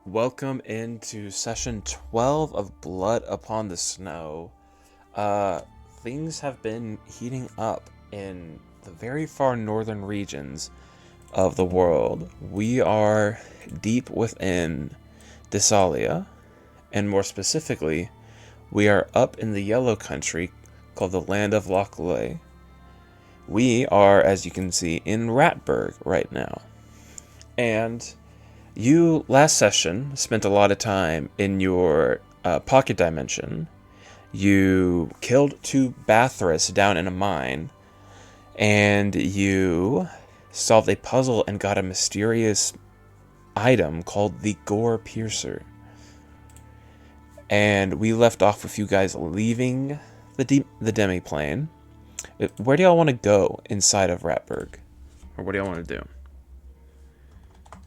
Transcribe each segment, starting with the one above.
Welcome into session 12 of Blood Upon the Snow. Uh, Things have been heating up in the very far northern regions of the world. We are deep within Desalia, and more specifically, we are up in the Yellow Country called the Land of Lochley. We are, as you can see, in Ratburg right now. And you, last session, spent a lot of time in your pocket dimension. You killed two Bathras down in a mine, and you solved a puzzle and got a mysterious item called the Gore Piercer. And we left off with you guys leaving the demi-plane. Where do y'all want to go inside of Ratburg? Or what do y'all want to do?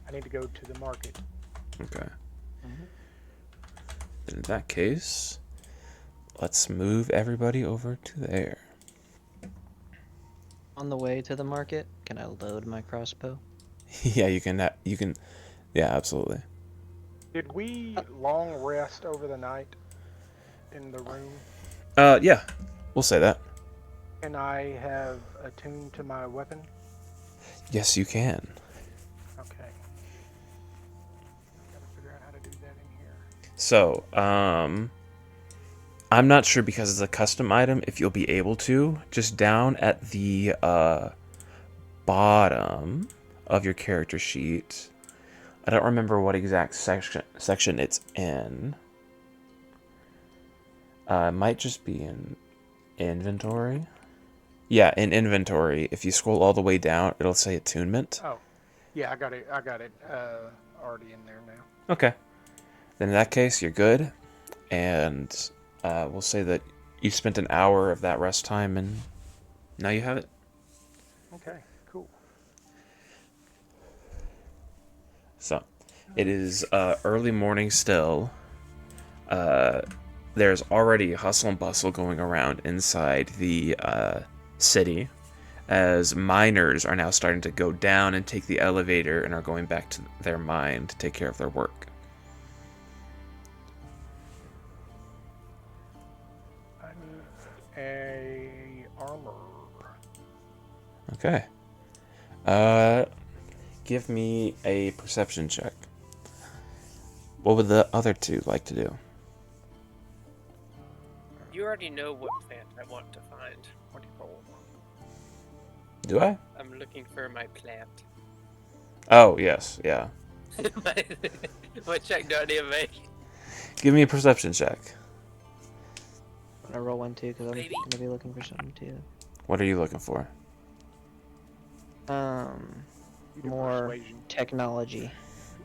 I need to go to the market. Okay. In that case, let's move everybody over to there. On the way to the market, can I load my crossbow? Yeah, you can. Yeah, absolutely. Did we long rest over the night in the room? Yeah, we'll say that. Can I have attuned to my weapon? Yes, you can. Okay. Gotta figure out how to do that in here. So, I'm not sure because it's a custom item if you'll be able to. Just down at the bottom of your character sheet. I don't remember what exact section it's in. It might just be in inventory. Yeah, in inventory. If you scroll all the way down, it'll say attunement. Oh, yeah, I got it. Already in there now. Okay. Then in that case, you're good. And we'll say that you spent an hour of that rest time, and now you have it. Okay, cool. So, it is early morning still. There's already hustle and bustle going around inside the city, as miners are now starting to go down and take the elevator and are going back to their mine to take care of their work. I need a armor. Okay. Give me a perception check. What would the other two like to do? You already know what plant I want to find. What do you roll? Do I? I'm looking for my plant. Oh, yes, yeah. What check do I need to make? Give me a perception check. I'm gonna roll one too, because I'm Maybe. gonna be looking for something too. What are you looking for? More Persuasion. technology.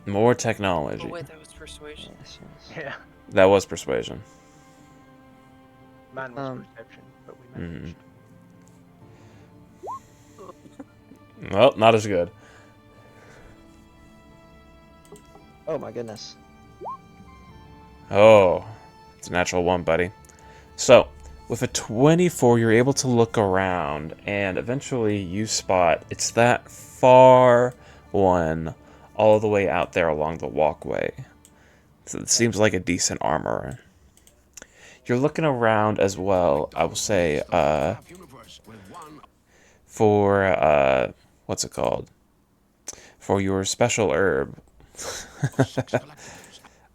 More technology. Oh wait, that was persuasion. Yes, yes. Yeah, That was persuasion. mine was perception, but we managed. Well, not as good. Oh my goodness. Oh, it's a natural one, buddy. So, with a 24, you're able to look around, and eventually you spot it's that far one all the way out there along the walkway. So it seems like a decent armor. You're looking around as well, I will say, for, what's it called? For your special herb.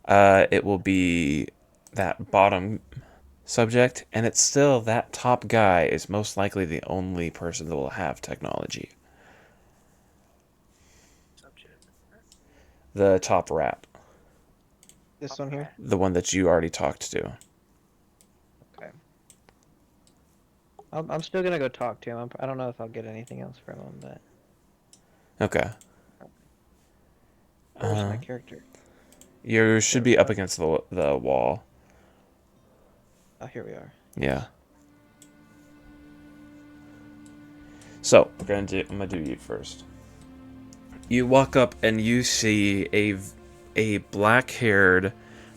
It will be that bottom subject, and it's still that top guy is most likely the only person that will have technology. Subject. The top rat. This one here? The one that you already talked to. Okay. I'm still gonna go talk to him. I don't know if I'll get anything else from him, but... Okay. Where's my character? You should be up against the wall. Oh, here we are. Yeah. So, I'm gonna do you first. You walk up and you see a black-haired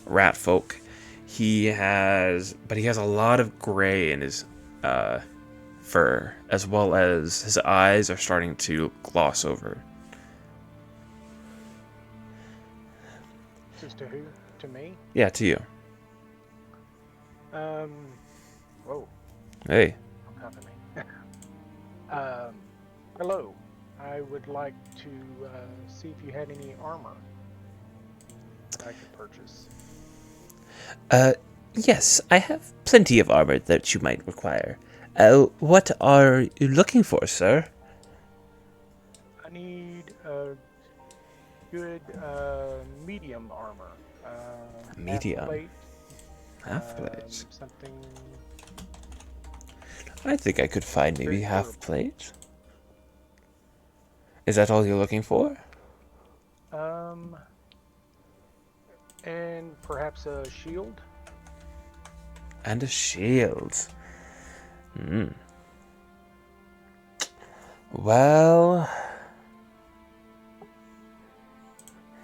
rat folk. He has a lot of gray in his fur, as well as his eyes are starting to gloss over. This is to who? To me? Yeah, to you. Whoa, Hey. don't come to me. Hello. I would like to see if you had any armor that I could purchase. Yes, I have plenty of armor that you might require. What are you looking for, sir? I need a good medium armor. Medium? Half plate. Half plate? Something. I think I could find maybe Very half durable. plate. Is that all you're looking for? And perhaps a shield. And a shield. Well,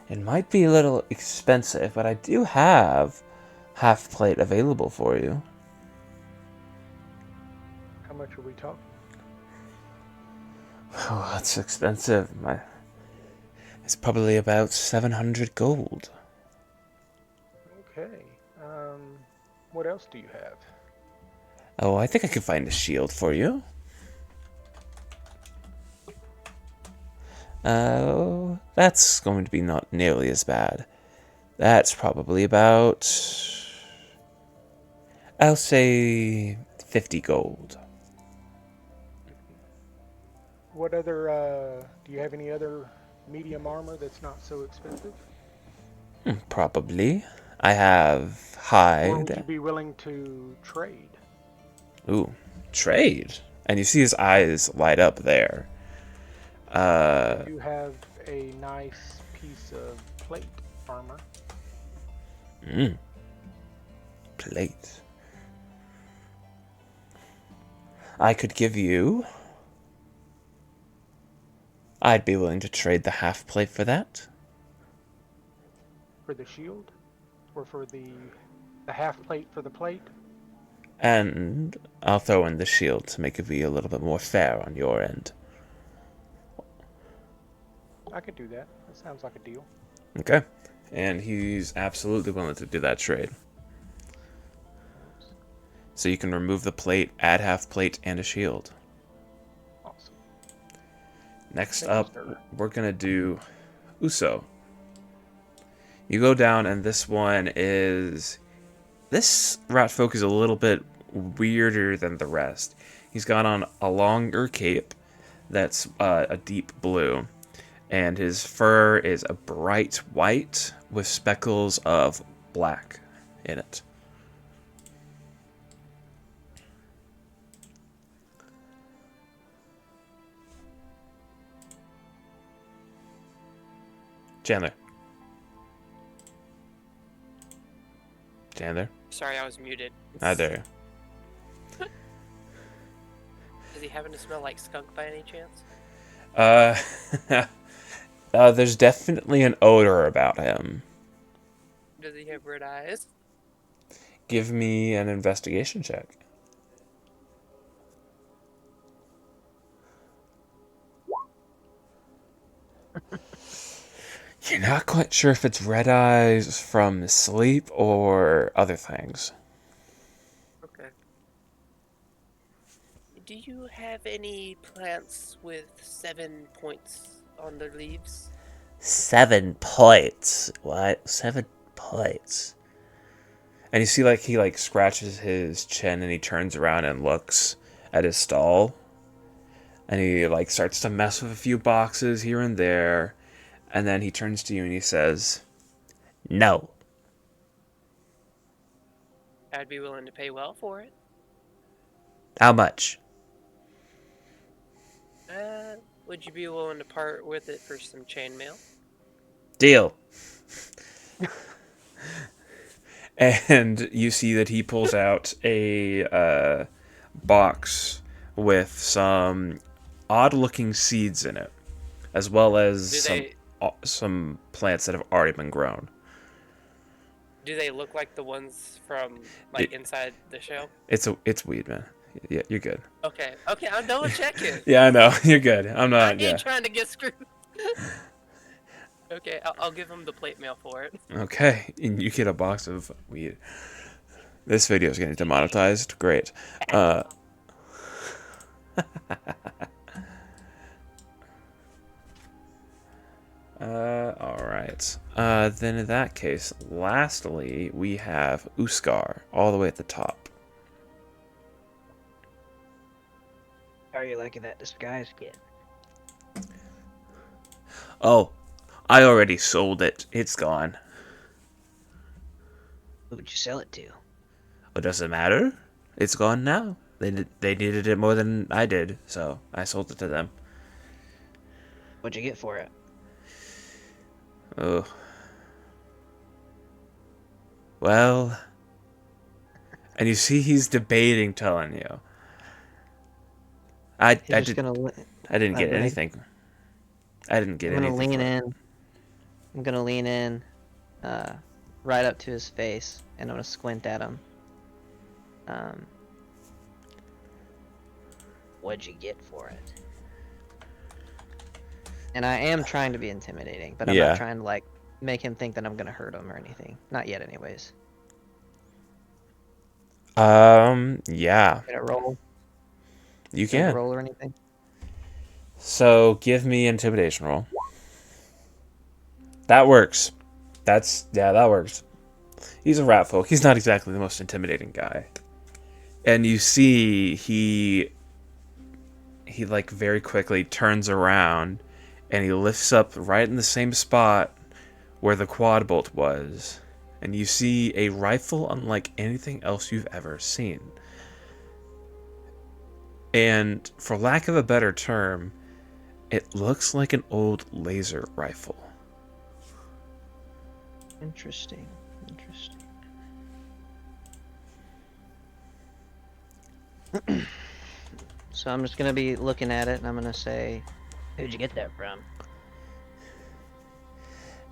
it might be a little expensive, but I do have half plate available for you. How much are we talking? Oh, that's expensive. It's probably about 700 gold. Okay. What else do you have? Oh, I think I could find a shield for you. Oh, that's going to be not nearly as bad. That's probably about, I'll say 50 gold. What other? Do you have any other medium armor that's not so expensive? Probably. I have Or would you hide. be willing to trade? Ooh, trade. And you see his eyes light up there. You have a nice piece of plate armor. Plate. I could give you. I'd be willing to trade the half plate for that. For the shield? Or for the half plate for the plate? And I'll throw in the shield to make it be a little bit more fair on your end. I could do that. That sounds like a deal. Okay. And he's absolutely willing to do that trade. So you can remove the plate, add half plate, and a shield. Awesome. Next Thank you, up, sir. we're going to do Uso. You go down, and this one is... This rat folk is a little bit weirder than the rest. He's got on a longer cape that's a deep blue, and his fur is a bright white with speckles of black in it. Chandler. Chandler? Sorry, I was muted. Ah, there. Is he having to smell like skunk by any chance? There's definitely an odor about him. Does he have red eyes? Give me an investigation check. You're not quite sure if it's red eyes from sleep or other things. Okay. Do you have any plants with 7 points on their leaves? 7 points. What? 7 points. And you see, like, he, like, scratches his chin and he turns around and looks at his stall. And he, like, starts to mess with a few boxes here and there. And then he turns to you and he says, "No." I'd be willing to pay well for it. How much? Would you be willing to part with it for some chainmail? Deal. And you see that he pulls out a box with some odd-looking seeds in it, as well as some plants that have already been grown. Do they look like the ones from inside the shell? It's weed, man. Yeah, you're good. Okay, I'm double checking. Yeah, I know. You're good. I'm I not. ain't trying to get screwed. Okay, I'll give him the plate mail for it. Okay, and you get a box of weed. This video is getting demonetized. Great. Uh, all right. Then in that case, lastly, we have Uskar all the way at the top. How are you liking that disguise kit? Oh, I already sold it. It's gone. Who would you sell it to? It doesn't matter. It's gone now. They needed it more than I did, so I sold it to them. What'd you get for it? Oh. Well. And you see he's debating telling you. I He's just didn't gonna. I didn't get I'm gonna- anything. I didn't get I'm gonna anything. lean for it. in. I'm gonna lean in, right up to his face, and I'm gonna squint at him. What'd you get for it? And I am trying to be intimidating, but I'm Yeah. not trying to like make him think that I'm gonna hurt him or anything. Not yet, anyways. Yeah, Can I roll? you Can I can. roll or anything? So give me intimidation roll. That works. That works. He's a rat folk. He's not exactly the most intimidating guy. And you see he like very quickly turns around and he lifts up right in the same spot where the quad bolt was. And you see a rifle unlike anything else you've ever seen. And for lack of a better term, it looks like an old laser rifle. Interesting. Interesting. So I'm just gonna be looking at it, and I'm gonna say, "Who'd you get that from?"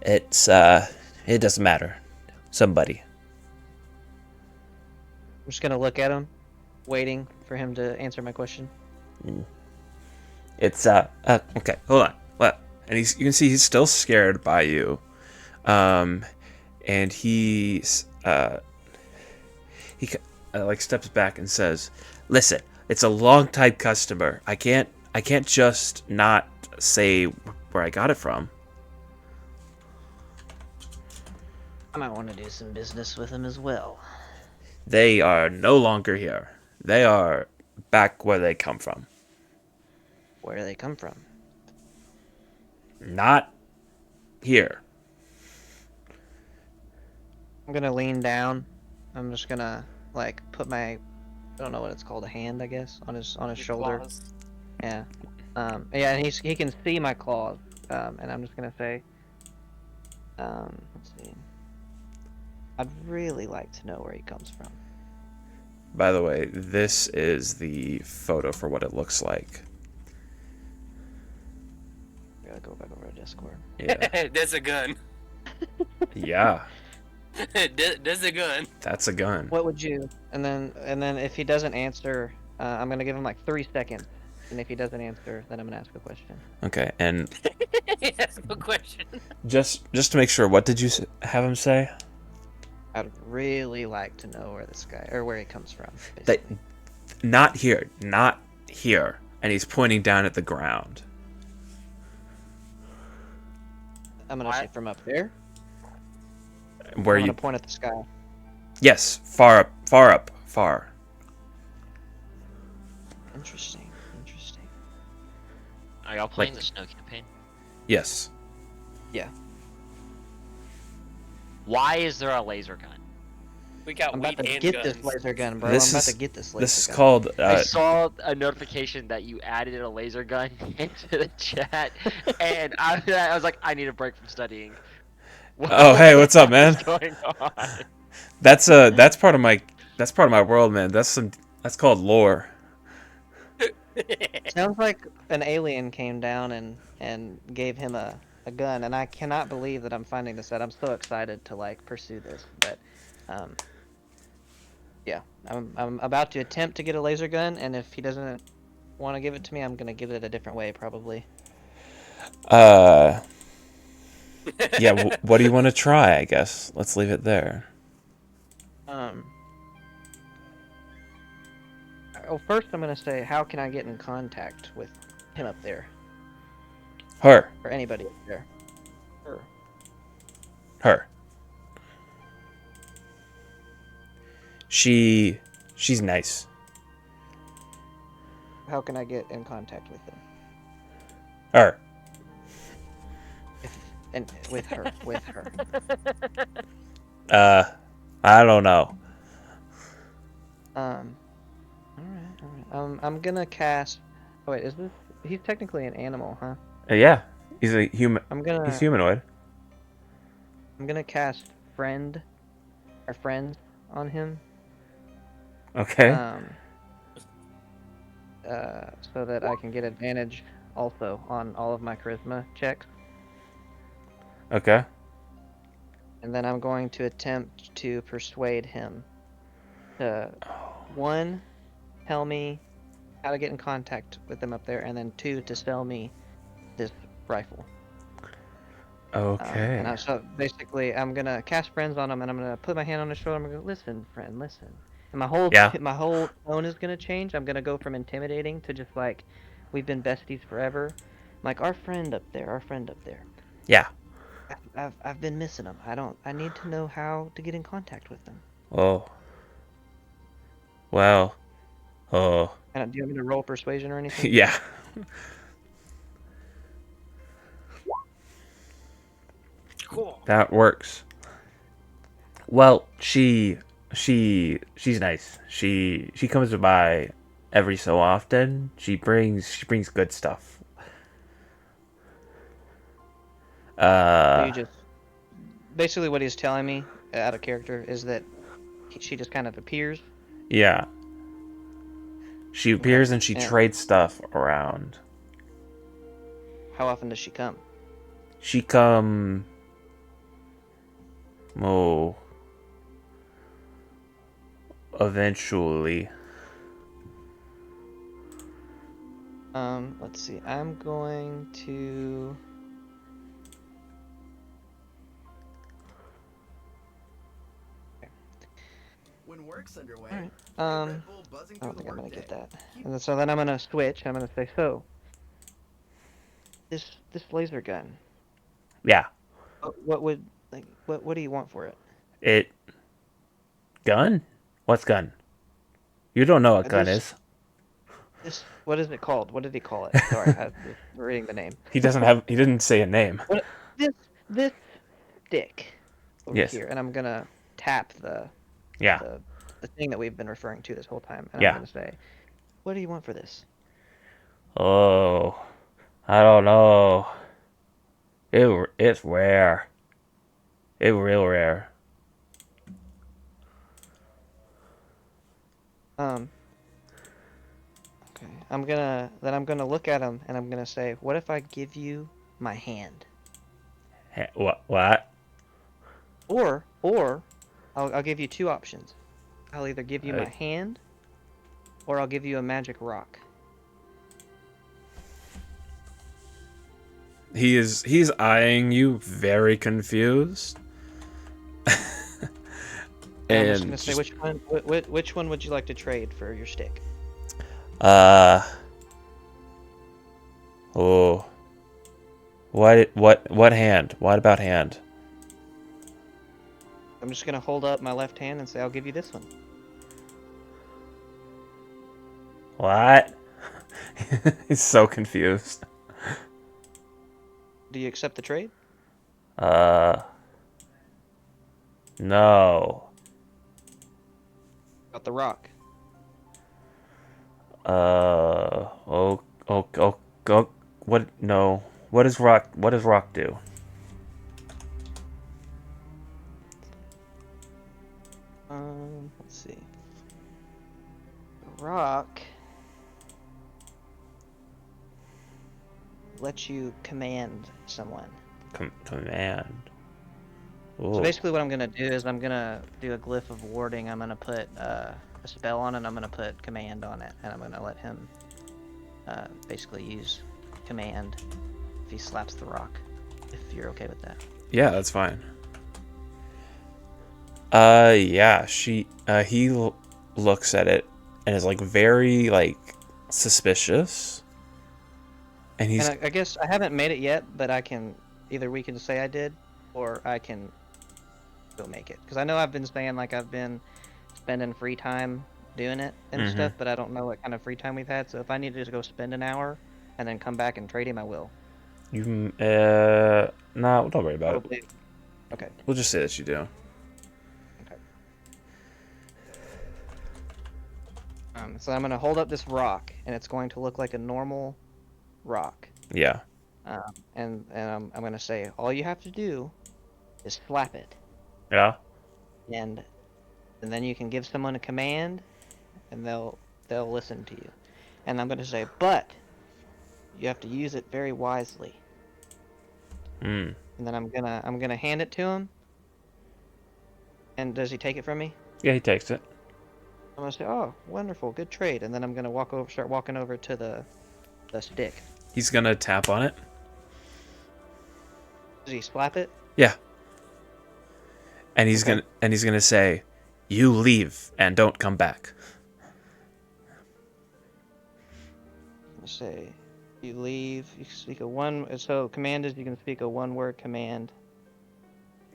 It doesn't matter. Somebody. I'm just gonna look at him, waiting for him to answer my question. It's okay, hold on. What? And you can see he's still scared by you. And he like steps back and says, "Listen, it's a long-time customer. I can't just not say where I got it from." I might want to do some business with him as well. They are no longer here. They are back where they come from. Where do they come from? Not here. I'm gonna lean down. I'm just gonna like put my, I don't know what it's called, a hand, I guess, on his Your shoulder. claws. Yeah. Yeah, and he can see my claws. And I'm just gonna say, let's see. I'd really like to know where he comes from. By the way, this is the photo for what it looks like. We gotta go back over to Discord. Yeah. There's a gun. Yeah, There's a gun. that's a gun. What would you? And then if he doesn't answer, I'm gonna give him like 3 seconds. And if he doesn't answer, then I'm gonna ask a question. Okay, and That's a question. just to make sure, what did you have him say? I'd really like to know where this guy or where he comes from. That Basically. not here, not here. And he's pointing down at the ground. I'm gonna say from up there. Where I'm you? gonna point at the sky. Yes, far up, far up, far. Interesting. Interesting. Are y'all playing Like- the snow campaign? Yes. Yeah. Why is there a laser gun? We got I'm weed about to and get guns. this laser gun, bro. This I'm about is- to get this laser This is gun. called. I saw a notification that you added a laser gun into the chat, and after that, I was like, I need a break from studying. Oh, hey, what's up, man? What's going on? That's part of my world, man. That's called lore. Sounds like an alien came down and gave him a gun, and I cannot believe that I'm finding this out. I'm so excited to like pursue this, but yeah, I'm about to attempt to get a laser gun, and if he doesn't want to give it to me, I'm gonna give it a different way, probably. Yeah, what do you want to try, I guess? Let's leave it there. Oh, first I'm gonna say, how can I get in contact with him up there, Her. or anybody up there? Or Her. She's nice. how can I get in contact with him? Her. And with her, with her. I don't know. All right. I'm gonna cast. Oh wait, is this? He's technically an animal, huh? Yeah, he's a human. I'm He's gonna humanoid. cast friend or friends on him. Okay. So that I can get advantage also on all of my charisma checks. Okay. And then I'm going to attempt to persuade him to, one, tell me how to get in contact with them up there, and then two, to sell me this rifle. Okay. So basically, I'm gonna cast friends on him, and I'm gonna put my hand on his shoulder. I'm gonna go, listen, friend, listen. And Yeah. my whole tone is gonna change. I'm gonna go from intimidating to just like, we've been besties forever. I'm like, our friend up there, our friend up there. Yeah. I've been missing him. I need to know how to get in contact with him. Oh. Well. Oh. And do you want me to roll persuasion or anything? Yeah. Cool. That works. Well, she's nice. She comes by every so often. She brings good stuff. So you just basically what he's telling me out of character is that she just kind of appears. Yeah. She appears and she Yeah. trades stuff around. How often does she come? She come. Oh. Eventually. Let's see. I'm going to. When work's underway, Alright. get Red Bull buzzing I don't through think the I'm gonna get workday. that. And then, so then I'm gonna switch. I'm gonna say, so this laser gun. Yeah. What would what do you want for it? It. Gun? What's gun? You don't know what gun is. What is it called? What did he call it? Sorry, I'm reading the name. He doesn't have. He didn't say a name. This stick over Yes. here, and I'm gonna tap the Yeah. the thing that we've been referring to this whole time, and Yeah. I'm gonna say, what do you want for this? Oh. I don't know. It's rare. It's real rare. Okay. I'm gonna look at him and I'm gonna say, what if I give you my hand? What? Or I'll give you two options. I'll either give you my hand or I'll give you a magic rock. He's eyeing you very confused. And I'm just gonna And say, which one would you like to trade for your stick? Oh. What hand? What about hand? I'm just gonna hold up my left hand and say, I'll give you this one. What? He's so confused. Do you accept the trade? No. Got the rock. What? No. What does rock do? Let's see. The rock lets you command someone. Command. Ooh. So basically what I'm gonna do is I'm gonna do a glyph of warding. I'm gonna put a spell on it, and I'm gonna put command on it, and I'm gonna let him basically use command if he slaps the rock, if you're okay with that. Yeah, that's fine. Yeah, he looks at it and is like very like suspicious, and he's And I guess I haven't made it yet, but I can either we can say I did, or I can go make it. Because I know I've been saying like I've been spending free time doing it and Mhm. stuff, but I don't know what kind of free time we've had. So if I need to just go spend an hour and then come back and trade him, I will. nah, don't worry about it. Probably. Okay. We'll just say that you do. Okay. So I'm gonna hold up this rock, and it's going to look like a normal rock. Yeah. I'm gonna say all you have to do is slap it, Yeah. and then you can give someone a command, and they'll listen to you. And I'm gonna say, but you have to use it very wisely. Hmm. And then I'm gonna hand it to him. And does he take it from me? Yeah, he takes it. I'm gonna say, oh, wonderful, good trade. And then I'm gonna start walking over to the stick. He's gonna tap on it. Does he slap it? Yeah. And Okay. he's gonna say, "You leave and don't come back." Let's say, you leave. You can speak a one. So command is you can speak a one-word command.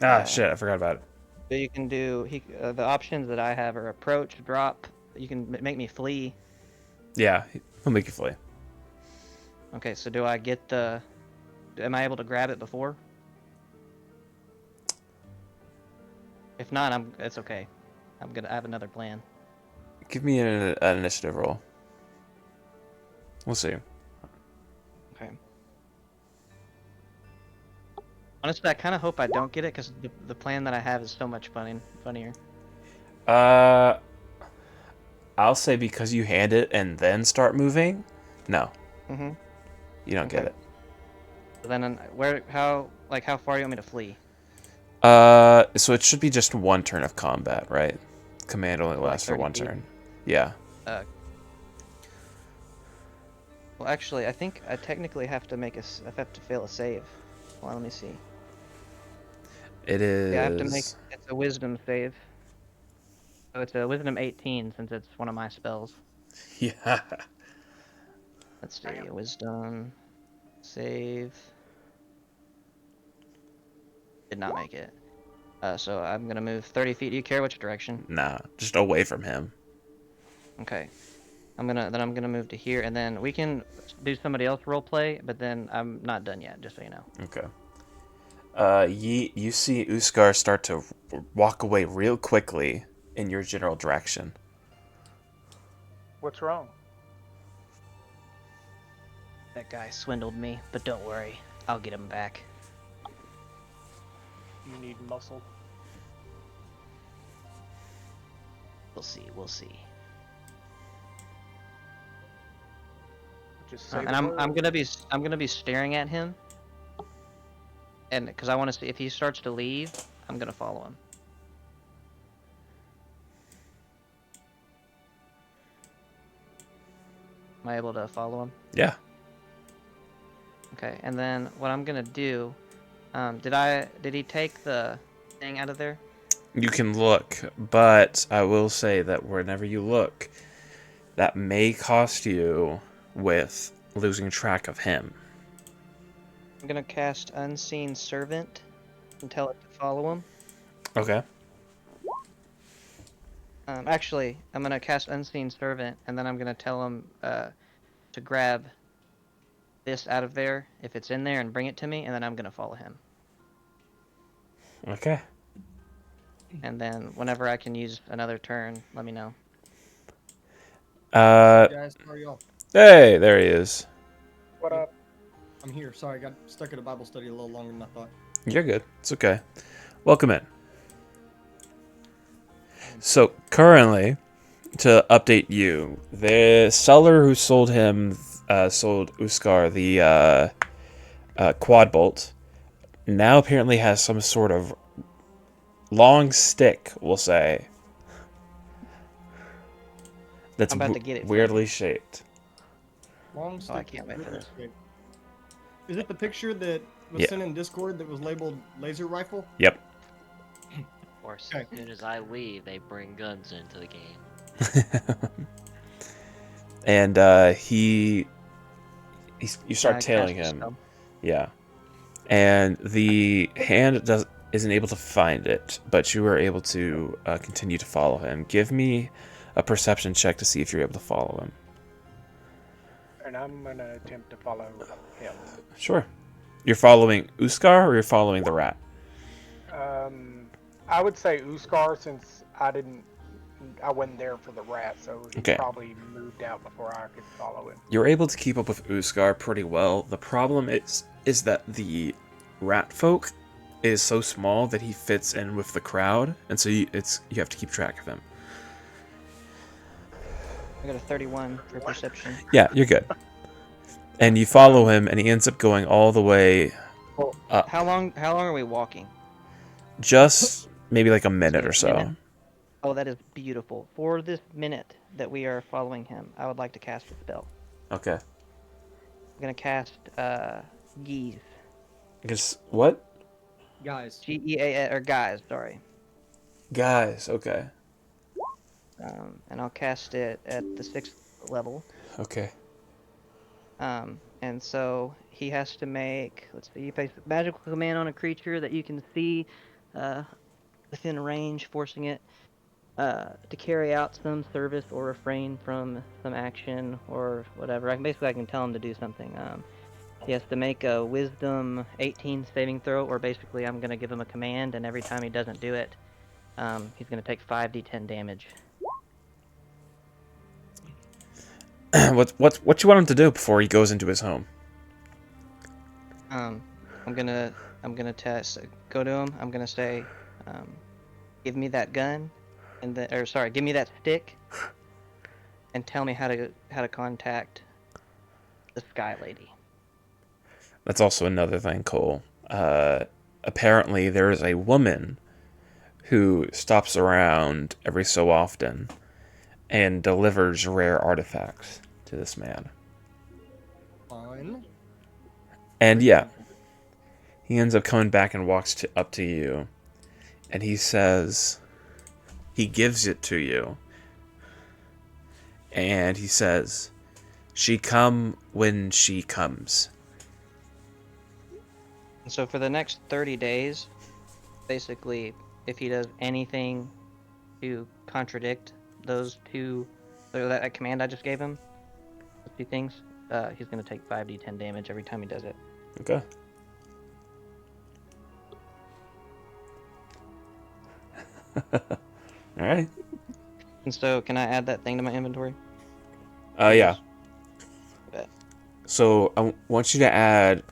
Ah, shit! I forgot about it. But you can do the options that I have are approach, drop. You can make me flee. Yeah, he'll make you flee. Okay, so do I get the? Am I able to grab it before? If not, it's okay. I have another plan. Give me an initiative roll. We'll see. Okay. Honestly, I kind of hope I don't get it because the plan that I have is so much funnier. I'll say because you hand it and then start moving. No, Mhm. you don't get Okay. it. So then, how far do you want me to flee? So it should be just one turn of combat, right? Command only So, like lasts for 30 one feet? turn. Yeah. Well, actually, I think I technically have to I have to fail a save. Well, let me see. It is. Yeah, I have to make. It's a wisdom save. So it's a wisdom 18 since it's one of my spells. Yeah. Let's see, wisdom save. Did not make it. So I'm gonna move 30 feet. Do you care which direction? Nah, just away from him. Okay. I'm gonna move to here, and then we can do somebody else role play. But then I'm not done yet, just so you know. Okay. You see Uskar start to walk away real quickly in your general direction. What's wrong? That guy swindled me, but don't worry, I'll get him back. You need muscle. We'll see. We'll see. Just say And the I'm word. gonna be staring at him, and because I want to see if he starts to leave, I'm gonna follow him. Am I able to follow him? Yeah. Okay, and then what I'm gonna do, did he take the thing out of there? You can look, but I will say that whenever you look, that may cost you with losing track of him. I'm gonna cast Unseen Servant and tell it to follow him. Okay. Actually, I'm gonna cast Unseen Servant, and then I'm gonna tell him to grab this out of there if it's in there and bring it to me, and then I'm gonna follow him. Okay. And then whenever I can use another turn, let me know. Guys, how are y'all? Hey, there he is. What up? I'm here. Sorry, I got stuck at a Bible study a little longer than I thought. You're good. It's okay. Welcome in. So currently, to update you, the seller who sold Uskar the quad bolt now apparently has some sort of long stick, we'll say, that's I'm about to get it. weirdly shaped. Long stick. I can't wait for this. Is it the picture that was Yeah. sent in Discord that was labeled laser rifle? Yep. Of course, Okay. as soon as I leave, they bring guns into the game. And you start I tailing cast a him. spell. Yeah. And the hand isn't able to find it, but you are able to continue to follow him. Give me a perception check to see if you're able to follow him. And I'm gonna attempt to follow him. Sure. You're following Uskar or you're following the rat? I would say Uskar since I wasn't there for the rat, so he Okay. probably moved out before I could follow him. You're able to keep up with Uskar pretty well. The problem is that the rat folk is so small that he fits in with the crowd, and so you have to keep track of him. I got a 31 for perception. Yeah, you're good. And you follow him, and he ends up going all the way up. How long are we walking? Just maybe like a minute or A so. minute. Oh, that is beautiful. For this minute that we are following him, I would like to cast a spell. Okay. I'm gonna cast Geese. Guess what? Guys. Geas or guys, sorry. Guys, okay. And I'll cast it at the 6th level. Okay. And so he has to make, let's see, you place a magical command on a creature that you can see within range, forcing it to carry out some service or refrain from some action or whatever. I can tell him to do something. He has to make a Wisdom 18 saving throw, or basically I'm going to give him a command, and every time he doesn't do it, he's going to take 5d10 damage. What you want him to do before he goes into his home? I'm gonna go to him. I'm gonna say, give me that gun, give me that stick, and tell me how to contact the Sky Lady. That's also another thing, Cole. Apparently, there is a woman who stops around every so often and delivers rare artifacts to this man. Fine. And yeah, he ends up coming back and walks up to you, and he says, he gives it to you, and he says, "She come when she comes." And so for the next 30 days, basically, if he does anything to contradict those two, or that command I just gave him, those two things, he's gonna take 5d10 damage every time he does it. Okay. All right. And so, can I add that thing to my inventory? Yeah. Bet. So I want you to add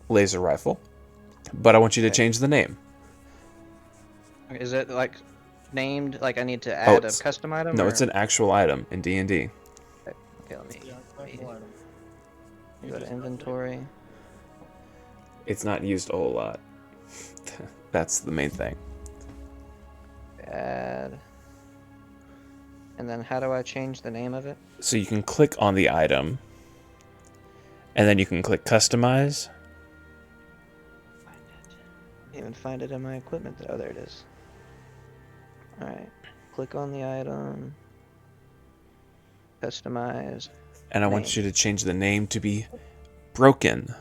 laser rifle, but I want you to Okay. change the name. Okay, is it like named? Like I need to add a it's- custom item? No, or... it's an actual item in D&D. Okay, let me Yeah, rifle item. go to inventory. It's not used a whole lot. That's the main thing. Add. And then how do I change the name of it? So you can click on the item, and then you can click customize. Can't even find it in my equipment. Oh, there it is. Alright. Click on the item. Customize. And I want you to change the name to be Broken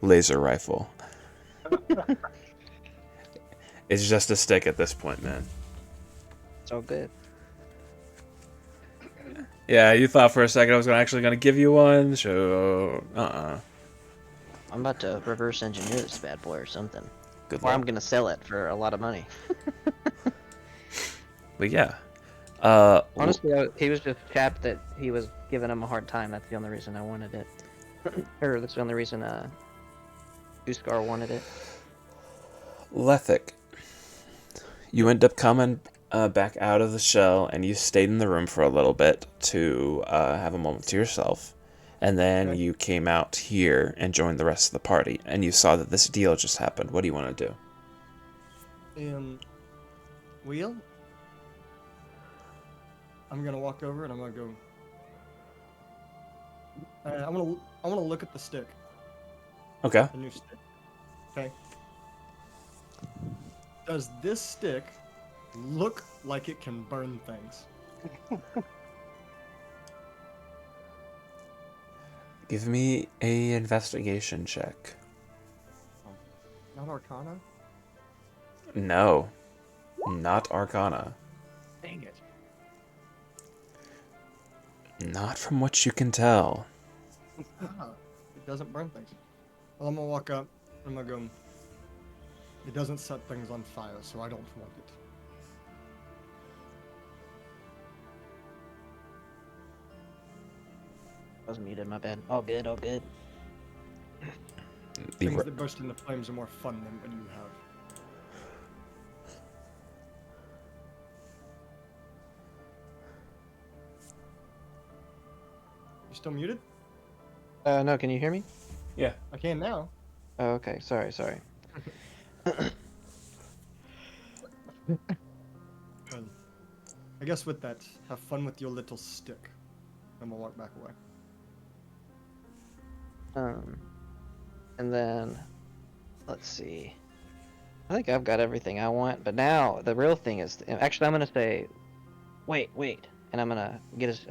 Laser Rifle. It's just a stick at this point, man. It's all good. Yeah, you thought for a second I was actually gonna give you one, so I'm about to reverse engineer this bad boy or something. Good Or I'm luck. gonna sell it for a lot of money. But yeah. Honestly, he was just chapped that he was giving him a hard time. That's the only reason I wanted it. Or that's the only reason Uskar wanted it. Lethic, you end up coming back out of the shell, and you stayed in the room for a little bit to have a moment to yourself. And then Okay. you came out here and joined the rest of the party, and you saw that this deal just happened. What do you want to do? Wheel? I'm gonna walk over and I'm gonna go. I wanna look at the stick, Okay. the new stick. Okay. Does this stick look like it can burn things? Give me a investigation check. Not Arcana? No, not Arcana. Dang it. Not from what you can tell. Ah, it doesn't burn things. Well, I'm gonna walk up. I'm gonna go. It doesn't set things on fire, so I don't want it. I was muted, my bad. All good, all good. The Things re- that burst into flames are more fun than what you have. You still muted? No, can you hear me? yeah. I can now. Oh, okay. Sorry. Well, I guess with that, have fun with your little stick. I'm gonna walk back away. And then let's see. I think I've got everything I want, but now the real thing is actually I'm gonna say, wait, and I'm gonna get his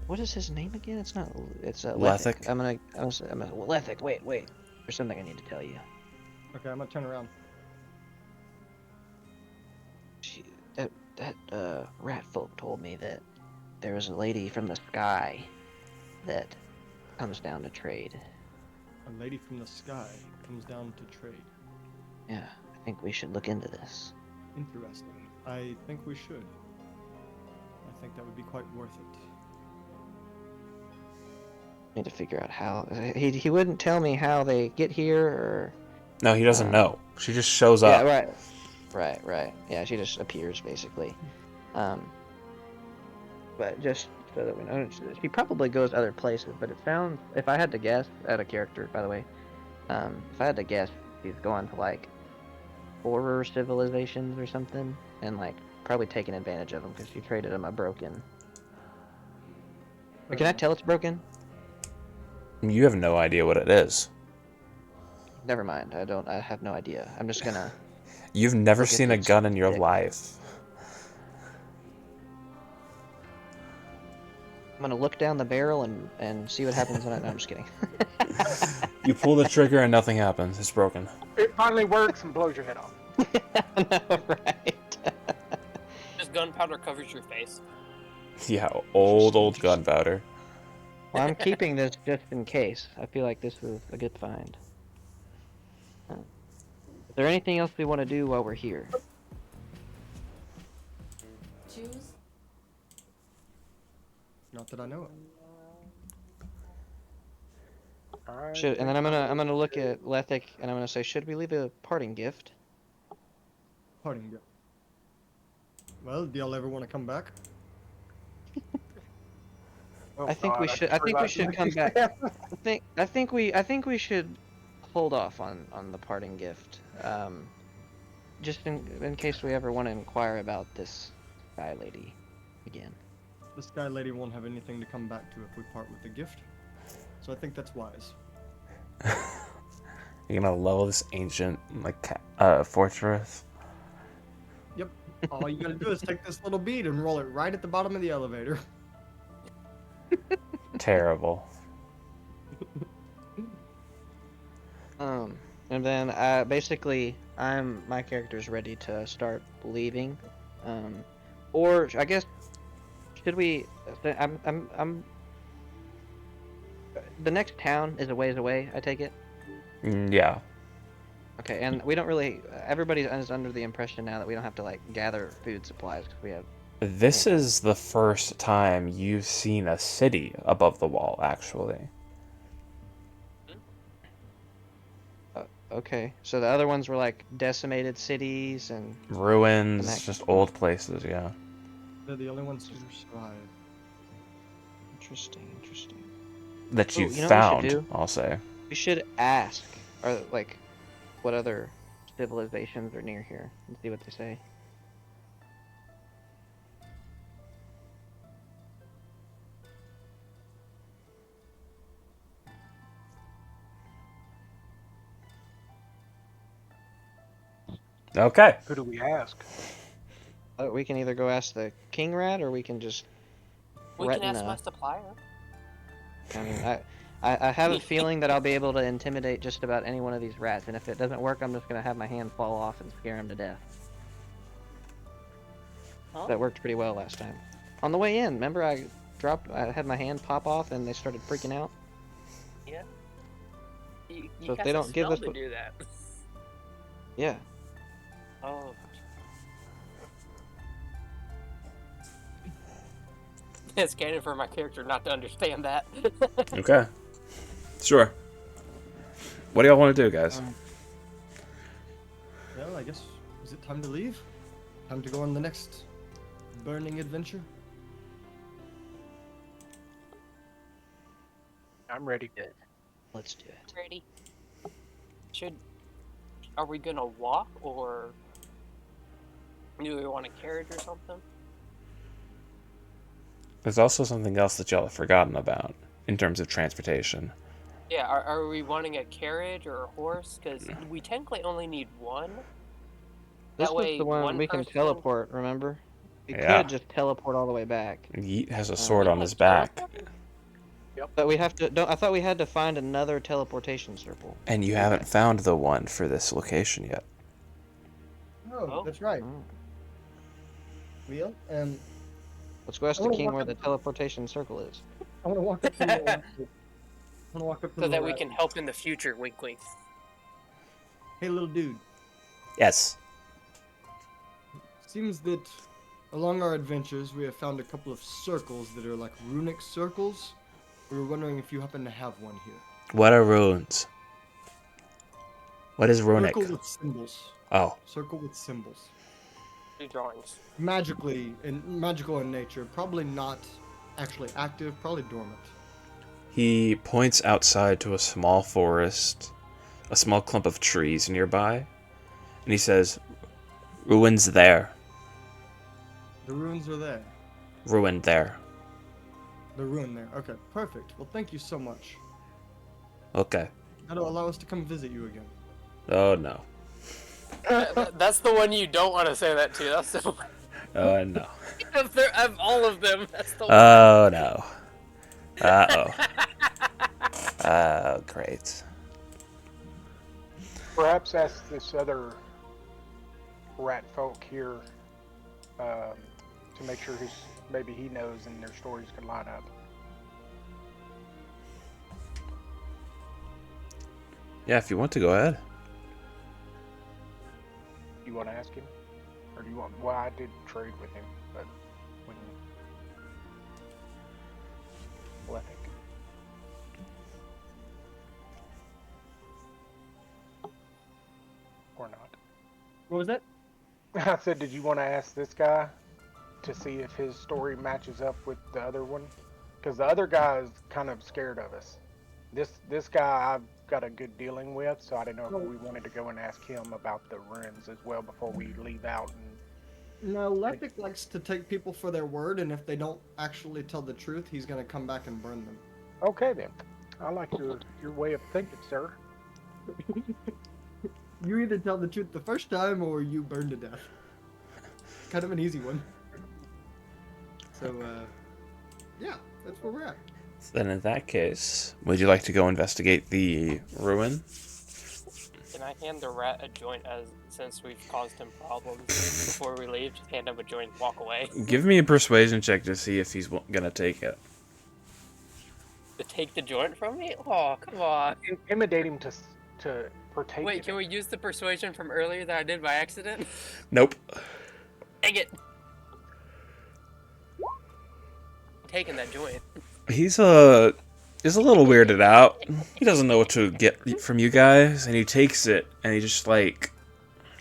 what is his name again? It's not. It's Lethic. Lethic. I'm gonna Lethic. Wait. There's something I need to tell you. Okay, I'm gonna turn around. That rat folk told me that there was a lady from the sky that comes down to trade. A lady from the sky comes down to trade. Yeah, I think we should look into this. Interesting. I think we should. I think that would be quite worth it. Need to figure out how. He wouldn't tell me how they get here or. No, he doesn't know. She just shows up. Yeah, right. Yeah, she just appears basically. But just so that we know, she probably goes other places. But it sounds, if I had to guess, at a character, by the way, if I had to guess, she's going to like horror civilizations or something, and like probably taking advantage of them because she traded them a broken. Can I tell it's broken? You have no idea what it is. Never mind. I have no idea. I'm just gonna. You've never Look at seen a this gun in your stick. life. I'm gonna look down the barrel and see what happens when I. No, I'm just kidding. You pull the trigger and nothing happens. It's broken. It finally works and blows your head off. No, right. Just gunpowder covers your face. Yeah, old gunpowder. Well, I'm keeping this just in case. I feel like this was a good find. Is there anything else we want to do while we're here? Choose. Not that I know of. And then I'm gonna look at Lethic and I'm gonna say, should we leave a parting gift? Parting gift. Well, do y'all ever want to come back? I think we should. I think we should come back. I think we should hold off on the parting gift. Just in case we ever want to inquire about this sky lady again. The Sky Lady won't have anything to come back to if we part with the gift. So I think that's wise. You're gonna level this ancient fortress. Yep. All you gotta do is take this little bead and roll it right at the bottom of the elevator. Terrible. And then basically my character's ready to start leaving. Or I guess should we? I'm. The next town is a ways away. I take it. Yeah. Okay, and we don't really. Everybody is under the impression now that we don't have to like gather food supplies because we have. This is the first time you've seen a city above the wall, actually. Okay, so the other ones were like decimated cities and. Ruins, just old places, yeah. They're the only ones who survive. Interesting. That Oh, you've you know what we should found, do? I'll say. We should ask, or like, what other civilizations are near here, and see what they say. Okay. Who do we ask? We can either go ask the king rat, or we can just We can threaten ask my a. supplier. I mean, I have a feeling that I'll be able to intimidate just about any one of these rats, and if it doesn't work, I'm just gonna have my hand fall off and scare him to death. Huh? That worked pretty well last time. On the way in, remember I had my hand pop off, and they started freaking out. Yeah. You So if cast they a don't give spell us to what- do that. Yeah. Oh. It's canon for my character not to understand that. Okay. Sure. What do y'all want to do, guys? Well, I guess, is it time to leave? Time to go on the next burning adventure? I'm ready. Let's do it. Ready? Are we gonna walk, or do we want a carriage or something? There's also something else that y'all have forgotten about in terms of transportation. Yeah, are we wanting a carriage or a horse? Because we technically only need one. This That was way, the one we can person- teleport, remember? We Yeah. could just teleport all the way back. Yeet has a sword We on can his back, teleport? But we have to. I thought we had to find another teleportation circle. and you Do haven't that. found the one for this location yet. Oh, Oh. that's right. Oh. Well, Let's go ask I the wanna king walk where up the to- teleportation circle is. I want to walk up to the I want to walk up to So the that we rat. can help in the future. Wink, wink. Hey, little dude. Yes. Seems that along our adventures, we have found a couple of circles that are like runic circles. We were wondering if you happen to have one here. What are runes? What is runic? Circle with symbols. Oh, Circle with symbols. Do drawings. Magical in nature. Probably not actually active. Probably dormant. he points outside to a small forest, a small clump of trees nearby, and he says, "Ruins there. The ruins are there. Ruin there." The ruin there. Okay, perfect. Well, thank you so much. Okay. That'll allow us to come visit you again. Oh no. That's the one you don't want to say that to. That's the one. Oh no. Of all of them, that's the one. Oh no. Uh-oh. Oh, great. Perhaps ask this other rat folk here to make sure maybe he knows and their stories could line up. Yeah, if you want to, go ahead. You want to ask him? Or do you want... Well, I did trade with him, but when... Lethic. Or not. What was that? I said, did you want to ask this guy to see if his story matches up with the other one? Because the other guy is kind of scared of us. This guy I've got a good dealing with, so I didn't know if we wanted to go and ask him about the ruins as well before we leave out. And No, Leptic likes to take people for their word, and if they don't actually tell the truth, he's gonna come back and burn them. okay then, I like your way of thinking, sir. You either tell the truth the first time, or you burn to death. Kind of an easy one. So, yeah, that's where we're at. Then in that case, would you like to go investigate the ruin? Can I hand the rat a joint since we've caused him problems before we leave? Just hand him a joint and walk away. Give me a persuasion check to see if he's gonna take it. To take the joint from me? Oh, come on. Intimidate him to partake. Wait, in can it. we use the persuasion from earlier that I did by accident? Nope. Dang it. Taking that joint. He's a little weirded out. He doesn't know what to get from you guys, and he takes it, and he just he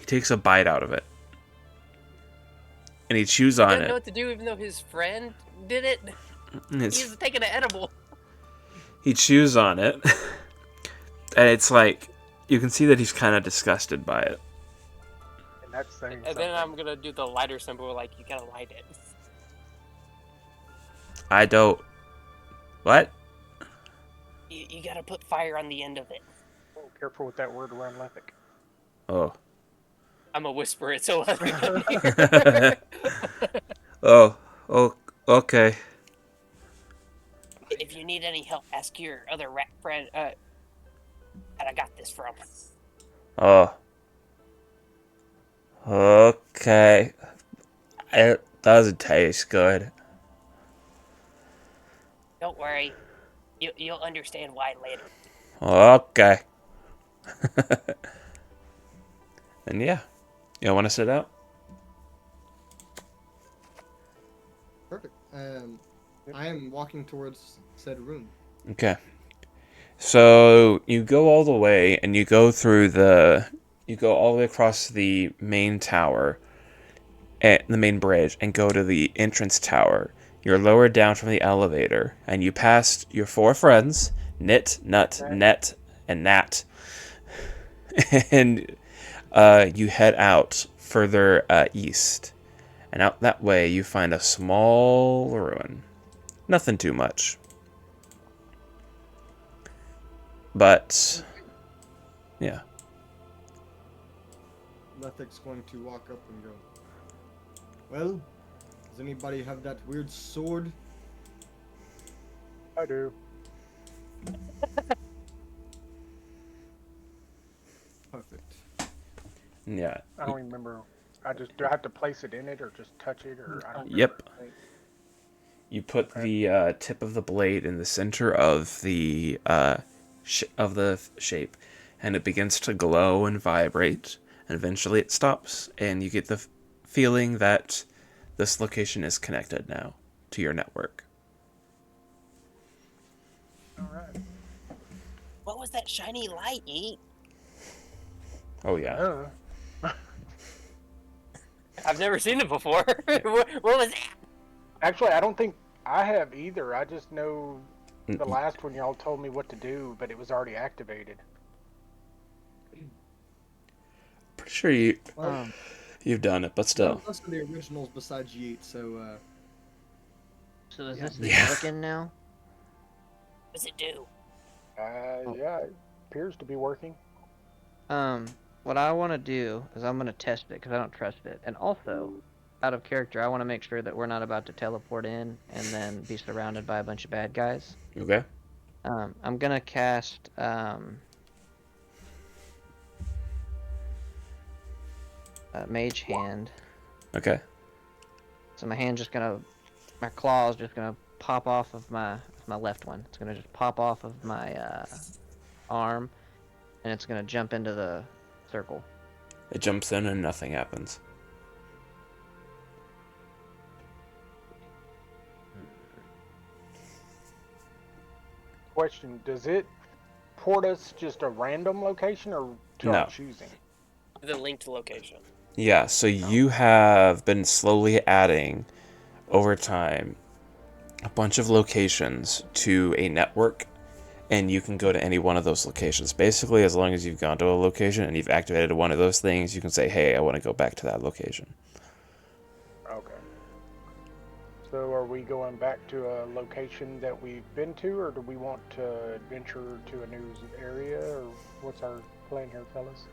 takes a bite out of it, and he chews I on didn't know it. what to do even though his friend did it. And He's taking an edible. he chews on it, and it's like you can see that he's kind of disgusted by it. And that's saying And then something. I'm gonna do the lighter symbol, like you gotta light it. I don't. What? You gotta put fire on the end of it. Oh, careful with that word around Lethic. Oh. I'm a whisper it so everyone hears. Oh, okay. If you need any help, ask your other rat friend. That I got this from. Oh, okay. It doesn't taste good. Don't worry, you'll understand why later. Okay. And yeah, you want to sit out? Perfect. I am walking towards said room. Okay. So you go all the way, and you go all the way across the main tower, at the main bridge, and go to the entrance tower. You're lowered down from the elevator, and you pass your four friends, Nit, Nut, Net, and Nat, and you head out further east. And out that way, you find a small ruin. Nothing too much. But, yeah. Lethic's going to walk up and go, well, does anybody have that weird sword? I do. Perfect. Yeah. I don't remember. Do I have to place it in it or just touch it or I don't Yep. remember. You put Okay. the tip of the blade in the center of the shape, and it begins to glow and vibrate, and eventually it stops, and you get the feeling that this location is connected now to your network. All right. What was that shiny light, Eat? Oh yeah. I've never seen it before. what was that? Actually, I don't think I have either. I just know the Mm, last one y'all told me what to do, but it was already activated. Pretty sure Well, you've done it, but none still. of us are the originals besides Yeet, so, So is Yeah. this the Yeah. Pelican now? What does it do? Yeah, it appears to be working. What I want to do is I'm gonna test it because I don't trust it, and also, out of character, I want to make sure that we're not about to teleport in and then be surrounded by a bunch of bad guys. Okay. I'm gonna cast Mage Hand. Okay. So my claw is just gonna pop off of my left one. It's gonna just pop off of my arm, and it's gonna jump into the circle. It jumps in and nothing happens. Question: does it port us just a random location or to our No. choosing? The linked location. Yeah, so you have been slowly adding over time a bunch of locations to a network, and you can go to any one of those locations. Basically, as long as you've gone to a location and you've activated one of those things, you can say, hey, I want to go back to that location. Okay. So are we going back to a location that we've been to, or do we want to adventure to a new area, or what's our plan here, fellas?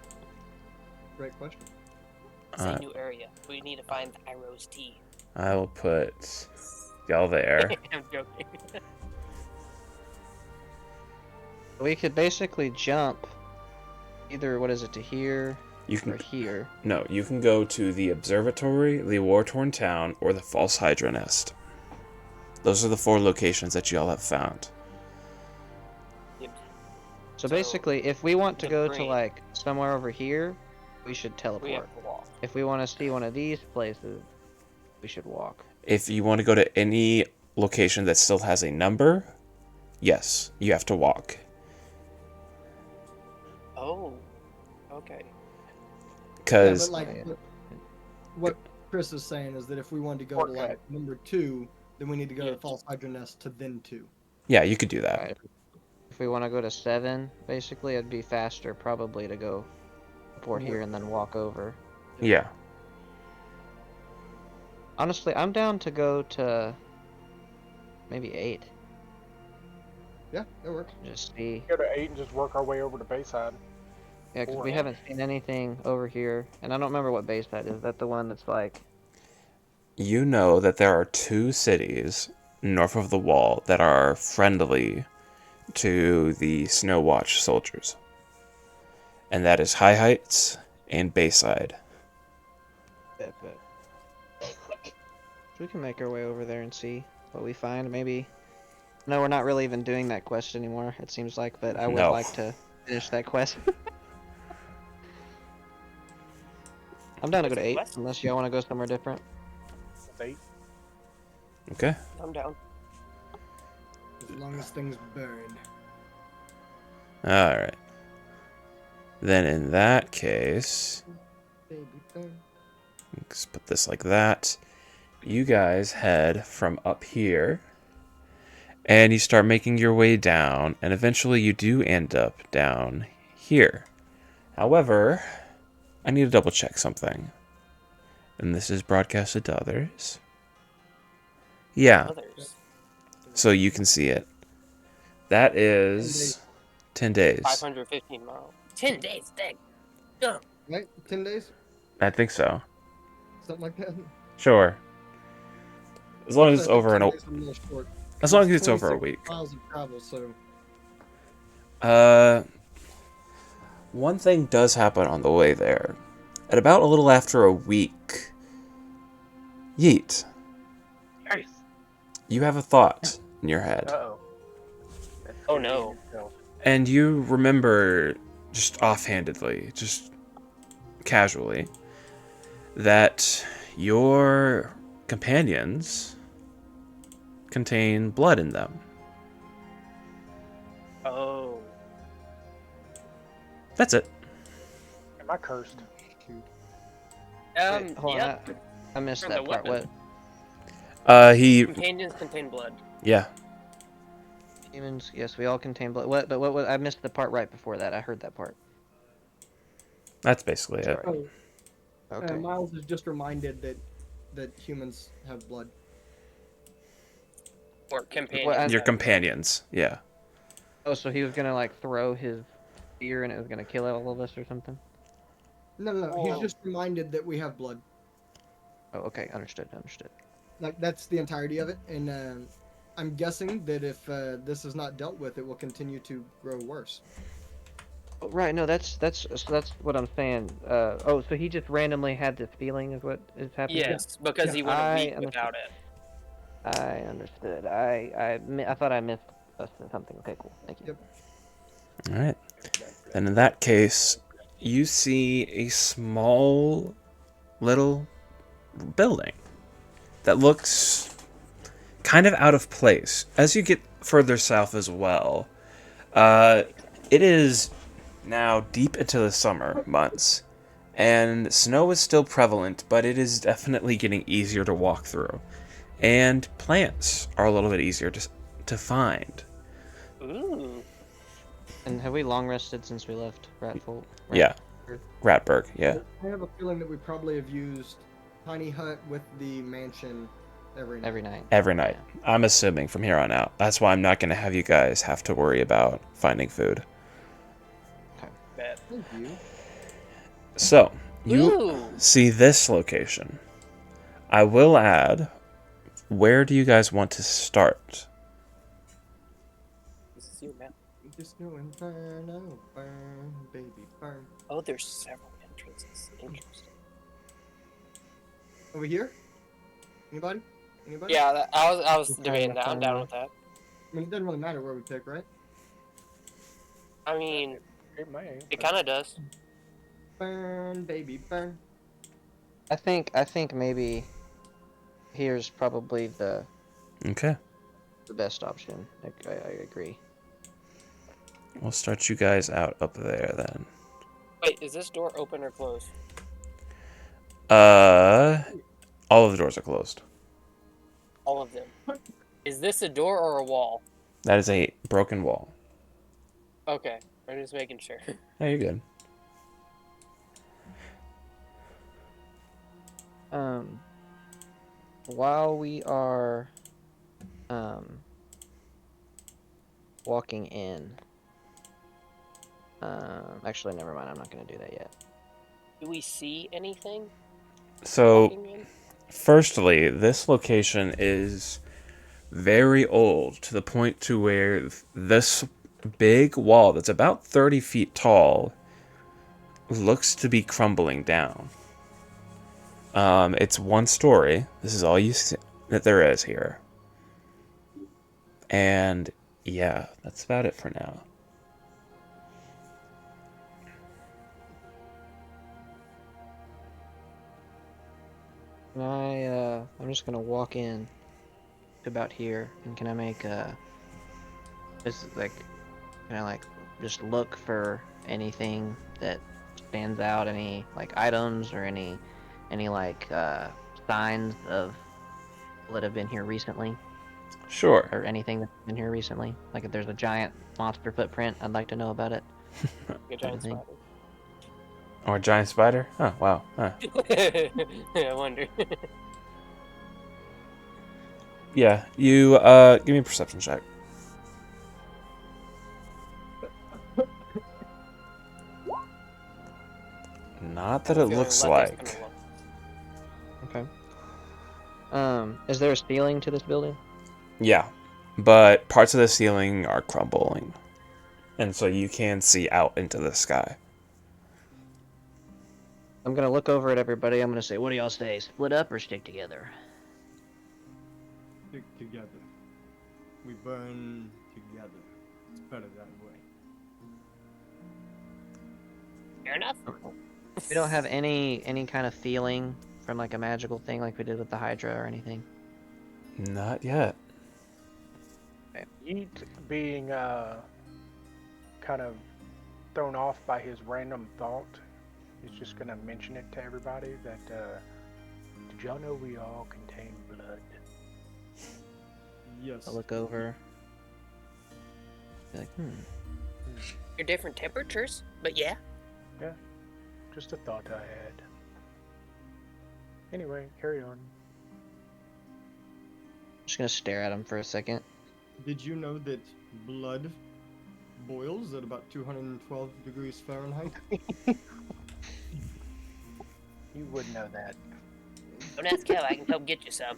great question. It's Uh, a new area. We need to find Iroh's tea. I will put y'all there. I'm joking. We could basically jump either, what is it, to here You or can here. No, you can go to the observatory, the war-torn town, or the false Hydra nest. Those are the four locations that y'all have found. So basically, if we want to the go to green. like somewhere over here, we should We teleport. have to walk. If we want to see one of these places, we should walk. If you want to go to any location that still has a number, yes, you have to walk. Oh. Okay. Yeah, Because but like, what Chris is saying is that if we wanted to go to like Shortcut. number 2, then we need to go Yeah. to False Hydra Nest to then 2. yeah, you could do that. Right. If we want to go to 7, basically, it'd be faster probably to go teleport here and then walk over. Yeah. Honestly, I'm down to go to maybe 8. Yeah, that works. Just see. Go to 8 and just work our way over to Bayside. Yeah, because Or- we haven't seen anything over here, and I don't remember what base that is. Is that the one that's like? You know that there are 2 cities north of the wall that are friendly to the Snow Watch soldiers. And that is High Heights and Bayside. We can make our way over there and see what we find. Maybe. No, we're not really even doing that quest anymore. It seems like, but I would No. like to finish that quest. I'm down to go to What's the 8, quest? unless y'all want to go somewhere different. That's 8. Okay. I'm down. As long as things burn. Alright. Then in that case, Baby burn. let's put this like that. You guys head from up here, and you start making your way down, and eventually you do end up down here. However, I need to double check something. And this is broadcasted to others. Yeah, Others. so you can see it. That is 10 days. 515 miles. 10 days, dang. Go. Right? 10 days? I think so. Something like that? Sure. As long as it's I think over 10 a days is a little short. as long as it's over a 26 week. miles of travel, so One thing does happen on the way there. At about a little after a week, Yeet, Nice. you have a thought in your head. Uh-oh. Oh, no. And you remember, just offhandedly, just casually, that your companions contain blood in them. Oh. That's it. Am I cursed? Wait, hold on, Yep. I missed From that the part. weapon. He, Companions contain blood. yeah. What? Humans, yes, we all contain blood. What? But what? I missed the part right before that. I heard that part. That's basically it. Sorry. oh, Okay. Miles is just reminded that humans have blood. Or companions. Well, Your companions, yeah. Oh, so he was gonna like throw his spear and it was gonna kill all of us or something? No. Oh. He's just reminded that we have blood. Oh, okay, understood. Like, that's the entirety of it. And I'm guessing that if this is not dealt with, it will continue to grow worse. Oh, right, no, that's what I'm saying. Oh, so he just randomly had this feeling is what is happening? Yes, because he went I a week understand. without it. I understood. I thought I missed something. Okay, cool. Thank you. Yep. All right. Then in that case, you see a small little building that looks kind of out of place. As you get further south as well, it is now deep into the summer months, and snow is still prevalent, but it is definitely getting easier to walk through. And plants are a little bit easier to find. Ooh. And have we long rested since we left Ratfold? Yeah. Ratberg, yeah. I have a feeling that we probably have used Tiny Hut with the mansion every night. Every night. Every night. I'm assuming from here on out. That's why I'm not going to have you guys have to worry about finding food. Bet. Thank you. So, you Ooh. see this location. I will add, where do you guys want to start? This is you, man. Just go and burn, oh burn, baby burn. Oh, there's several entrances. Interesting. Over here? Anybody? Anybody? Yeah, I was I'm trying debating to that. I'm find down one. with that. I mean, it doesn't really matter where we pick, right? I mean, It may. it kind of does. Burn, baby burn. I think maybe here's probably the Okay. best option. I agree. We'll start you guys out up there then. Wait, is this door open or closed? All of the doors are closed. All of them. Is this a door or a wall? That is a broken wall. Okay, I'm just making sure. Oh, you're good. While we are walking in, Actually, never mind. I'm not gonna do that yet. Do we see anything So, walking in? firstly, this location is very old to the point to where this big wall that's about 30 feet tall looks to be crumbling down. It's one story. This is all you see that there is here. And yeah, that's about it for now. Can I'm just gonna walk in to about here, and can I make just like, can I like just look for anything that stands out, any like items or any like signs of that have been here recently, Sure. or anything that's been here recently? Like if there's a giant monster footprint, I'd like to know about it. A giant thing. spider. Or a giant spider? Oh, wow. Huh. I wonder. Yeah, you, give me a perception check. Not that I'm it feeling looks Lucky's like. gonna look. Okay. Is there a ceiling to this building? Yeah, but parts of the ceiling are crumbling. And so you can see out into the sky. I'm gonna look over at everybody. I'm gonna say, "What do y'all say? Split up or stick together?" Stick together. We burn together. It's better that way. Fair enough. We don't have any kind of feeling from like a magical thing like we did with the Hydra or anything. Not yet. Yeet being kind of thrown off by his random thought is just gonna mention it to everybody that did y'all know we all contain blood? Yes. I'll look over. Be like, You're different temperatures, but yeah. Just a thought I had. Anyway, carry on. just gonna stare at him for a second. Did you know that blood boils at about 212 degrees Fahrenheit? You would know that. Don't ask how, I can come get you some.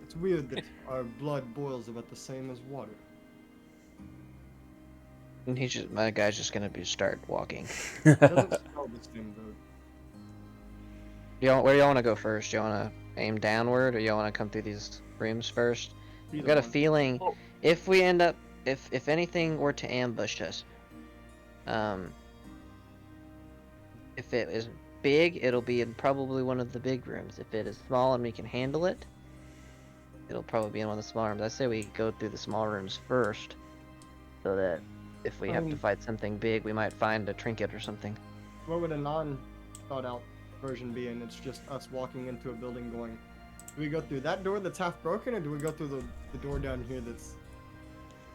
It's weird that our blood boils about the same as water. And my guy's just gonna start walking. It doesn't smell the same though. Where do y'all want to go first? Do y'all want to aim downward, or y'all want to come through these rooms first? I've got a feeling Oh. if we end up, if anything were to ambush us, if it is big, it'll be in probably one of the big rooms. If it is small and we can handle it, it'll probably be in one of the small rooms. I say we go through the small rooms first, so that if we have to fight something big, we might find a trinket or something. What would a non-thought-out version be? And it's just us walking into a building going, do we go through that door that's half broken, or do we go through the door down here that's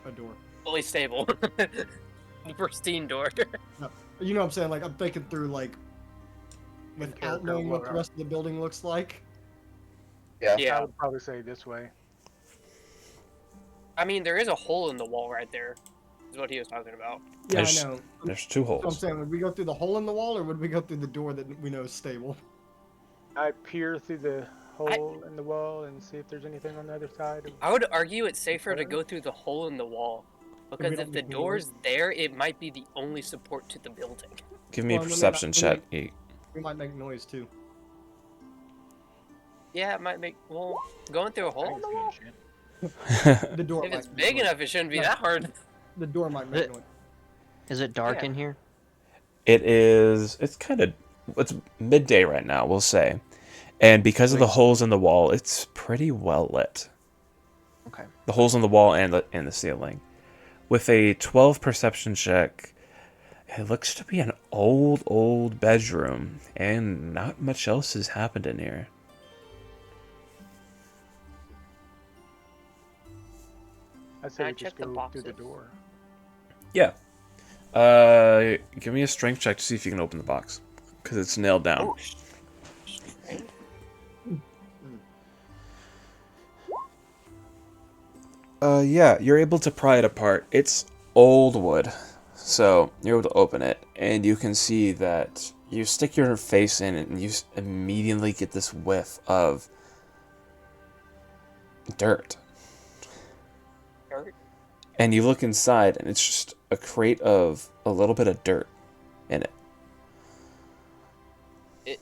a door? Fully stable. Pristine door. You know what I'm saying? Like, I'm thinking through, like, without character knowing what the order. rest of the building looks like. I Yeah. would probably say this way. I mean, there is a hole in the wall right there. Is what he was talking about. Yeah, There's- I know. There's two So I'm holes. saying, would we go through the hole in the wall, or would we go through the door that we know is stable? I peer through the hole in the wall and see if there's anything on the other side. I would argue it's safer to go through the hole in the wall. Because don't if the make noise. door's there, it might be the only support to the building. Give me a Well, let me perception not- check. let We might make noise too. Yeah, it might make. Well, going through a hole in the wall? The door. If might it's make big noise. enough, it shouldn't be No. that hard. The door might make The- noise. Is it dark Yeah. in here? It's kind of, it's midday right now, we'll say. And because of the holes in the wall, it's pretty well lit. Okay. The holes in the wall and the ceiling. With a 12 perception check, it looks to be an old bedroom, and not much else has happened in here. I say Can I we just check the go through the boxes? door. Yeah. Give me a strength check to see if you can open the box, because it's nailed down. Oh, Yeah, you're able to pry it apart. It's old wood, so you're able to open it, and you can see that you stick your face in it, and you immediately get this whiff of dirt. Dirt? And you look inside, and it's just a crate of a little bit of dirt in it.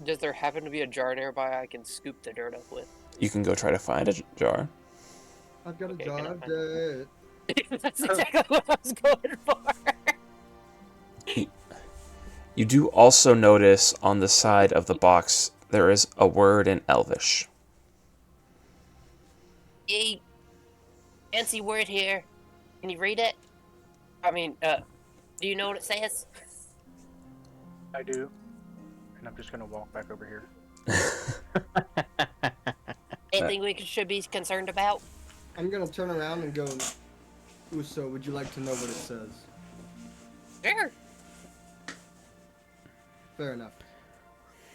Does there happen to be a jar nearby I can scoop the dirt up with? You can go try to find a jar. I've got a Okay, jar can I of find dirt. That's exactly what I was going for. You do also notice on the side of the box there is a word in Elvish. Yay. Fancy word here. Can you read it? I mean, do you know what it says? I do. And I'm just gonna walk back over here. Anything we should be concerned about? I'm gonna turn around and go, Uso, would you like to know what it says? Sure. Fair enough.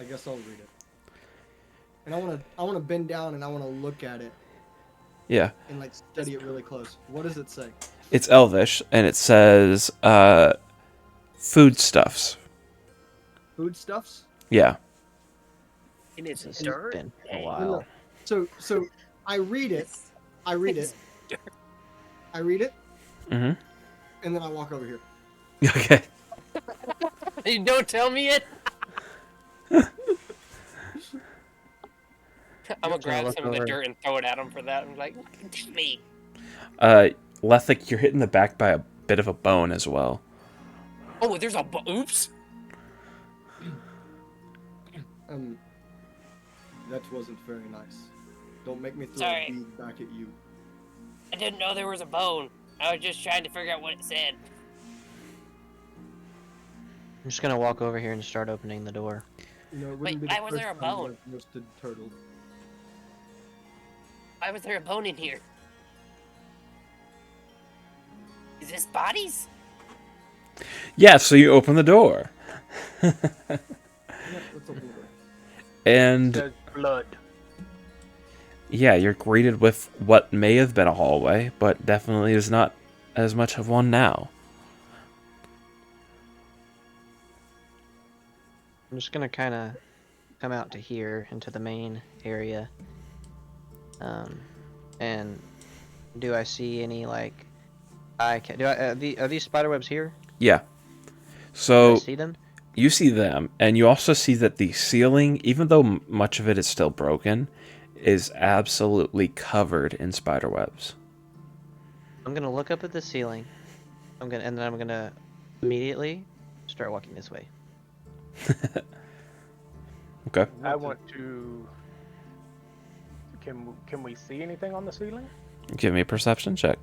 I guess I'll read it. And I wanna bend down and I wanna look at it Yeah, and like study it really close. What does it say? it's Elvish, and it says foodstuffs. Foodstuffs? Yeah. And it's It's dirt. been a No, while. no. So I read it. I read it. I read it, Mm-hmm. and then I walk over here. Okay. You don't tell me it. I'm gonna grab look some of the over. dirt and throw it at him for that. I'm like, "Look at me." Lethic, you're hit in the back by a bit of a bone as well. Oh, there's a oops. That wasn't very nice. Don't make me throw Sorry. a bead back at you. I didn't know there was a bone. I was just trying to figure out what it said. I'm just gonna walk over here and start opening the door. You know, it Wait, wouldn't be why the was first there a time bone? I've roasted turtle. Why was there a bone in here? Is this bodies? Yeah, so you open the door. Yeah, let's open the door. And Says blood. yeah, you're greeted with what may have been a hallway, but definitely is not as much of one now. I'm just gonna kind of come out to here into the main area. And do I see any like are these spider webs here? Yeah. Do I So see them? you see them, and you also see that the ceiling, even though much of it is still broken, is absolutely covered in spider webs. I'm gonna look up at the ceiling. And then I'm gonna immediately start walking this way. Okay. I want to. Can we see anything on the ceiling? Give me a perception check.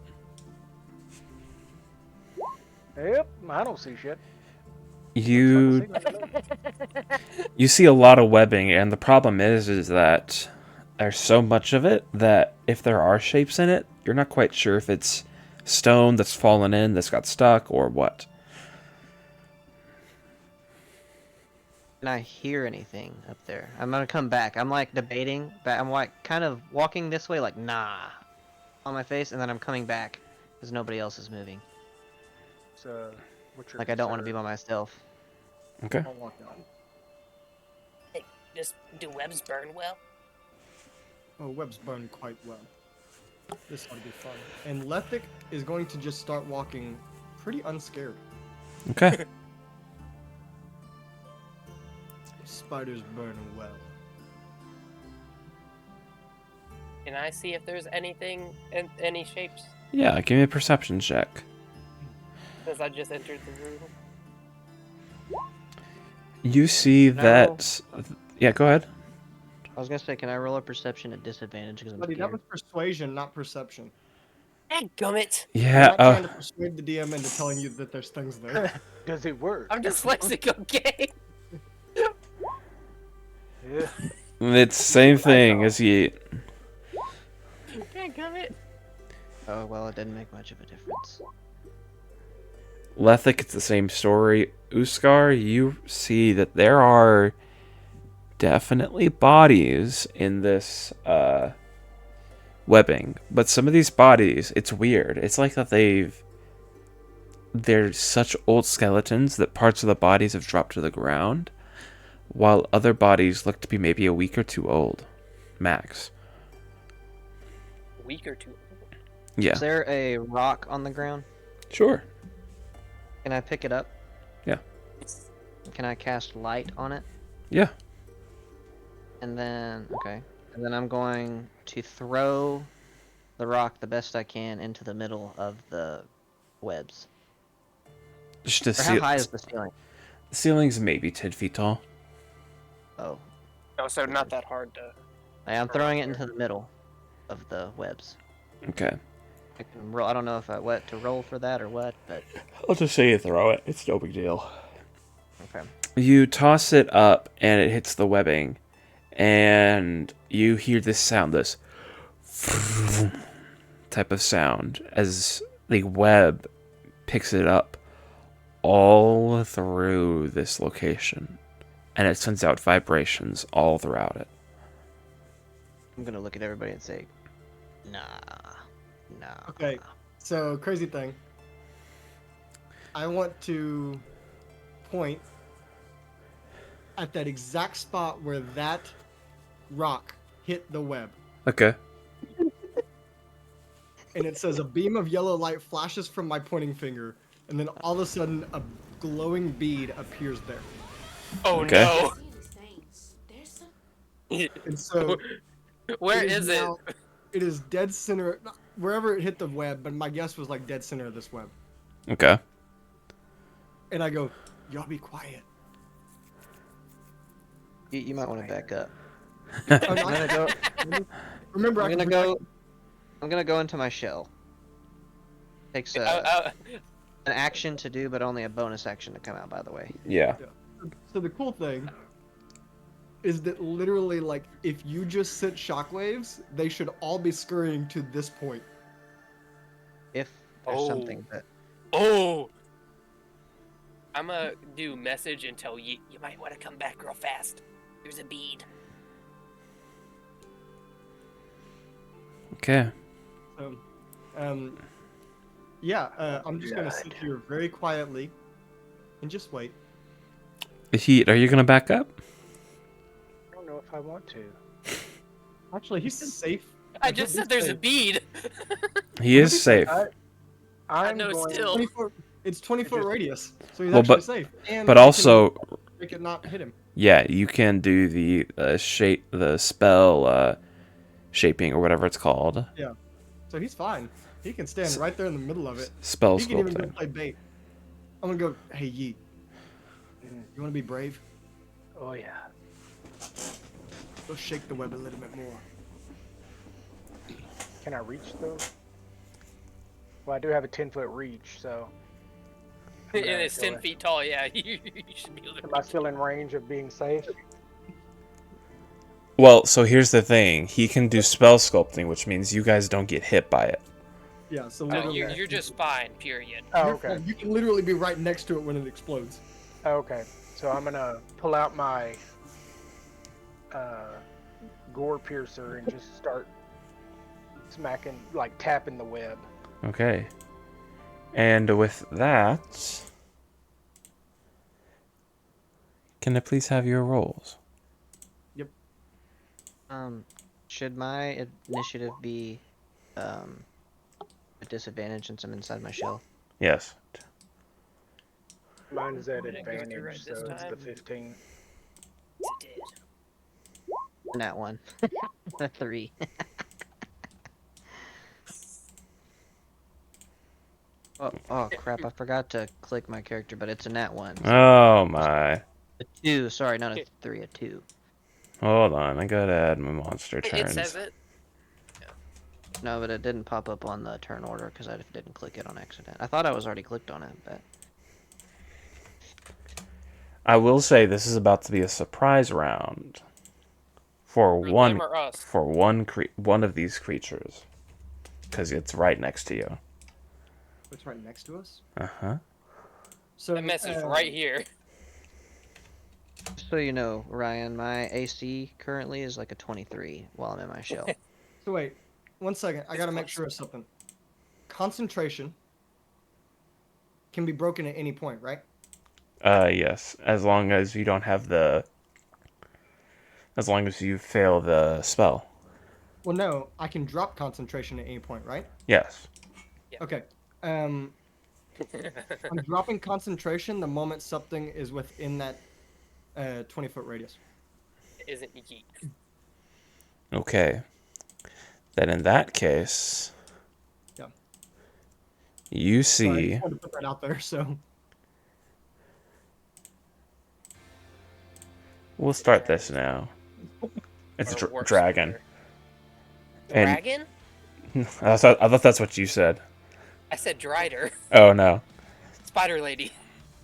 Yep, I don't see shit. You Looks like a ceiling to me. you see a lot of webbing, and the problem is that there's so much of it that if there are shapes in it, you're not quite sure if it's stone that's fallen in, that's got stuck, or what. Can I hear anything up there? I'm gonna come back. I'm like debating, but I'm like kind of walking this way, like nah, on my face, and then I'm coming back because nobody else is moving. So, what's your Like I don't want to be concern? by myself. Okay. I'll walk down. Just do webs burn well? Oh, webs burn quite well. This ought to be fun. And Lethic is going to just start walking pretty unscared. Okay. Spiders burn well. Can I see if there's anything in any shapes? Yeah, give me a perception check. Since I just entered the room. You see No. that... Yeah, go ahead. I was gonna say, can I roll a perception at disadvantage because I'm Buddy, that scared? was persuasion, not perception. Dadgummit! I'm Yeah, not trying to persuade the DM into telling you that there's things there. Does it work? I'm dyslexic, okay? Yeah. it's same thing as you... Dadgummit! Oh well, it didn't make much of a difference. Lethic, it's the same story. Uskar, you see that there are definitely bodies in this webbing. But some of these bodies, it's weird. It's like that they're such old skeletons that parts of the bodies have dropped to the ground, while other bodies look to be maybe a week or two old, max. A week or two. Yeah, Is there a rock on the ground? sure. Can I pick it up? Yeah. Can I cast light on it? Yeah. And then, okay. And then I'm going to throw the rock the best I can into the middle of the webs. Just to Or see. how high is the ceiling? The ceiling's maybe 10 feet tall. Oh. Oh, so not that hard to. I'm throwing it into the middle of the webs. Okay. I can roll. I don't know if what to roll for that or what, but I'll just say you throw it. It's no big deal. okay. You toss it up and it hits the webbing, and you hear this sound, this type of sound, as the web picks it up all through this location, and it sends out vibrations all throughout it. I'm gonna look at everybody and say, nah. Okay, so crazy thing. I want to point at that exact spot where that rock hit the web. Okay. And it says a beam of yellow light flashes from my pointing finger, and then all of a sudden a glowing bead appears there. Oh Okay. no! And so Where is it? now- It is dead center, wherever it hit the web, but my guess was like dead center of this web. Okay. And I go, y'all be quiet. You might want to back up. Oh, I'm no, gonna go. remember, I'm I gonna can go. I'm gonna go into my shell. Takes an action to do, but only a bonus action to come out. By the way. Yeah. So the cool thing is that literally, like, if you just sent shockwaves, they should all be scurrying to this point. If there's Oh. something that. Oh! I'm gonna do message and tell you might want to come back real fast. There's a bead. Okay. So, yeah, I'm just gonna sit here very quietly and just wait. Heat, are you gonna back up? I don't know if I want to. Actually, he's safe. I just said there's a bead. He is safe. I'm know going, still. 20 foot just- radius, so he's Well, actually but- safe. And But I can also, make it not hit him. yeah, you can do the the spell shaping or whatever it's called. So he's fine. He can stand right there in the middle of it. Spell He can even go sculpting. play bait. I'm gonna go, hey Yeet, you wanna be brave? oh yeah. Go shake the web a little bit more. Can I reach though? Well, I do have a 10-foot reach, so. I'm And gonna it's go 10 feet tall, yeah. You should be able to Am I still in range of being safe? Well, so here's the thing. He can do spell sculpting, which means you guys don't get hit by it. Yeah, so No, literally, you're just fine, period. Oh, you're okay. fine. You can literally be right next to it when it explodes. Okay. So I'm gonna pull out my gore piercer and just start smacking, like tapping the web. Okay. And with that, can I please have your rolls? Should my initiative be a disadvantage since I'm inside my shell? Yes. Mine is at Did it go through advantage, right so this it's the time? 15. That one. A 3. Oh crap! I forgot to click my character, but it's a nat 1. Oh my. A 2. Sorry, not a 3. A 2. Hold on, I gotta add my monster It turns. says it. No, but it didn't pop up on the turn order because I didn't click it on accident. I thought I was already clicked on it, but I will say this is about to be a surprise round for For one them or us. for one of these creatures, because it's right next to you. It's right next to us. Uh-huh. So That mess is right here. just so you know, Ryan, my AC currently is like a 23 while I'm in my shell. So wait, one second. I It's gotta make close. sure of something. Concentration can be broken at any point, right? Yes, as long as you don't have as long as you fail the spell. Well, no, I can drop concentration at any point, right? Yes. Okay. I'm dropping concentration the moment something is within that 20-foot radius. Isn't yeet. Okay. Then in that case, Yeah. you Sorry, I see. just wanted to put that out there. So We'll start this now. It's a Or worse, dragon. rather. And Dragon? I thought that's what you said. I said Drider. Oh no. Spider lady.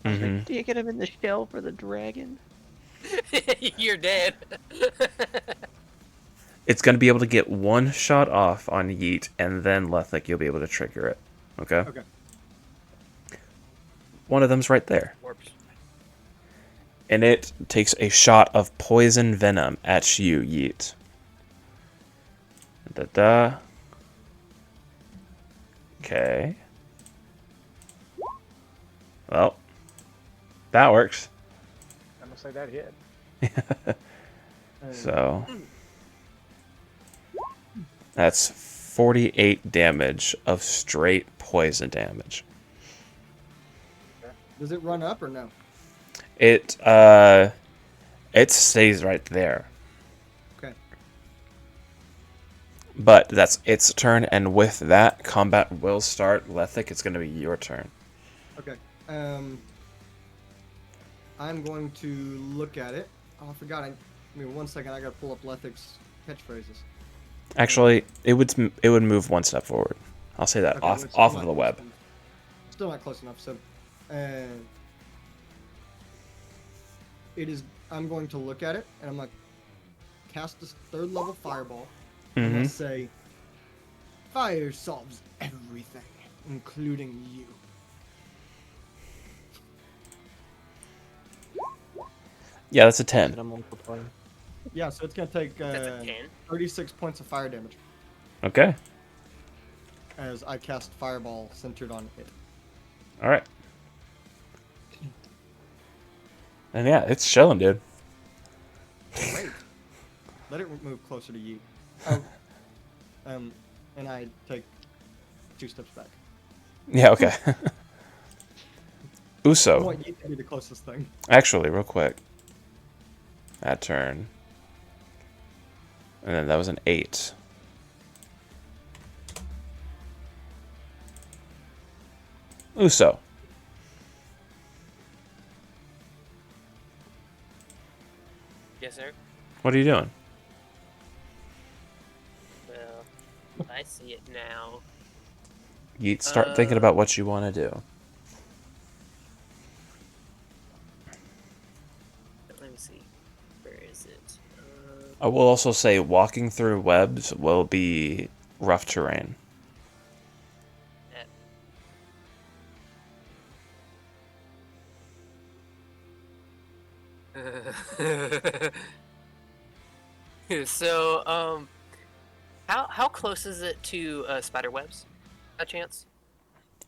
Hmm. Do you get him in the shell for the dragon? You're dead. It's gonna be able to get one shot off on Yeet, and then Lethic, you'll be able to trigger it. Okay. okay. One of them's right there, Warps. and it takes a shot of poison venom at you, Yeet. Da da. Okay. Well, that works. I'm gonna say that hit. So that's 48 damage of straight poison damage. Does it run up or no? It stays right there. Okay. But that's its turn, and with that, combat will start. Lethic, it's going to be your turn. Okay. I'm going to look at it. Oh, I forgot. I mean, 1 second. I gotta pull up Lethic's catchphrases. Actually, it would move one step forward. I'll say that Okay, off well, it's still of not the close web. enough. Still not close enough. So, it is. I'm going to look at it, and I'm like, cast this 3rd level fireball. I'm Mm-hmm. gonna say, fire solves everything, including you. Yeah, that's a 10. Did I multiply? Yeah, so it's gonna take That's a 10. 36 points of fire damage Okay. as I cast fireball centered on it. All right. And yeah, it's chilling, dude. Great. Let it move closer to you. Oh. And I take 2 steps back. Yeah, okay. I Uso. want you to be the closest thing. Actually, real quick. That turn. And then that was an 8. Uso. Yes, sir. What are you doing? Well, I see it now. You start thinking about what you want to do. Let me see. Where is it? I will also say walking through webs will be rough terrain. So, how close is it to spider webs? A chance?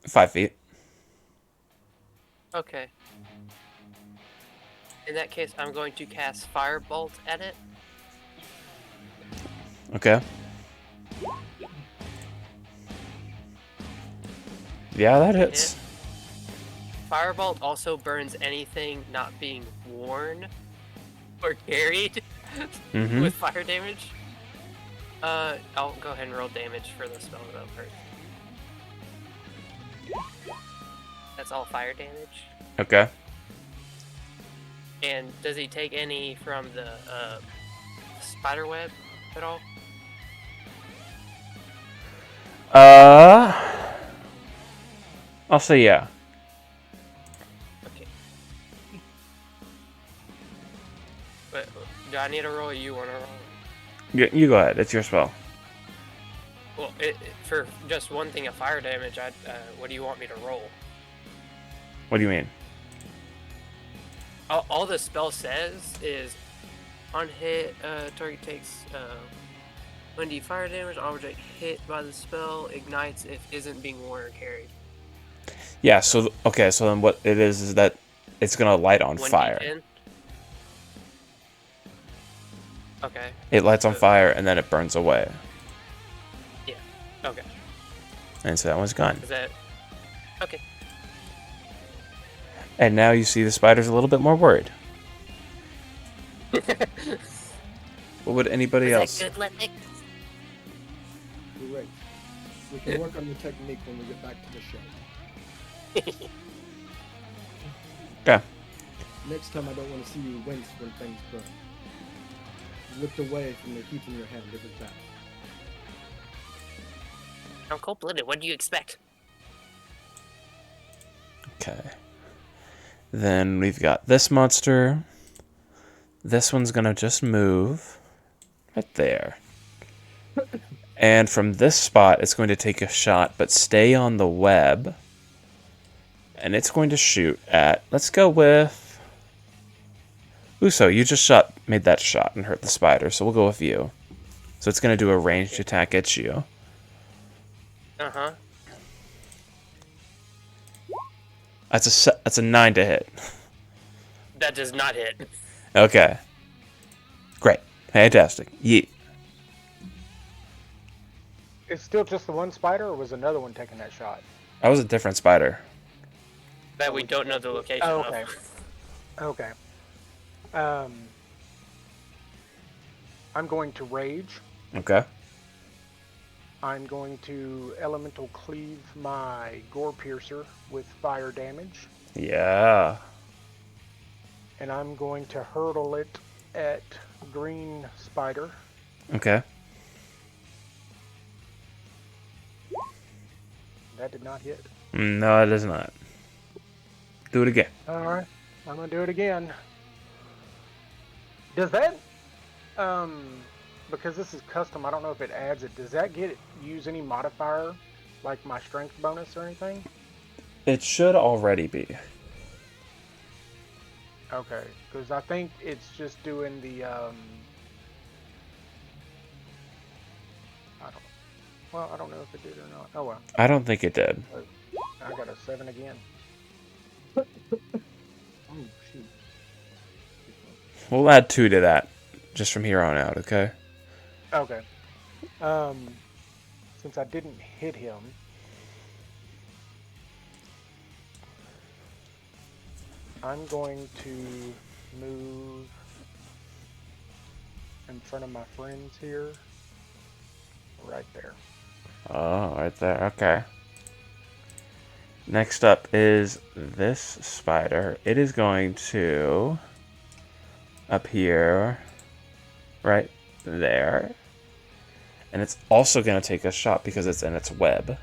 5 feet. Okay. In that case, I'm going to cast Firebolt at it. Okay. Yeah, that hits. Firebolt also burns anything not being worn or carried Mm-hmm. with fire damage. I'll go ahead and roll damage for the spell though first. That's all fire damage. Okay. And does he take any from the spider web at all? I'll say yeah. Okay. But do I need to roll? Or you want to roll? You go ahead. It's your spell. Well, for just one thing of fire damage, what do you want me to roll? What do you mean? All the spell says is on hit, target takes When do you fire damage, object hit by the spell ignites if isn't being worn or carried. Yeah, so okay, so then what it is that it's gonna light on 1d10? fire. Okay. It lights on So- fire and then it burns away. Yeah. Okay. And so that one's gone. Is that okay? And now you see the spider's a little bit more worried. What would anybody else? Good, Lennox? Great. We can work on the technique when we get back to the show. Okay. Next time I don't want to see you wince when things burn. You looked away from the heat in your hand. It was bad. I'm cold-blooded. What do you expect? Okay. Then we've got this monster. This one's gonna just move right there. And from this spot, it's going to take a shot, but stay on the web. And it's going to shoot at, let's go with Uso. You just made that shot and hurt the spider, so we'll go with you. So it's going to do a ranged attack at you. Uh-huh. That's a 9 to hit. That does not hit. Okay. Great. Fantastic. Yeet. It's still just the one spider, or was another one taking that shot? That was a different spider. That we don't know the location Oh, of. okay. Okay. I'm going to rage. Okay. I'm going to elemental cleave my gore piercer with fire damage, Yeah. and I'm going to hurtle it at green spider. Okay. That did not hit. No, it is not. Do it again. All right, I'm gonna do it again. Does that, because this is custom, I don't know if it adds it. Does that use any modifier, like my strength bonus or anything? It should already be. Okay, because I think it's just doing the I don't know if it did or not. Oh well, I don't think it did. I got a 7 again. Oh shoot. We'll add 2 to that, just from here on out, okay? Okay. Since I didn't hit him, I'm going to move in front of my friends here. Right there. Oh, right there. Okay. Next up is this spider. It is going to up here, right there. And it's also going to take a shot because it's in its web.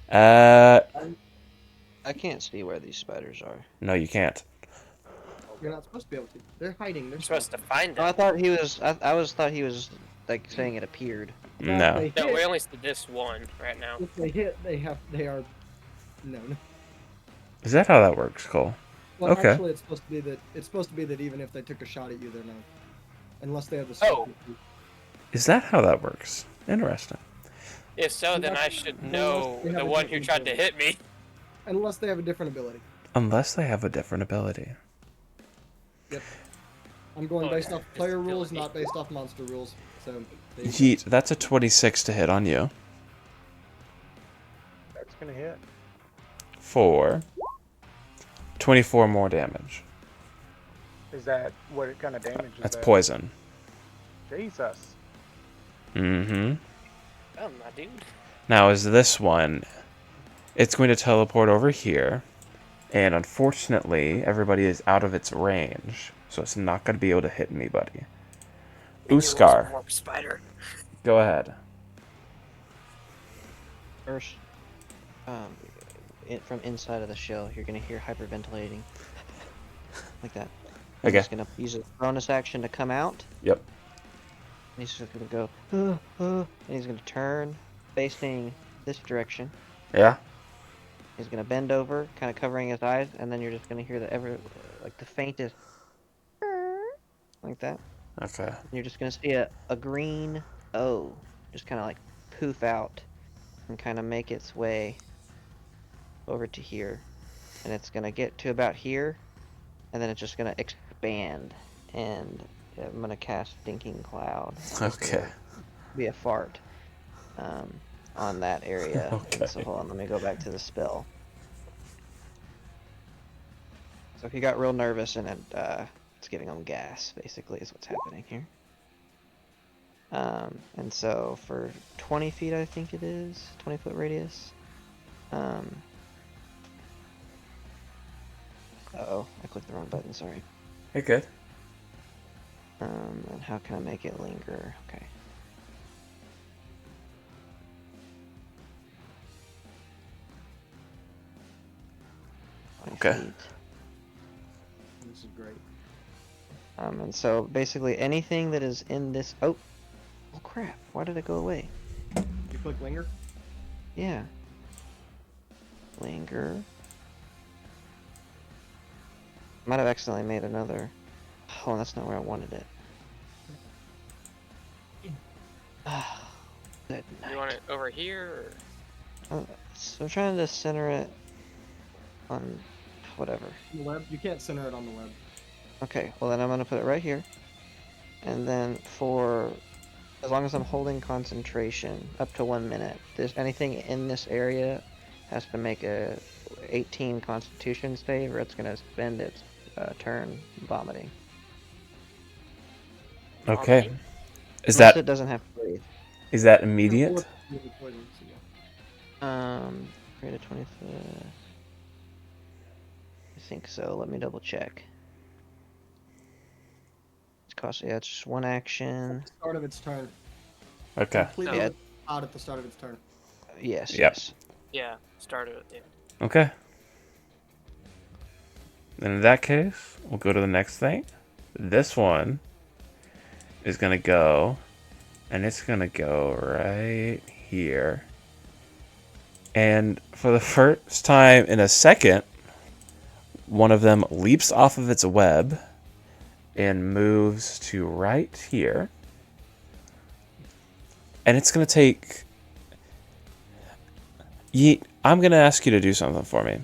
I can't see where these spiders are. No, you can't. You're not supposed to be able to. They're hiding. They're You're supposed to find Oh, I them. thought he was. I always thought he was like saying it appeared. No. They No, hit. we only see this one right now. If they hit, they are. No. Is that how that works, Cole? Well, Okay. actually, it's supposed to be that even if they took a shot at you, they're not. Unless they have the. Oh. Is that how that works? Interesting. If so, then I should know They have the a one who different tried to ability. hit me. Unless they have a different ability. Unless they have a different ability. Yep. I'm going Oh, based yeah, off just player rules, ability. not based off monster rules. So. there you go. Yeet, that's a 26 to hit on you. That's gonna hit. For 24 more damage. Is that what kind of damage is That's that? poison. Jesus. Mm-hmm. Oh, my dude. Now, is this one... It's going to teleport over here. And unfortunately, everybody is out of its range. So it's not going to be able to hit anybody. Uskar, Warp spider. go ahead. First, from inside of the shell, you're gonna hear hyperventilating, like that. He's Okay. just gonna use a bonus action to come out. Yep. And he's just gonna go, and he's gonna turn, facing this direction. Yeah? He's gonna bend over, kind of covering his eyes, and then you're just gonna hear the faintest, like that. Okay. And you're just gonna see a green just kind of like poof out and kind of make its way over to here. And it's going to get to about here, and then it's just going to expand. And I'm going to cast Thinking Cloud. It's Okay. gonna be a fart on that area. Okay. And so hold on, let me go back to the spell. So if you got real nervous and it's giving them gas, basically, is what's happening here. And so for 20 feet, I think it is, 20-foot radius. Uh-oh, I clicked the wrong button, sorry. You're good. And how can I make it linger? Okay. Okay. Feet. This is great. And so basically anything that is in this... Oh crap, why did it go away? You click linger. Yeah. Linger. Might have accidentally made another... Oh, that's not where I wanted it. Ah, good night. You want it over here? So I'm trying to center it on whatever. The web. You can't center it on the web. Okay, well then I'm gonna put it right here. And then for as long as I'm holding concentration up to 1 minute, there's anything in this area has to make a 18 Constitution save, or it's gonna spend its turn vomiting. Okay. Vomiting? Is Unless that it doesn't have to breathe. immediate? Poison, so yeah. Create a 20 foot. I think so. Let me double check. It's cost. Yeah, it's just one action. Start of its turn. Okay. Completely Yeah. out at the start of its turn. Yes. Yep. Yes. Yeah, start it. Yeah. Okay. Then in that case, we'll go to the next thing. This one is gonna go, and it's gonna go right here. And for the first time in a second, one of them leaps off of its web and moves to right here. And it's gonna take... Yeet, I'm gonna ask you to do something for me.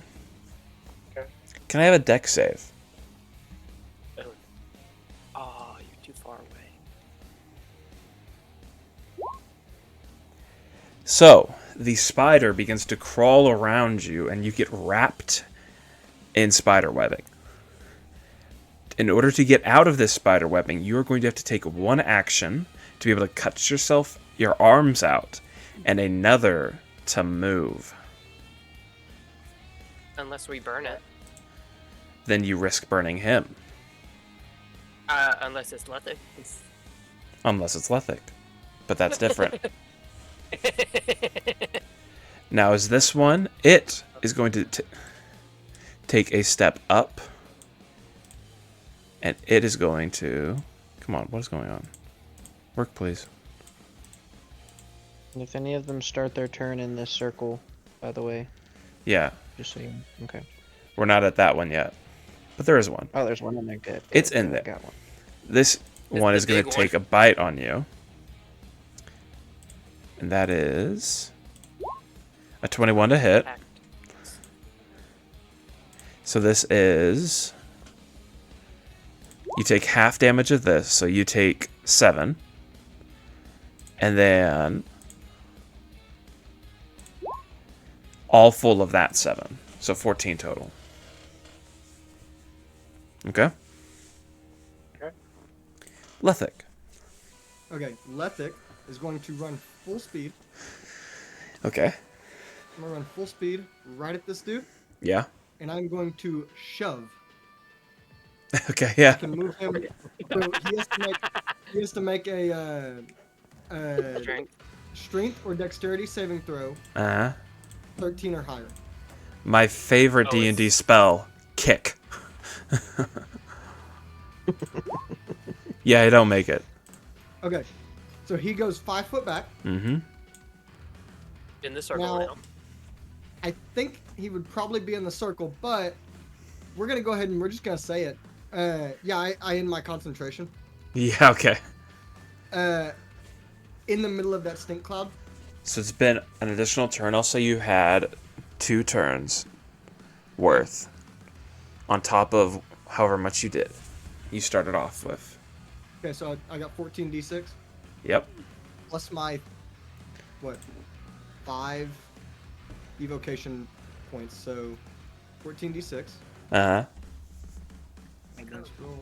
Okay. Can I have a deck save? Oh, you're too far away. So, the spider begins to crawl around you, and you get wrapped in spider webbing. In order to get out of this spider webbing, you are going to have to take one action to be able to cut your arms out, and another to move. Unless we burn it. Then you risk burning him, Unless it's lethic. unless it's lethic. But that's different. Now, is this one? It is going to take a step up. And it is going to... Come on, what is going on? Work, please. And if any of them start their turn in this circle, by the way, Yeah, just so you. Okay. we're not at that one yet. But there is one. Oh, there's one in there. Good. It's good, in good, there. I got one. This one the is going to big take a bite on you. And that is... a 21 to hit. So this is... You take half damage of this, so you take 7. And then... all full of that 7. So 14 total. Okay? Okay. Lethic. Okay, Lethic is going to run full speed. Okay. I'm gonna run full speed right at this dude, Yeah. and I'm going to shove. Okay, I yeah. can move him. So he has to make a Strength. strength or dexterity saving throw, Uh-huh. 13 or higher. My favorite Oh, D&D it's- spell, kick. Yeah, I don't make it. Okay, so he goes 5 foot back. Mm-hmm. In the circle Now- now. I think he would probably be in the circle, but we're gonna go ahead and we're just gonna say it. Yeah, I end my concentration. Yeah, okay. in the middle of that stink cloud. So it's been an additional turn. I'll say you had 2 turns worth on top of however much you did. You started off with. Okay, so I got 14d6 Yep. plus my, what, 5 evocation points. So 14d6. Uh-huh. Advanced roll.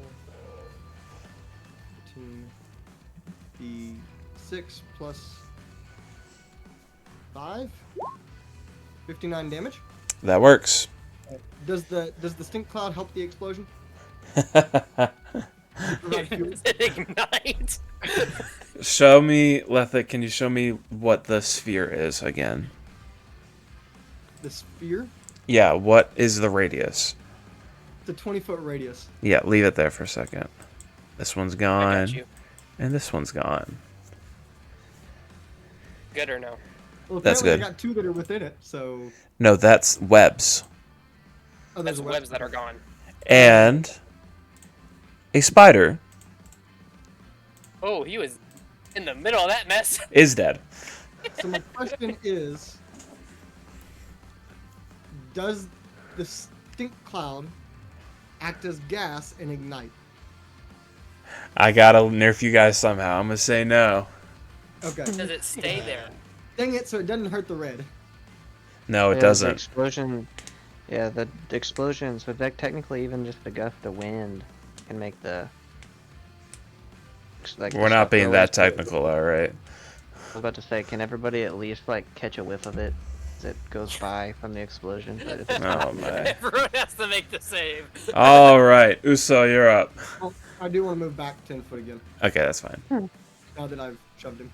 14d6 plus 5. 59 damage. That works. Does the stink cloud help the explosion? Provide fuel? Does it ignite? Show me, Lethic, can you show me what the sphere is again? The sphere? Yeah, what is the radius? It's a 20-foot radius. Yeah, leave it there for a second. This one's I gone. got you. And this one's gone. Good or no? Well, That's apparently good. I got 2 that are within it, so... No, that's webs. Oh, there's That's a webs that are gone. And a spider Oh, he was in the middle of that mess. is dead. So my question is, does the stink cloud act as gas and ignite? I gotta nerf you guys somehow. I'm gonna say no. Okay. Does it stay there? Dang it, so it doesn't hurt the red. No, it The doesn't. explosion. Yeah, the explosion. So that technically, even just the gust of wind can make the. Like, We're not being that technical, alright? I was about to say, can everybody at least like catch a whiff of it as it goes by from the explosion? But if it's not, Oh, man. Everyone has to make the save. Alright, Uso, you're up. Well, I do want to move back 10 foot again, Okay, that's fine. now that I've shoved him.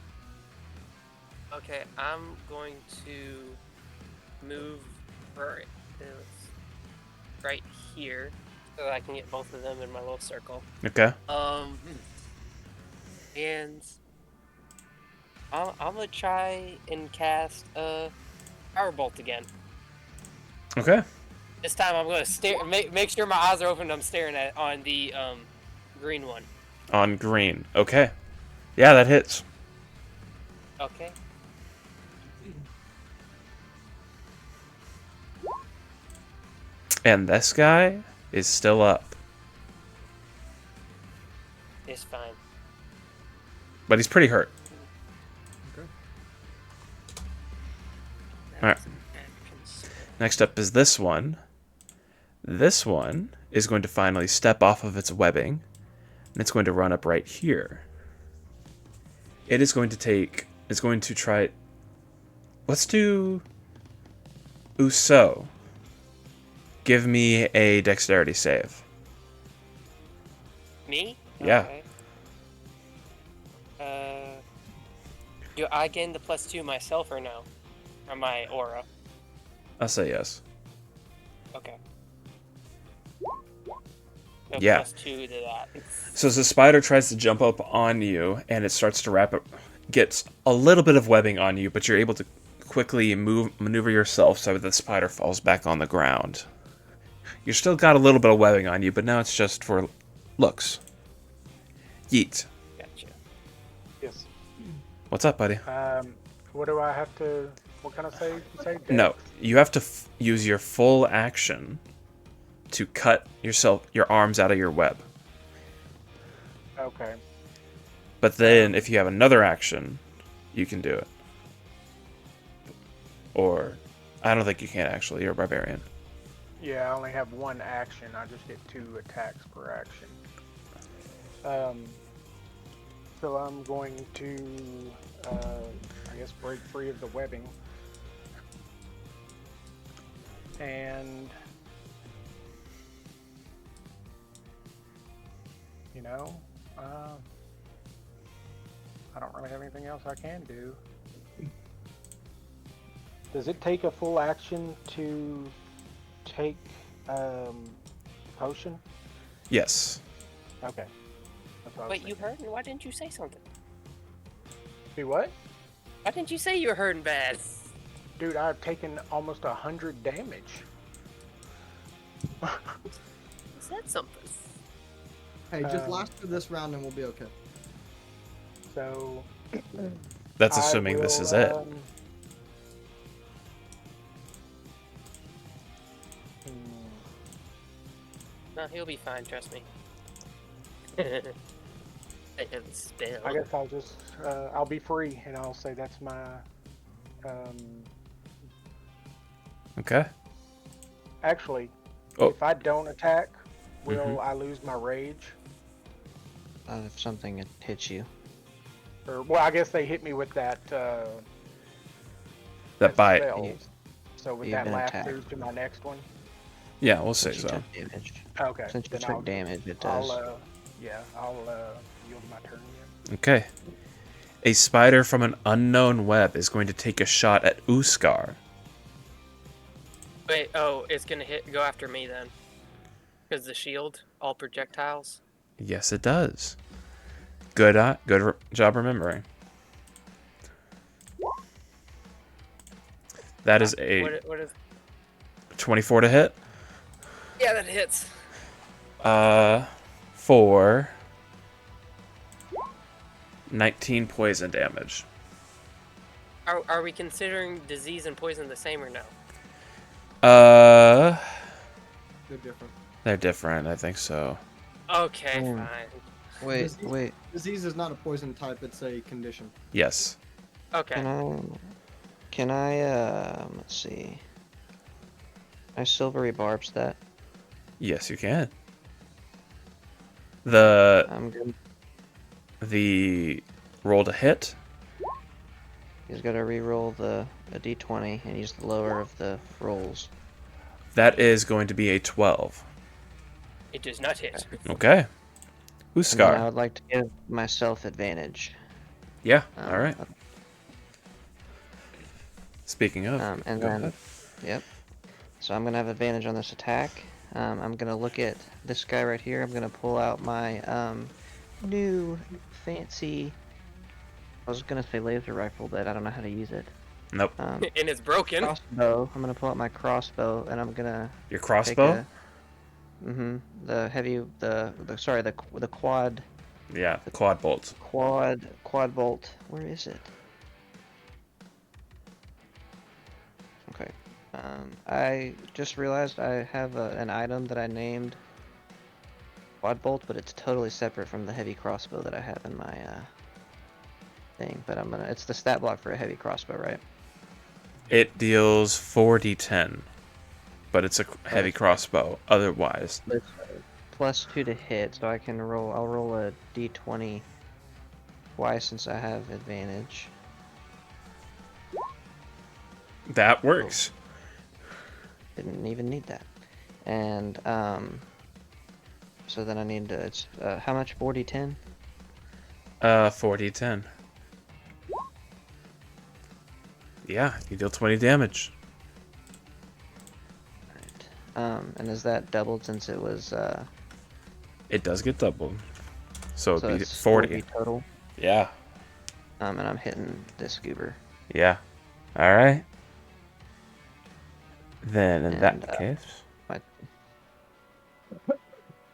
Okay, I'm going to move right here so that I can get both of them in my little circle. Okay. And I'm gonna try and cast a Firebolt again. Okay. This time I'm gonna stare. Make sure my eyes are open. And I'm staring at on the green one. On green. Okay. Yeah, that hits. Okay. And this guy is still up. It's fine. But he's pretty hurt. Okay. Alright. Next up is this one. This one is going to finally step off of its webbing, and it's going to run up right here. It is going to take... It's going to try... Let's do... Uso. Give me a dexterity save. Me? Yeah. Okay. Do I gain the +2 myself or no? Or my aura? I'll say yes. Okay. So Yeah. +2 to that. So as the spider tries to jump up on you, and it starts to wrap up, gets a little bit of webbing on you, but you're able to quickly maneuver yourself so that the spider falls back on the ground. You still got a little bit of webbing on you, but now it's just for looks. Yeet. Gotcha. Yes. What's up, buddy? What do I have to? What kind of save you say? No, you have to use your full action to cut your arms out of your web. Okay. But then, if you have another action, you can do it. Or, I don't think you can actually. You're a barbarian. Yeah, I only have one action. I just get 2 attacks per action. So I'm going to, I guess, break free of the webbing. And, you know, I don't really have anything else I can do. Does it take a full action to take potion? Yes. Okay. That's what I was Wait, you thinking. hurt? Why didn't you say something? Do what? Why didn't you say you were hurting bad? Dude, I've taken almost 100 damage. Is that something? Hey, just last for this round and we'll be okay. So, That's I assuming this will, is it. hmm, No, he'll be fine. Trust me. I have a spell. I guess I'll just I'll be free, and I'll say that's my. Okay. Actually, Oh. if I don't attack, will Mhm. I lose my rage? If something hits you. Or well, I guess they hit me with that. That bite. Spell. So would You've that been last attacked. through to my next one? Yeah, we'll say Since you so. took damage. Okay. Since you then took damage, it I'll does. I'll yield my turn then. Okay. A spider from an unknown web is going to take a shot at Uskar. Wait, oh, it's gonna go after me then. Because the shield, all projectiles. Yes, it does. Good job remembering. That is a What is? 24 to hit. Yeah, that hits. For 19 poison damage. Are we considering disease and poison the same or no? Uh, They're different. they're different. I think so. Okay, Hmm. fine. Wait, Disease- wait. Disease is not a poison type; it's a condition. Yes. Okay. Can I, let's see. I silvery barbs that. Yes, you can. I'm good. The roll to hit. He's got to re-roll a d20 and use the lower of the rolls. That is going to be a 12. It does not hit. Okay. And then I Uskar. would like to give myself advantage. Yeah. Um, All right. Speaking of, And go then, ahead. yep. So I'm gonna have advantage on this attack. I'm gonna look at this guy right here. I'm gonna pull out my new fancy. I was gonna say laser rifle, but I don't know how to use it. Nope. And it's broken. Crossbow. I'm gonna pull out my crossbow, and I'm gonna Your take crossbow. the heavy, the sorry, the quad Yeah, the quad bolt. quad bolt. Where is it? Okay. I just realized I have an item that I named quad bolt, but it's totally separate from the heavy crossbow that I have in my thing. But it's the stat block for a heavy crossbow, right? It deals 4d10, but it's a heavy crossbow. Otherwise, It's +2 to hit, so I can roll. I'll roll a d20 twice since I have advantage. that works. Didn't even need that. And so then I need to. It's how much? 4d10. 4d10. Yeah, you deal 20 damage. Alright. And is that doubled since it was It does get doubled. So it'd so be it's 40. total? Yeah. And I'm hitting this goober. Yeah. All right. Then in And, that case, my-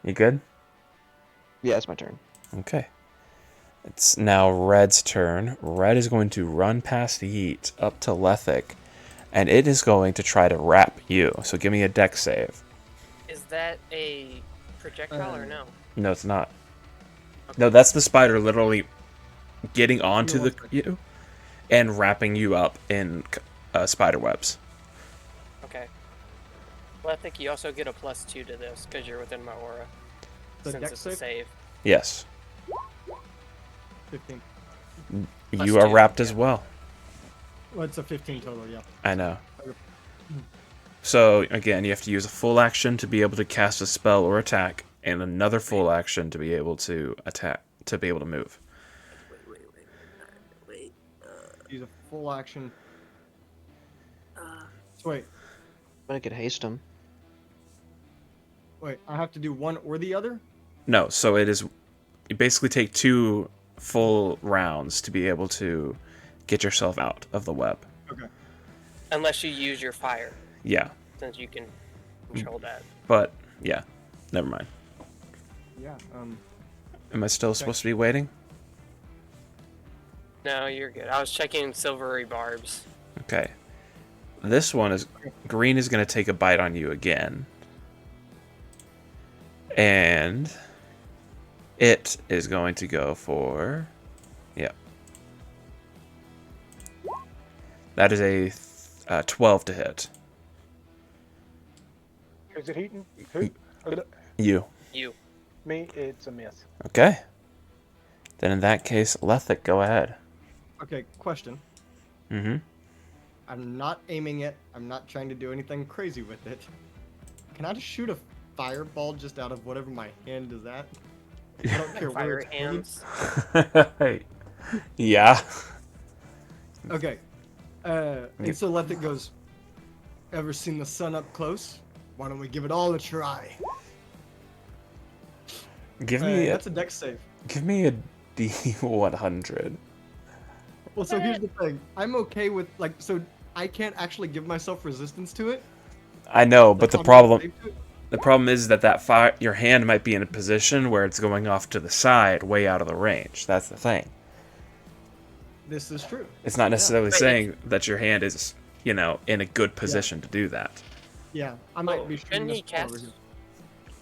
you good? Yeah, it's my turn. Okay. It's now Red's turn. Red is going to run past Yeet up to Lethic, and it is going to try to wrap you. So give me a dex save. Is that a projectile or no? No, it's not. No, that's the spider literally getting onto No, you and wrapping you up in spider webs. Okay. Well, I think you also get a +2 to this because you're within my aura. The Since dex it's a save? save. Yes. 15. Plus You are 2, wrapped as yeah. well. Well, it's a 15 total, yeah. I know. So again, you have to use a full action to be able to cast a spell or attack, and another full action to be able to attack, to be able to move. Use a full action. So wait, But I could haste him. I have to do one or the other? No, so it is. You basically take 2 full rounds to be able to get yourself out of the web. Okay. Unless you use your fire, Yeah, since you can control that. but yeah, never mind. Yeah, Am I still supposed to be waiting? No, you're good. I was checking silvery barbs. Okay. This one is green is going to take a bite on you again. And it is going to go for... Yep. That is a 12 to hit. Who's it eating? Who? You. You. Me, it's a miss. Okay. Then in that case, Lethic, go ahead. Okay, question. Mm-hmm. I'm not aiming it. I'm not trying to do anything crazy with it. Can I just shoot a fireball just out of whatever my hand is at? I don't care where Fire it's pointed. hands. Yeah. Okay. And so Lethic goes, ever seen the sun up close? Why don't we give it all a try? Give me a, That's a dex save. give me a D100. Well, so here's the thing. I'm okay with, like, so I can't actually give myself resistance to it. I know, but Like, the on my problem save to it. the problem is that fire your hand might be in a position where it's going off to the side, way out of the range. That's the thing. This is true. It's not necessarily But saying that your hand is, in a good position to do that. Yeah, I might Oh, be shooting couldn't this he wall over cast- here.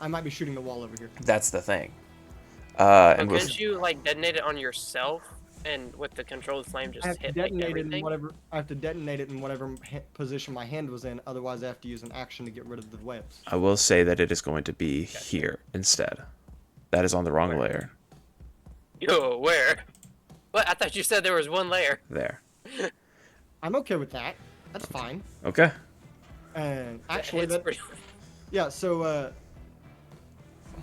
I might be shooting the wall over here. That's the thing. But And couldn't you like detonate it on yourself and with the controlled flame just I have to hit like detonate it in everything? whatever. I have to detonate it in whatever position my hand was in. Otherwise, I have to use an action to get rid of the webs. I will say that it is going to be here instead. That is on the wrong layer. Yo, where? What? I thought you said there was one layer. There. I'm okay with that. That's fine. Okay. And actually, It's that pretty... yeah. So,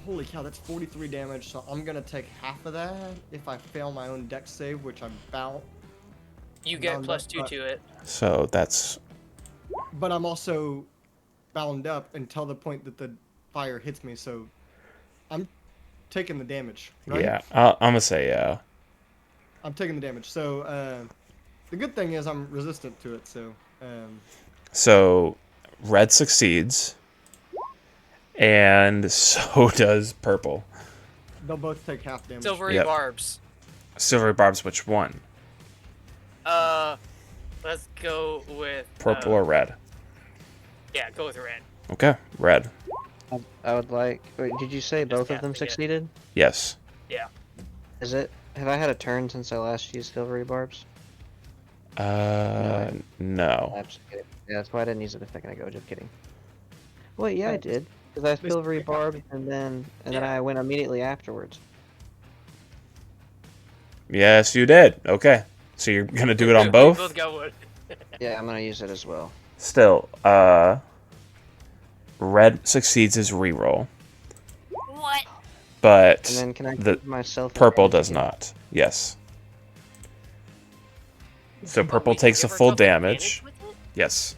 holy cow, that's 43 damage. So I'm gonna take half of that if I fail my own dex save, which I'm about. You get Round plus up, 2 but- to it. So that's But I'm also bound up until the point that the fire hits me. So I'm taking the damage. Right? yeah. I'm gonna say yeah. I'm taking the damage. So the good thing is I'm resistant to it. So So red succeeds, and so does purple. they'll both take half damage. Silvery Yep. barbs. Silver barbs, which one? Let's go with Purple or red? Yeah, go with red. Okay, red. I would like. Wait, did you say both of them casting it. succeeded? Yes. Is it? Have I had a turn since I last used silvery barbs? No. I'm just kidding. Yeah, that's why I didn't use it a second ago. Just kidding. Wait, yeah, I did. Because I They silvery still have barbed and then Yeah. I went immediately afterwards. Yes, you did. Okay. So you're gonna do it on We both? both got one. Yeah, I'm gonna use it as well. Still, red succeeds his reroll, What? but And then can I the give myself purple advantage does again? not. Yes. So purple We can takes a give full ourselves advantage damage. with it? Yes.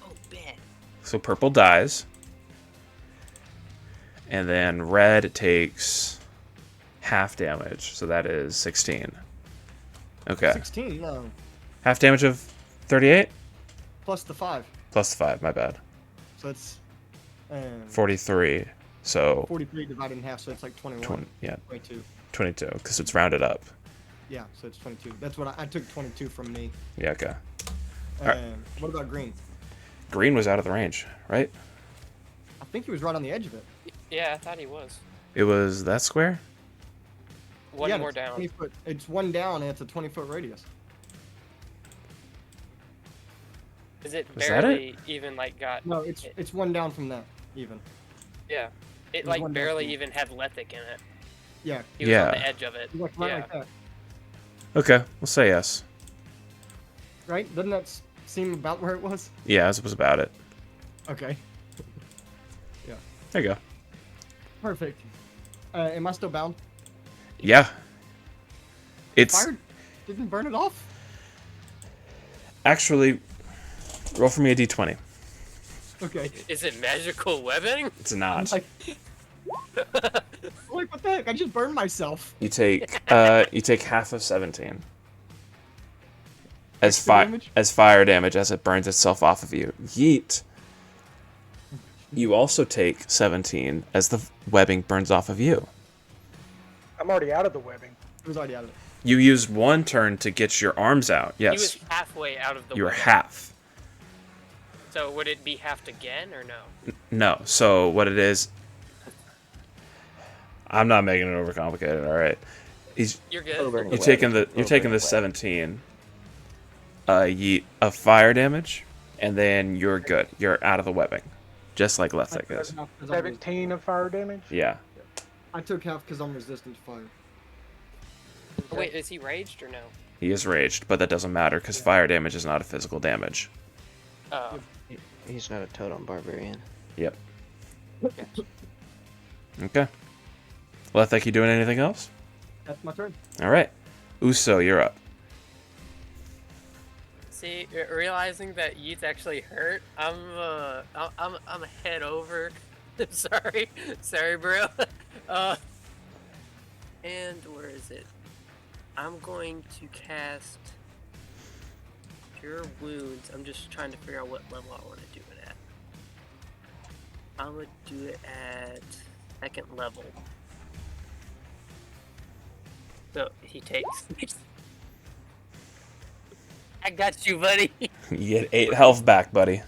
Oh, bet. So purple dies. And then red takes half damage. So that is 16. Okay. 16. No, Half damage of 38? plus the 5. Plus 5, my bad. So it's 43. So 43 divided in half. So it's like 21. 20, yeah, 22. 22, because it's rounded up. Yeah, so it's 22. That's what I took 22 from me. Yeah, okay. Alright. What about green? Green was out of the range, right? I think he was right on the edge of it. Yeah, I thought he was. It was that square? One Yeah, more it's down. 20 foot, it's one down and it's a 20-foot radius. Is it Was that it? barely even like got? No, it's one down from that even. Yeah. It There's like one barely down. even had Lethic in it. Yeah, He was on Yeah. the edge of it. he's like right Yeah. like that. Okay, we'll say yes. Right? Doesn't that seem about where it was? Yeah, it was about it. Okay, There you go. perfect. Am I still bound? Yeah. It's Fire didn't burn it off? actually, roll for me a d20. Okay. Is it magical webbing? It's not. Like, like, what the heck? I just burned myself. You take half of 17 as Extra damage? fire damage as it burns itself off of you. Yeet. You also take 17 as the webbing burns off of you. I'm already out of the webbing. He was already out of it. You used 1 turn to get your arms out. He was Yes, halfway out of the you were window. half. So would it be halved again or no? No. So what it is, I'm not making it overcomplicated. All right. You're good. Over. You're taking the 17 yeet of fire damage, and then you're good. You're out of the webbing, just like Left Thick is. 17 of fire damage. Yeah. I took half because I'm resistant to fire. Oh, wait, is he raged or no? He is raged, but that doesn't matter because fire damage is not a physical damage. Oh, He's not a totem barbarian. Yep. Okay. Left Thick, you doing anything else? That's my turn. All right. Uso, you're up. see, realizing that Yeet's actually hurt, I'm head over. sorry, bro. And where is it? I'm going to cast Cure Wounds. I'm just trying to figure out what level I want to do it at. I'm gonna do it at 2nd level. So he takes. I got you, buddy. You get 8 health back, buddy.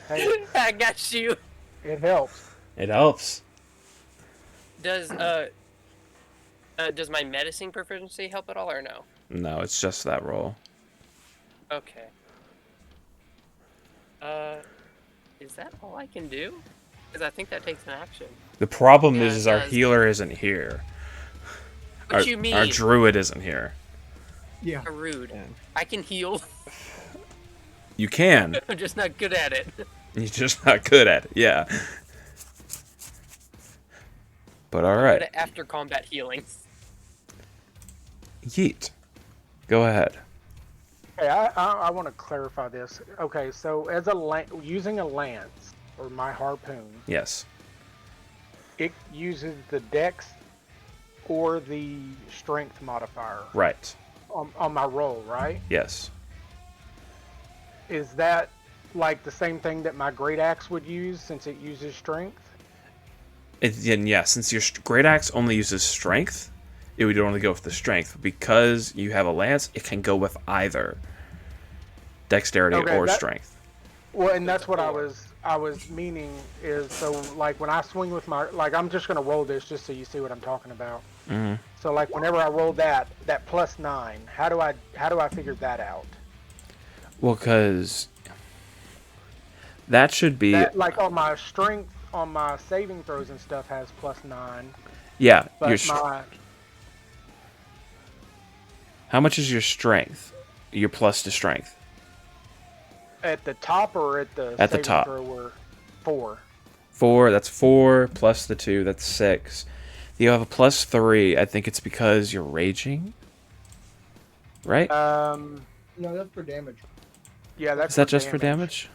Hey, I got you. it helps. It helps. Does my medicine proficiency help at all or no? No, it's just that roll. Okay. Is that all I can do? Because I think that takes an action. The problem Yeah, is it our does. healer isn't here. What you mean? Our druid isn't here. Yeah. Rude. Yeah. I can heal. You can. I'm just not good at it. You're just not good at it. Yeah. But all Good right. at after combat healing. Yeet. Go ahead. Hey, I want to clarify this. Okay, so as using a lance or my harpoon, Yes. it uses the dex or the strength modifier Right. on my roll, right? Yes. Is that like the same thing that my great axe would use since it uses strength? And yeah, since your great axe only uses strength, it would only go with the strength. Because you have a lance, it can go with either dexterity Okay, or that- strength. Well, and that's what I was meaning is, so like when I swing with my, like, I'm just gonna roll this just so you see what I'm talking about. Mm-hmm. So like whenever I roll that +9, how do I figure that out? Well, because that should be That, like on my strength, on my saving throws and stuff has +9, yeah. but Your how much is your strength? Your plus to strength. at the top or at the At the saving top. throw were 4. 4. That's 4 plus the 2. That's 6. You have a +3. I think it's because you're raging. Right? No, that's for damage. Yeah, that's Is that just for damage?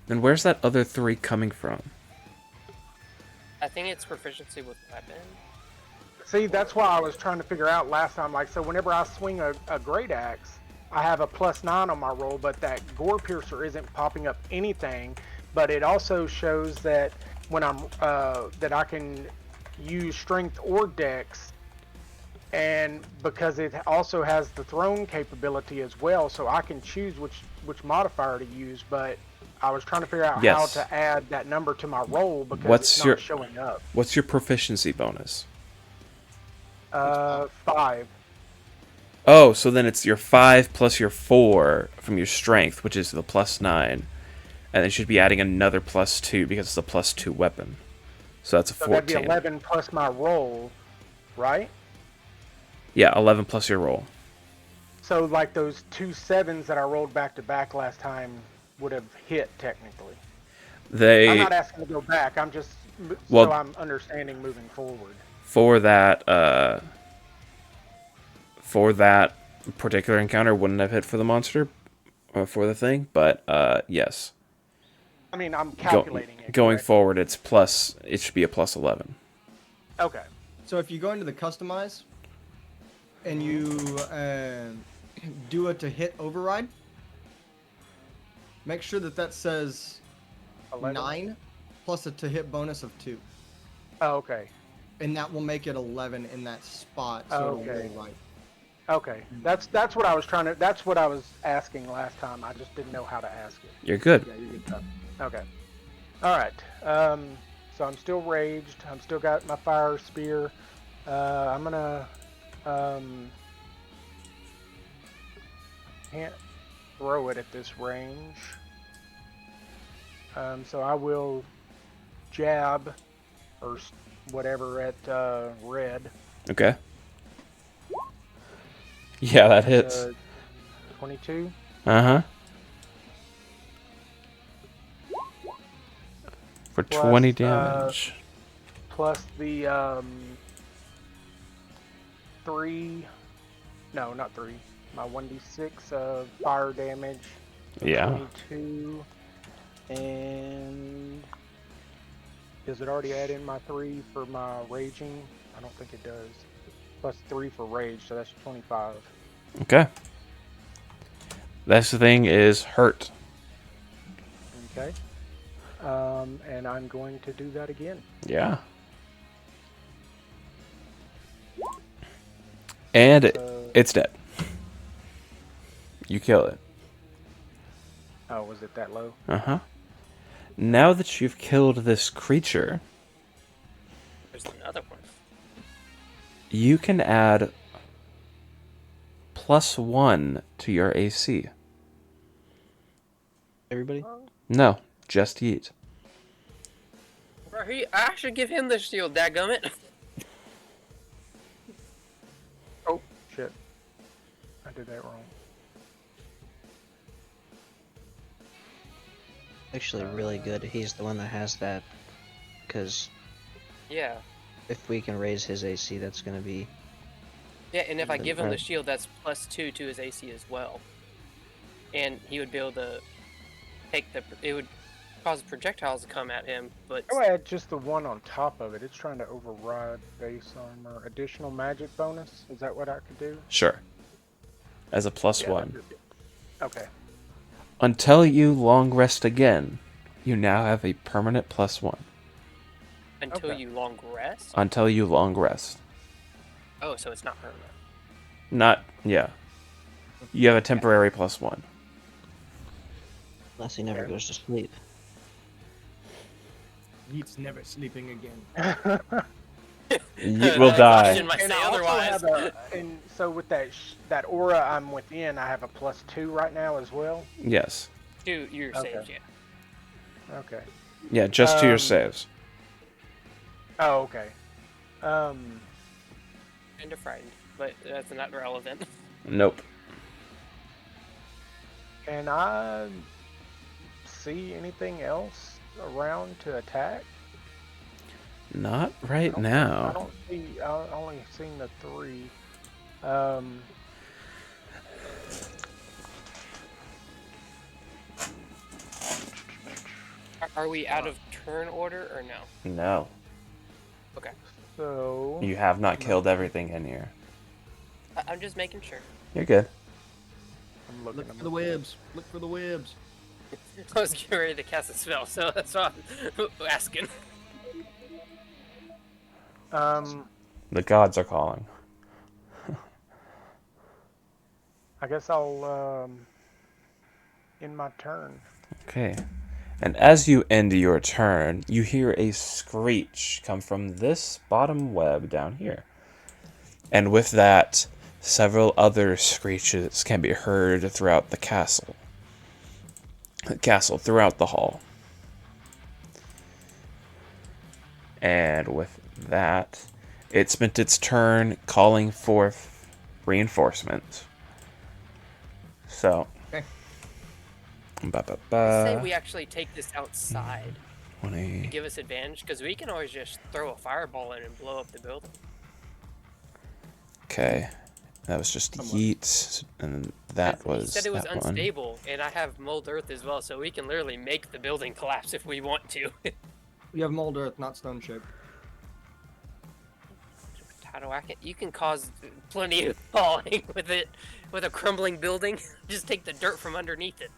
Then where's that other 3 coming from? I think it's proficiency with weapon. See, that's why I was trying to figure out last time. Like, so whenever I swing a great axe, I have a +9 on my roll, but that gore piercer isn't popping up anything. But it also shows that when I'm that I can use strength or dex, and because it also has the throne capability as well, so I can choose which modifier to use. But I was trying to figure out how Yes. to add that number to my roll because What's it's your- not showing up. What's your proficiency bonus? 5. Oh, so then it's your 5 plus your 4 from your strength, which is the +9. And then you should be adding another +2 because it's a +2 weapon. So that's a So that'd be 14. 11 plus my roll, right? Yeah, 11 plus your roll. So like those 2 7s that I rolled back to back last time would have hit technically. I'm They not asking to go back. I'm just Well- so I'm understanding moving forward. for that particular encounter wouldn't have hit for the monster or for the thing, but yes. I mean, I'm calculating it. Going correct? forward, it should be a +11. Okay. So if you go into the customize and you do a to hit override, make sure that says 11. 9 plus a to hit bonus of 2. Oh, okay. And that will make it 11 in that spot. So Oh, it'll okay. roll right. Okay, that's what I was trying to. That's what I was asking last time. I just didn't know how to ask it. You're good. Yeah, you're good. Okay. All right. So I'm still raged. I'm still got my fire spear. I'm gonna can't throw it at this range. So I will jab or whatever at red. Okay. Yeah, that hits. 22. Uh-huh. For Plus, 20 damage. Plus the 3. No, not 3. My 1d6 of fire damage. So Yeah. 22. And does it already add in my 3 for my raging? I don't think it does. Plus 3 for rage, so that's 25. Okay. This thing is hurt. Okay. And I'm going to do that again. Yeah. And it's dead. You kill it. Oh, was it that low? Uh-huh. Now that you've killed this creature, There's another one. you can add +1 to your AC. Everybody? No, just Yeet. Bro, I should give him the shield, dadgummit. Oh, shit. I did that wrong. Actually, really good. He's the one that has that. Because Yeah. if we can raise his AC, that's going to be. Yeah, and if I give him the Right. shield, that's +2 to his AC as well. And he would be able to take it would cause projectiles to come at him, but Go ahead, just the one on top of it. It's trying to override base armor. Additional magic bonus? Is that what I could do? Sure. As a +1. that'd be- Okay. Until you long rest again, you now have a permanent +1. until Okay. you long rest. Until you long rest. Oh, so it's not permanent. Not, yeah. You have a temporary +1. Unless he never goes to sleep. Yeet's never sleeping again. Yeet will That die. question might And say I also otherwise. have and so with that aura I'm within, I have a +2 right now as well. Yes. To your Okay. saves, yeah. Okay. Yeah, just to your Um, saves. Oh, okay. Kind of frightened, but that's not relevant. Nope. Can I see anything else around to attack? Not right I now. don't see. I only seen the 3. Are we out of turn order or no? No. Okay. So You have not killed everything in here. I'm just making sure. You're good. I'm looking. Look for the webs. Look for the webs. I was getting ready to cast a spell, so that's why I'm asking. The gods are calling. I guess I'll end my turn. Okay. And as you end your turn, you hear a screech come from this bottom web down here. And with that, several other screeches can be heard throughout the castle. Throughout the hall. And with that, it spent its turn calling forth reinforcements. So, Okay. Say we actually take this outside 20. to give us advantage, because we can always just throw a fireball in and blow up the building. Okay, that was just yeet, and that was He said it was that one. unstable, and I have mold earth as well, so we can literally make the building collapse if we want to. We have mold earth, not stone shape. How do I you can cause plenty of falling with it, with a crumbling building. Just take the dirt from underneath it.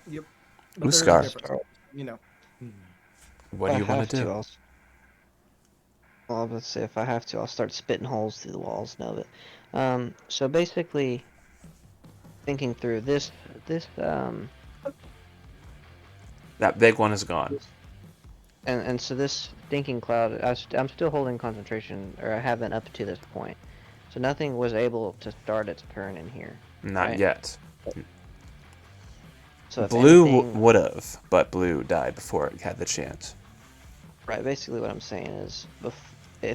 Yep. But there's a Uskar. difference, you know. What do you want to do? Well, let's see, if I have to, I'll start spitting holes through the walls now. But, so basically, thinking through this, That big one is gone. and so this stinking cloud, I'm still holding concentration, or I have been up to this point. So nothing was able to start its turn in here. Not Right. yet. So if Blue anything, would have, but blue died before it had the chance. right, basically what I'm saying is,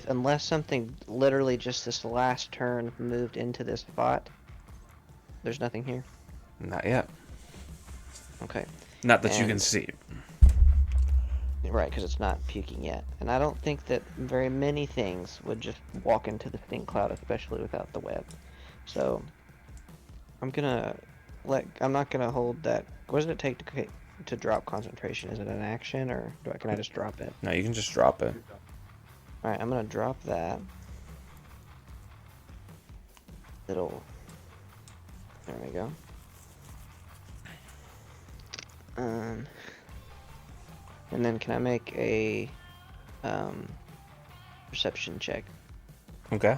unless something literally just this last turn moved into this spot, there's nothing here. Not yet. Okay. Not that you can And- see. Right, because it's not puking yet. And I don't think that very many things would just walk into the stink cloud, especially without the web. So, I'm not gonna hold that. What does it take to drop concentration? Is it an action, or can I just drop it? No, you can just drop it. Alright, I'm gonna drop that. There we go. And then can I make a perception check? Okay.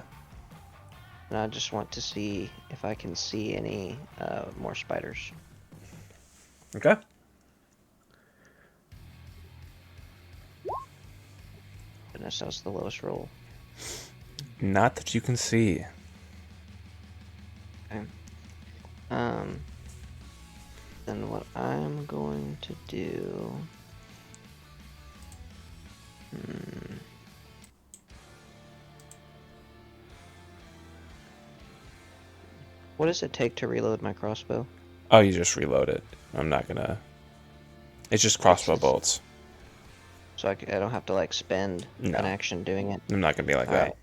And I just want to see if I can see any more spiders. Okay. Goodness, that was the lowest roll. Not that you can see. Okay. Then what I'm going to do. What does it take to reload my crossbow? Oh, you just reload it. I'm not gonna. It's just crossbow bolts. So I don't have to like spend No. an action doing it. I'm not gonna be like that. Alright.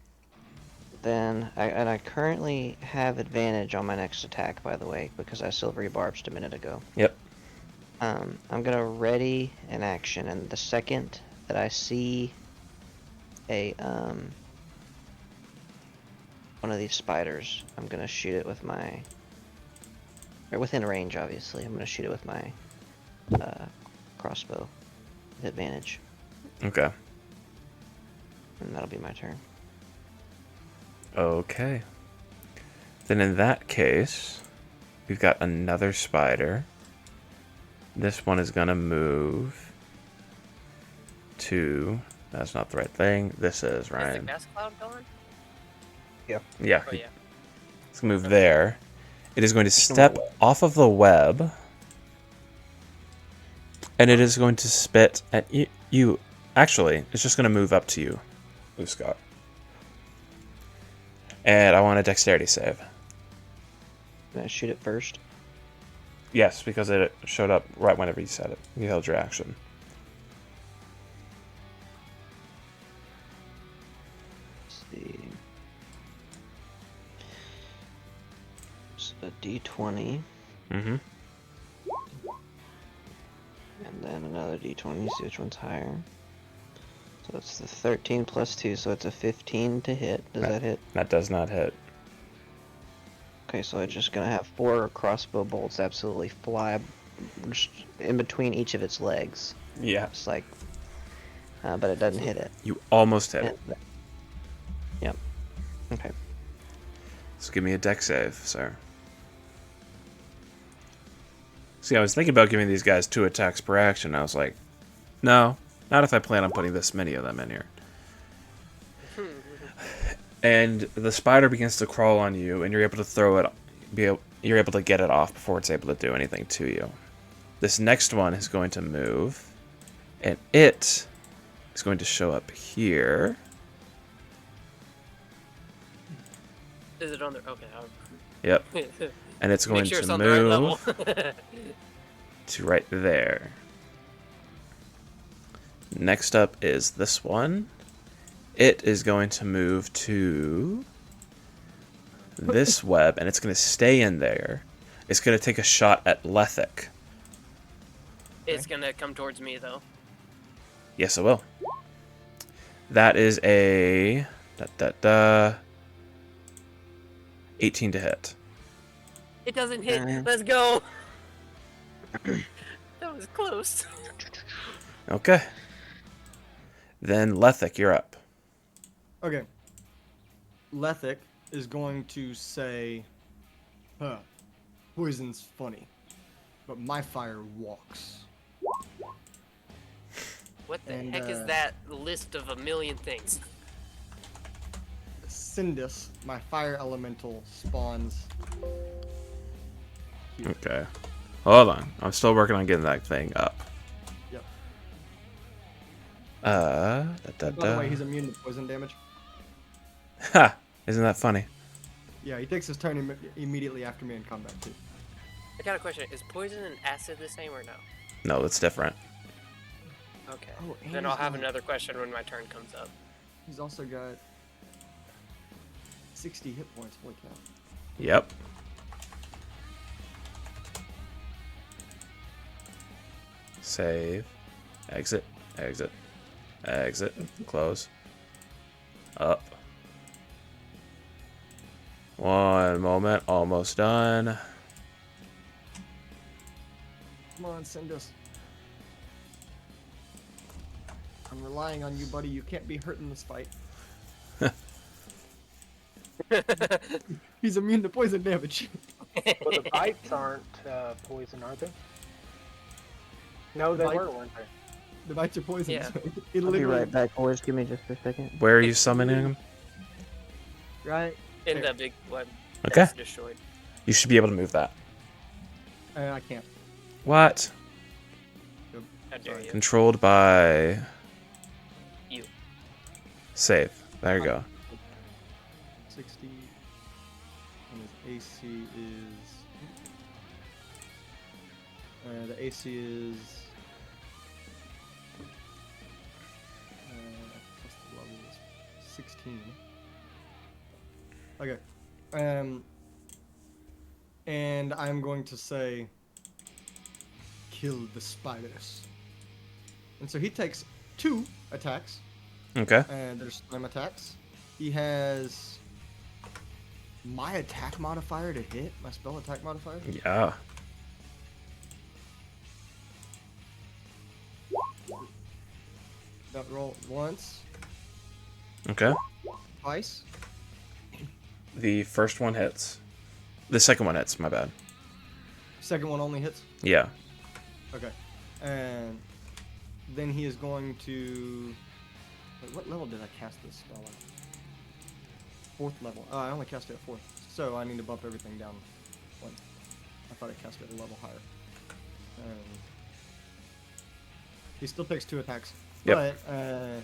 Then I currently have advantage on my next attack, by the way, because I silvery barbed a minute ago. Yep. I'm gonna ready an action, and the second that I see a one of these spiders, I'm gonna shoot it with my, or within range, obviously. I'm gonna shoot it with my crossbow with advantage, Okay. and that'll be my turn. Okay. Then in that case, we've got another spider. This one is gonna move to. That's not the right thing. This is Is the Ryan. gas cloud gone? Yeah. Oh yeah. Let's move there. It is going to step off of the web, and it is going to spit at you. Actually, it's just going to move up to you, Scott. And I want a dexterity save. I'm gonna shoot it first. Yes, because it showed up right whenever you said it. You held your action. Let's see. It's a D20, Mm-hmm. and then another D20, see which one's higher. So it's the 13 plus 2, so it's a 15 to hit. Does that hit? That does not hit. Okay, so it's just gonna have 4 crossbow bolts absolutely fly just in between each of its legs. Yeah. It's like, but it doesn't hit it. You almost hit it. Yep. Okay. So give me a dex save, sir. See, I was thinking about giving these guys 2 attacks per action. I was like, no, not if I plan on putting this many of them in here. And the spider begins to crawl on you, and you're able to throw it. You're able to get it off before it's able to do anything to you. This next one is going to move, and it is going to show up here. Is it on there? Okay. Yep. And it's going Make sure it's to on the right move level. to right there. Next up is this one. It is going to move to this web, and it's going to stay in there. It's going to take a shot at Lethic. It's gonna come towards me though. Yes, it will. That is a 18 to hit. It doesn't hit. Alright. Let's go. That was close. Okay. Then Lethic, you're up. Okay. Lethic is going to say, poison's funny, but my fire walks. What the And, heck is that list of a million things? Sindus, my fire elemental, spawns here. Okay. Hold on. I'm still working on getting that thing up. Yep. Da, By the way, he's immune to poison damage. Ha! Isn't that funny? Yeah, he takes his turn immediately after me in combat too. I got a question. Is poison and acid the same or no? No, that's different. Okay. Oh, and Then I'll he's have got- another question when my turn comes up. He's also got 60 hit points. Holy cow. Yep. Save. Exit. Exit. Exit. Close. Up. One moment. Almost done. Come on, send us. I'm relying on you, buddy. You can't be hurt in this fight. He's immune to poison damage. But the bites aren't poison, are they? No, they Bite- weren't they? The bites are poison. Yeah. So it I'll be literally, right back, boys. Give me just a second. Where are you summoning him? Right. In Here. the big one. Okay. That's destroyed. You should be able to move that. I can't. What? How dare you? Controlled by... You. Save. There you go. 60. And his AC is. The AC is. What's the level? Is 16. Okay. And I'm going to say, kill the spiders. And so he takes 2 attacks. Okay. And there's slam attacks. He has my attack modifier to hit, my spell attack modifier. Yeah. That roll once, Okay. twice. The first one hits. The second one hits, my bad. Second one only hits. Yeah. Okay. And then he is going to. Wait, what level did I cast this spell at? 4th level. Oh, I only cast it at 4th. So I need to bump everything down one. I thought I cast it a level higher. He still takes 2 attacks. Yep. But,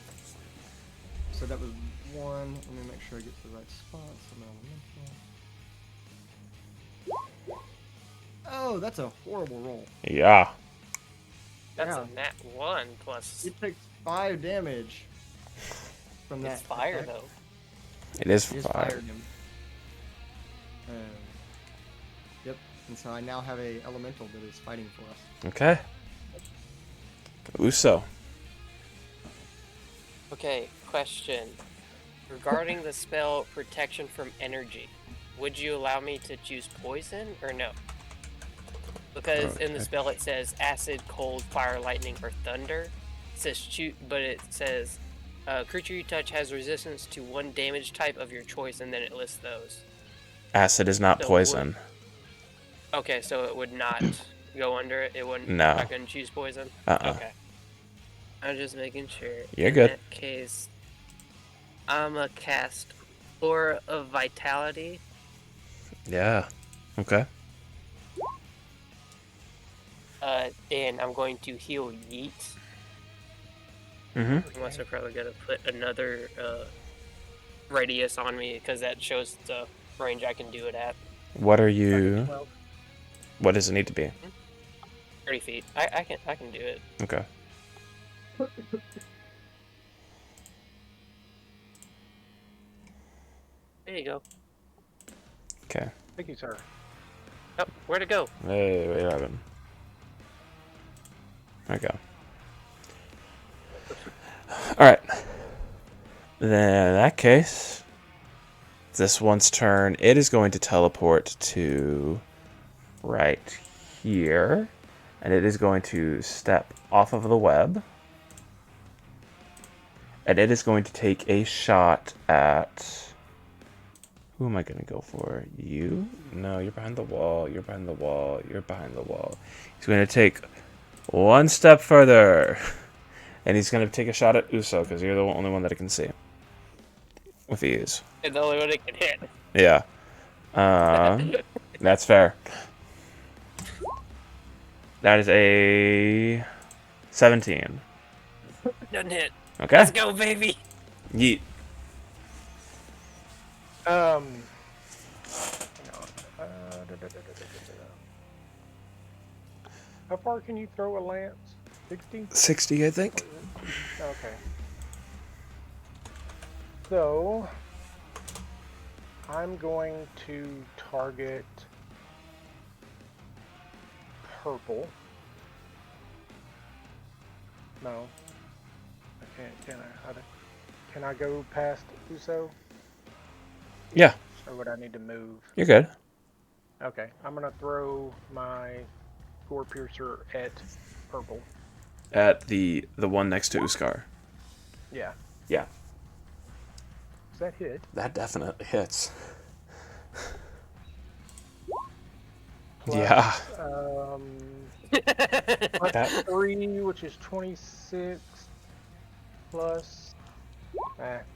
so that was 1. Let me make sure I get to the right spot. Oh, that's a horrible roll. Yeah. That's Yeah. a nat 1 plus. It takes 5 damage from that. It's fire attack. though. It is It is fire. fire damage. Yep. And so I now have a elemental that is fighting for us. Okay. Uso. Okay, question. Regarding the spell protection from energy, would you allow me to choose poison or no? Because in the spell it says acid, cold, fire, lightning, or thunder. It says shoot, but it says creature you touch has resistance to 1 damage type of your choice, and then it lists those. Acid is not So poison. Okay, so it would not go under it. It wouldn't. No. I couldn't choose poison. Okay. I'm just making sure. You're In good. that case, I'm a cast Aura of Vitality. Yeah. Okay. And I'm going to heal Yeet. Mm-hmm. Unless I'm probably gonna put another radius on me because that shows the range I can do it at. What are you... 12. What does it need to be? 30 feet. I can do it. Okay. There you go. Okay. Thank you, sir. Oh, where'd it go? Hey, wait, Evan. There we go. Alright. Then in that case, this one's turn. It is going to teleport to right here. And it is going to step off of the web. and it is going to take a shot at. Who am I going to go for? You? No, you're behind the wall. You're behind the wall. You're behind the wall. He's going to take one step further, and he's going to take a shot at Uso because you're the only one that I can see with ease. It's the only one it can hit. Yeah. That's fair. That is a 17. Doesn't hit. Okay. Let's go, baby. Yeet. Hang on. How far can you throw a lance? 60? 60, I think. Okay. So, I'm going to target purple. No. I can't, can I? Can I go past Uso? Yeah, Or would I need to move? you're good. Okay, I'm gonna throw my Gore Piercer at purple. At the one next to Uskar. Yeah. Yeah, Does that hit? that definitely hits. Plus, Yeah. Plus That- 3, which is 26, plus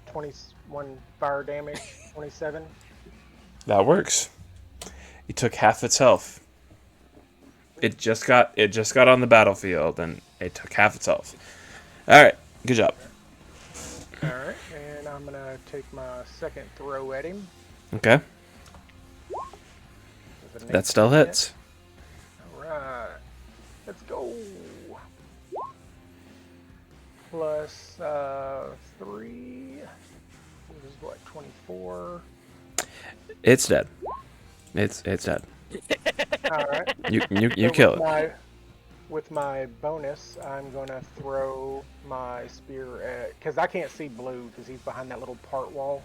21 fire damage, 27. That works. He took half its health. It just got on the battlefield and it took half its health. All right, good job. Alright, and I'm gonna take my second throw at him. Okay, with an that still 18 hits. Alright, let's go. Plus 3, this is what, 24. It's dead. It's dead. Alright. You So kill with it. With my bonus, I'm gonna throw my spear at, because I can't see blue because he's behind that little part wall.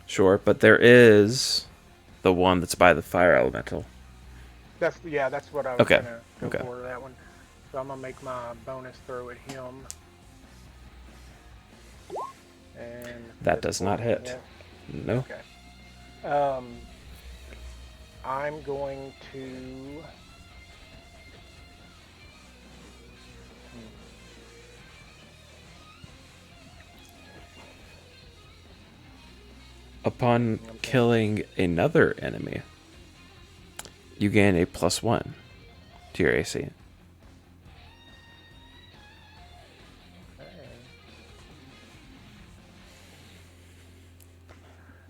Sure, but there is the one that's by the fire elemental. That's what I was Okay, gonna go okay. for, that one. So I'm gonna make my bonus throw at him. And That this does not one, hit. yeah. No. Okay. I'm going to. Upon killing another enemy, you gain a +1 to your AC.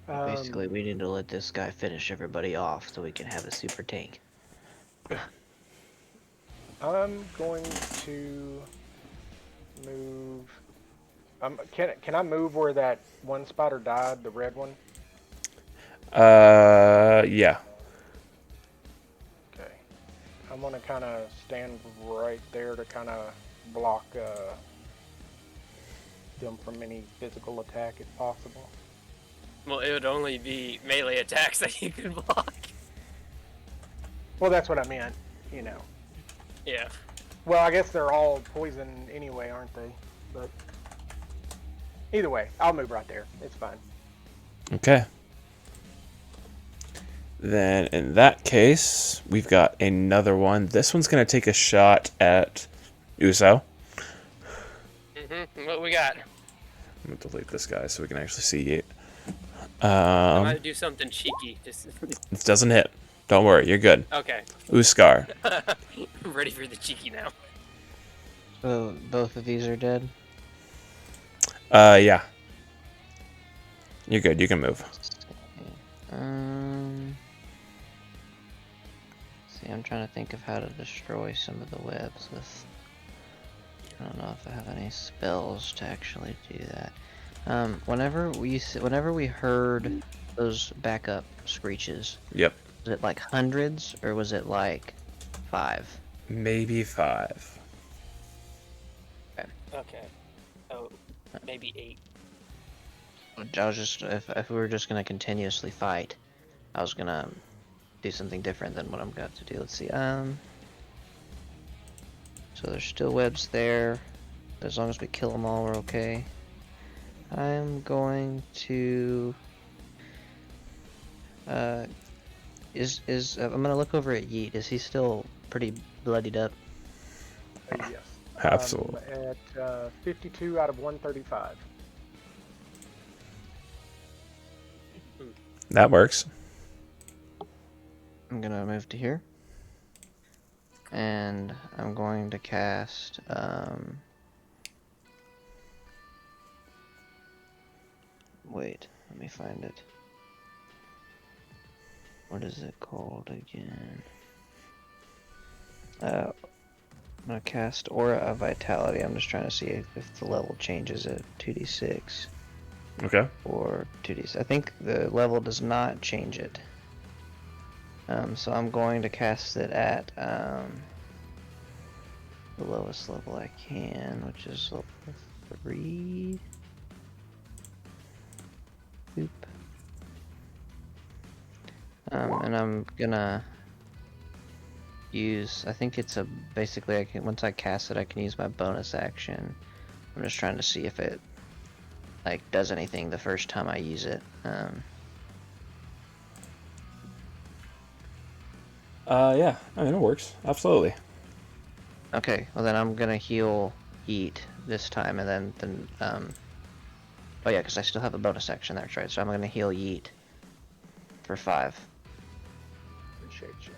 Basically, we need to let this guy finish everybody off so we can have a super tank. I'm going to move. Can I move where that one spider died, the red one? Yeah. Okay. I'm gonna kind of stand right there to kind of block them from any physical attack if possible. Well, it would only be melee attacks that you could block. Well, that's what I meant, you know. Yeah. Well, I guess they're all poison anyway, aren't they? But either way, I'll move right there. It's fine. Okay. Then in that case, we've got another one. This one's going to take a shot at Uso. What we got? I'm going to delete this guy so we can actually see it. I'm gonna do something cheeky. Just This doesn't hit. Don't worry, you're good. okay. Uskar. I'm ready for the cheeky now. So both of these are dead. Yeah. You're good. You can move. See, I'm trying to think of how to destroy some of the webs with. I don't know if I have any spells to actually do that. Whenever we heard those backup screeches, Yep. was it like hundreds or was it like 5? Maybe 5. Okay. Oh, maybe 8. I was just if we were just gonna continuously fight, I was gonna do something different than what I'm about to do. Let's see. So there's still webs there. As long as we kill them all, we're okay. I'm going to. I'm gonna look over at Yeet. Is he still pretty bloodied up? Yes. Absolutely. At 52 out of 135. That works. I'm gonna move to here. And I'm going to cast, wait, let me find it. What is it called again? I'm gonna cast Aura of Vitality. I'm just trying to see if the level changes at 2d6 Okay. or 2d6. I think the level does not change it. So I'm going to cast it at the lowest level I can, which is level 3. Boop. And I'm gonna use, I think it's basically I can, once I cast it, I can use my bonus action. I'm just trying to see if it like does anything the first time I use it. Yeah. I mean, it works. Absolutely. Okay, well then I'm gonna heal Eat this time, and then oh yeah, because I still have a bonus action, that's right. So I'm gonna heal Yeet for 5. Appreciate you.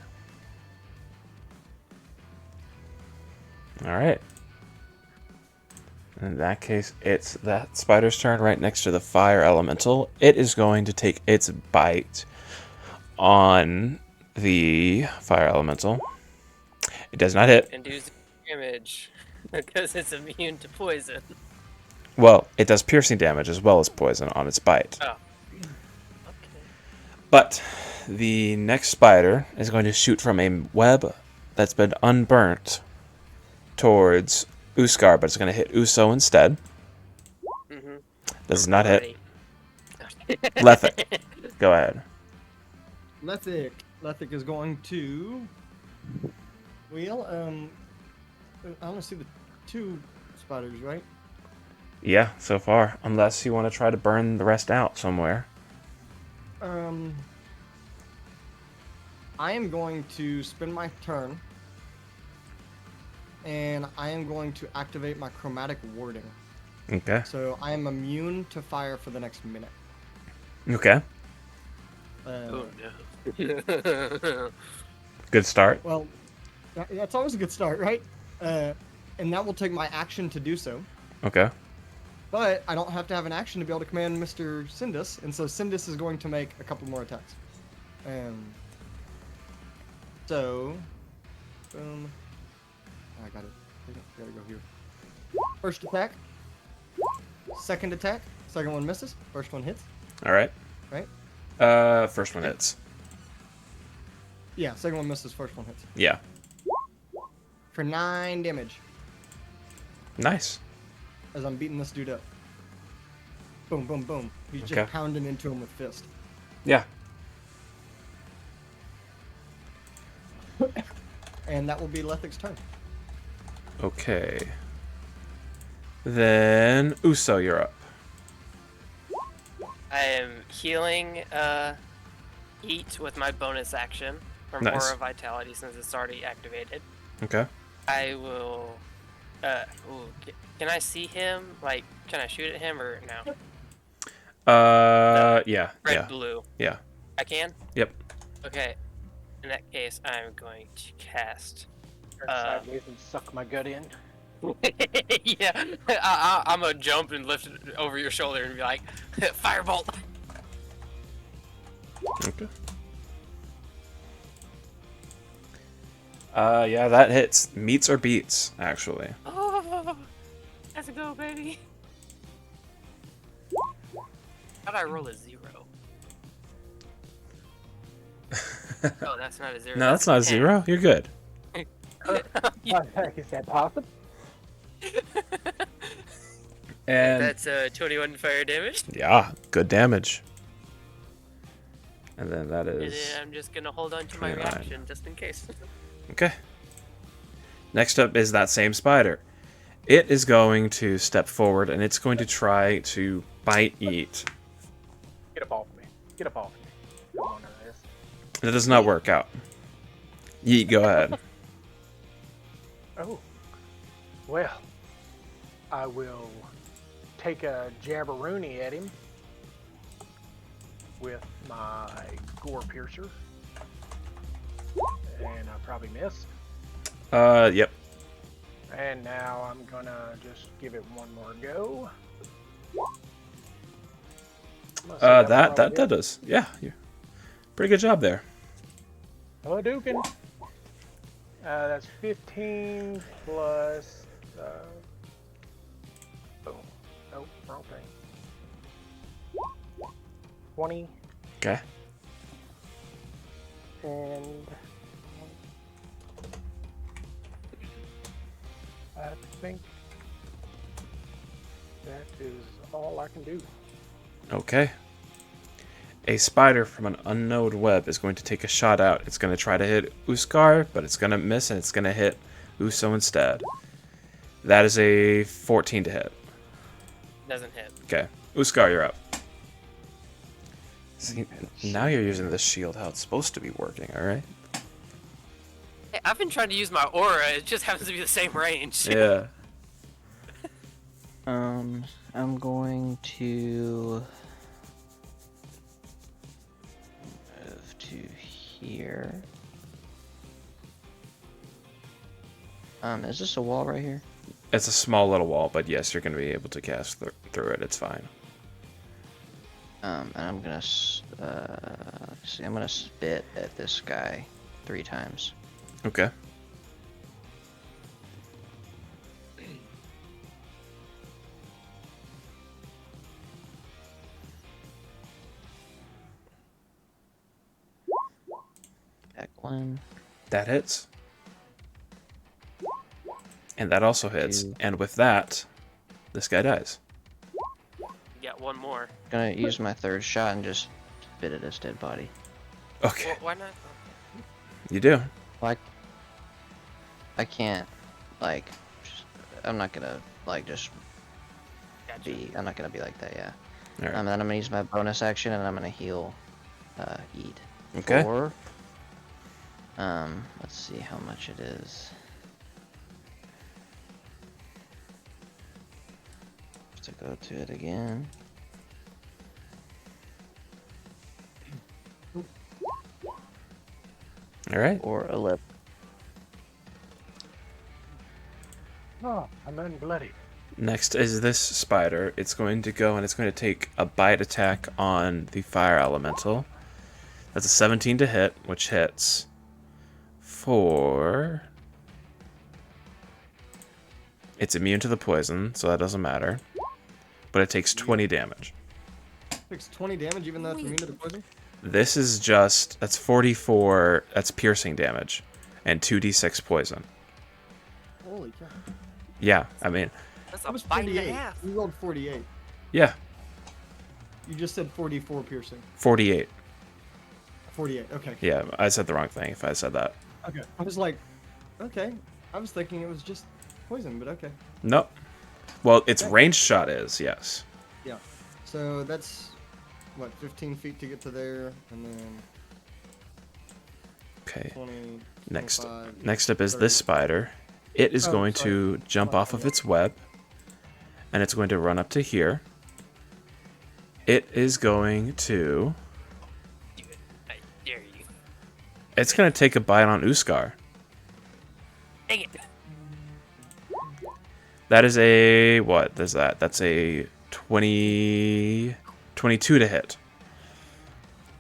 All right. In that case, it's that spider's turn right next to the fire elemental. It is going to take its bite on the fire elemental. It does not hit. And do damage because it's immune to poison. Well, it does piercing damage as well as poison on its bite. Oh. Okay. But the next spider is going to shoot from a web that's been unburnt towards Uskar, but it's going to hit Uso instead. Mm-hmm. Does not hit. Lethic, go ahead. Lethic is going to. Well, I only see the 2 spiders, right? Yeah, so far. Unless you want to try to burn the rest out somewhere. I am going to spend my turn, and I am going to activate my chromatic warding. Okay. So I am immune to fire for the next minute. Okay. Oh no. Good start. Well, that's always a good start, right? And that will take my action to do so. Okay. But I don't have to have an action to be able to command Mr. Sindus, and so Sindus is going to make a couple more attacks. So, boom. I got it. I gotta go here. First attack. Second attack. Second one misses. First one hits. All right. Right? First one hits. Yeah, second one misses. First one hits. Yeah. For 9 damage Nice. as I'm beating this dude up. Boom, boom, boom. He's Okay. just pounding into him with fist. Yeah. And that will be Lethic's turn. Okay. Then Uso, you're up. I am healing Eat with my bonus action from Nice. Aura Vitality since it's already activated. Okay. I will. Can I see him? Like, can I shoot at him or no? Yeah. Red, Yeah. blue. Yeah. I can? Yep. Okay. In that case, I'm going to cast. Turn sideways and suck my gut in. Yeah, I'm gonna jump and lift it over your shoulder and be like, Firebolt! Okay. Yeah, that hits. Meets or beats, actually. Oh, let's go, baby. How'd I roll a 0? Oh, that's not a 0. No, that's not a 0. You're good. Is that possible? And That's 21 fire damage. yeah, good damage. And then that And is then I'm just gonna hold on to my 29. reaction just in case. okay. Next up is that same spider. It is going to step forward and it's going to try to bite eat. Get up off me. Get up off me. Don't want none of this. That does not work out. Yeet, go ahead. Oh. Well, I will take a jabberoonie at him with my gore piercer. And I probably missed. Yep. And now I'm gonna just give it one more go. That does. Yeah. Pretty good job there. Hadouken. That's 15 plus. Boom. Nope, wrong thing. 20 Okay. and I think that is all I can do. Okay. A spider from an unknown web is going to take a shot out. It's going to try to hit Uskar, but it's going to miss and it's going to hit Uso instead. That is a 14 to hit. Doesn't hit. Okay. Uskar, you're up. See, now you're using the shield how it's supposed to be working, alright? Hey, I've been trying to use my aura. It just happens to be the same range. Yeah. I'm going to move to here. Is this a wall right here? It's a small little wall, but yes, you're going to be able to cast through it. It's fine. And I'm gonna see. I'm gonna spit at this guy 3 times. Okay. Back 1. That hits. And that also hits. Two. And with that, this guy dies. You got one more. Gonna use my 3rd shot and just spit at his dead body. Okay. Well, why not? You do. Like, I can't, like, I'm not gonna, like, just Gotcha. I'm not gonna be like that, yeah. Alright. And then I'm gonna use my bonus action and I'm gonna heal, Eat. Okay. For, let's see how much it is. To go to it again. Alright. Or 11. Oh, I'm unbloodied. Next is this spider. It's going to go and it's going to take a bite attack on the fire elemental. That's a 17 to hit, which hits for... It's immune to the poison, so that doesn't matter. But it takes 20 damage. Takes 20 damage even though it's immune to the poison? This is just... That's 44... That's piercing damage. And 2d6 poison. Holy cow. Yeah, I mean... That's That a was bite and a 48. half. You rolled 48. Yeah, You just said 44 piercing. 48. 48, okay. Yeah, I said the wrong thing if I said that. Okay. I was like, okay. I was thinking it was just poison, but okay. Nope. Well, its Okay. ranged shot is, yes. Yeah. So that's, what, 15 feet to get to there, and then Okay. 20, Next 25. next up is 30. this spider. It is Oh, going sorry. to jump off of its web. And it's going to run up to here. It is going to... Do it. I dare you. It's going to take a bite on Uskar. Dang it. That is a... What is that? That's a 22 to hit.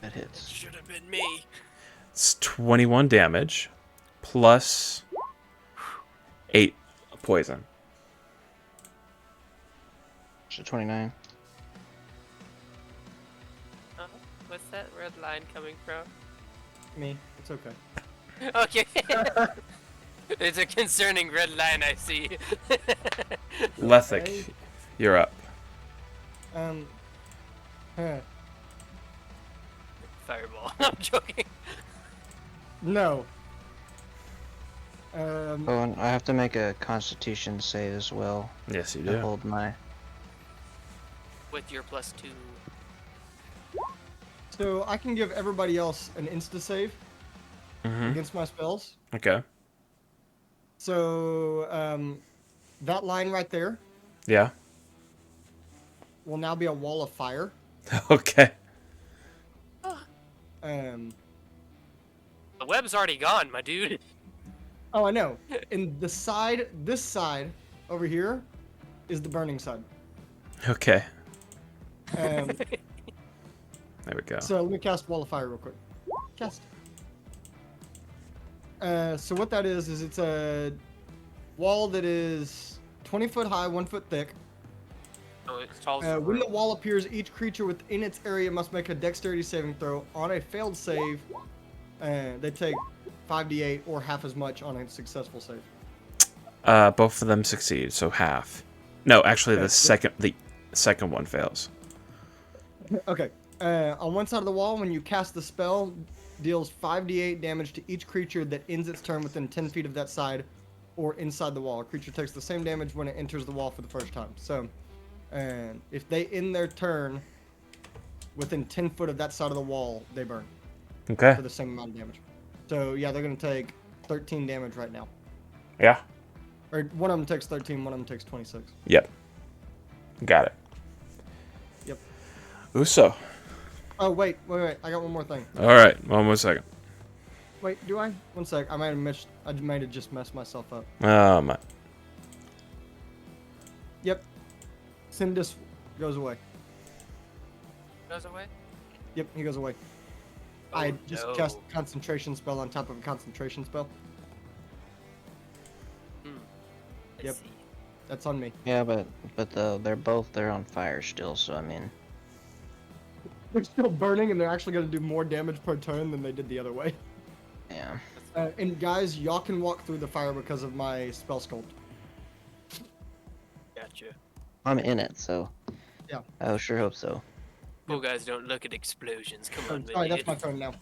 That hits. Should have been me. It's 21 damage. Plus 8 poison. So 29. What's that red line coming from? Me. It's okay. Okay. It's a concerning red line I see. Lethic, Okay. you're up. Huh. Fireball. I'm joking. No. Oh, and I have to make a Constitution save as well Yes, you to do. hold my. With your +2. So I can give everybody else an insta save Mm-hmm. against my spells. Okay. So that line right there Yeah. will now be a wall of fire. Okay. Um, The web's already gone, my dude. oh, I know. And this side over here, is the burning side. Okay. Um, There we go. so let me cast wall of fire real quick. Cast. So what that is it's a wall that is 20 foot high, 1 foot thick. Oh, it's tall as the When the room. wall appears, each creature within its area must make a dexterity saving throw. On a failed save, they take 5d8 or half as much on a successful save. Both of them succeed, so half. No, actually, Okay. the second one fails. Okay. On one side of the wall, when you cast the spell, deals 5d8 damage to each creature that ends its turn within 10 feet of that side or inside the wall. A creature takes the same damage when it enters the wall for the first time. So, if they end their turn within 10 foot of that side of the wall, they burn Okay. for the same amount of damage. So, yeah, they're going to take 13 damage right now. Yeah. Or one of them takes 13, one of them takes 26. Yep. Got it. Yep. Uso. Oh, wait. I got one more thing. All right. One more second. Wait, do I? One sec. I might have just messed myself up. My. Yep. Sindus goes away. Goes away? Yep, he goes away. Oh, I just no. cast a concentration spell on top of a concentration spell. I Yep. see. That's on me. Yeah, but they're on fire still. So I mean, They're still burning, and they're actually going to do more damage per turn than they did the other way. yeah. And guys, y'all can walk through the fire because of my spell sculpt. Gotcha. I'm in it, so. Yeah. I sure hope so. Cool guys don't look at explosions. Come Oh, on, sorry, that's man. my turn now.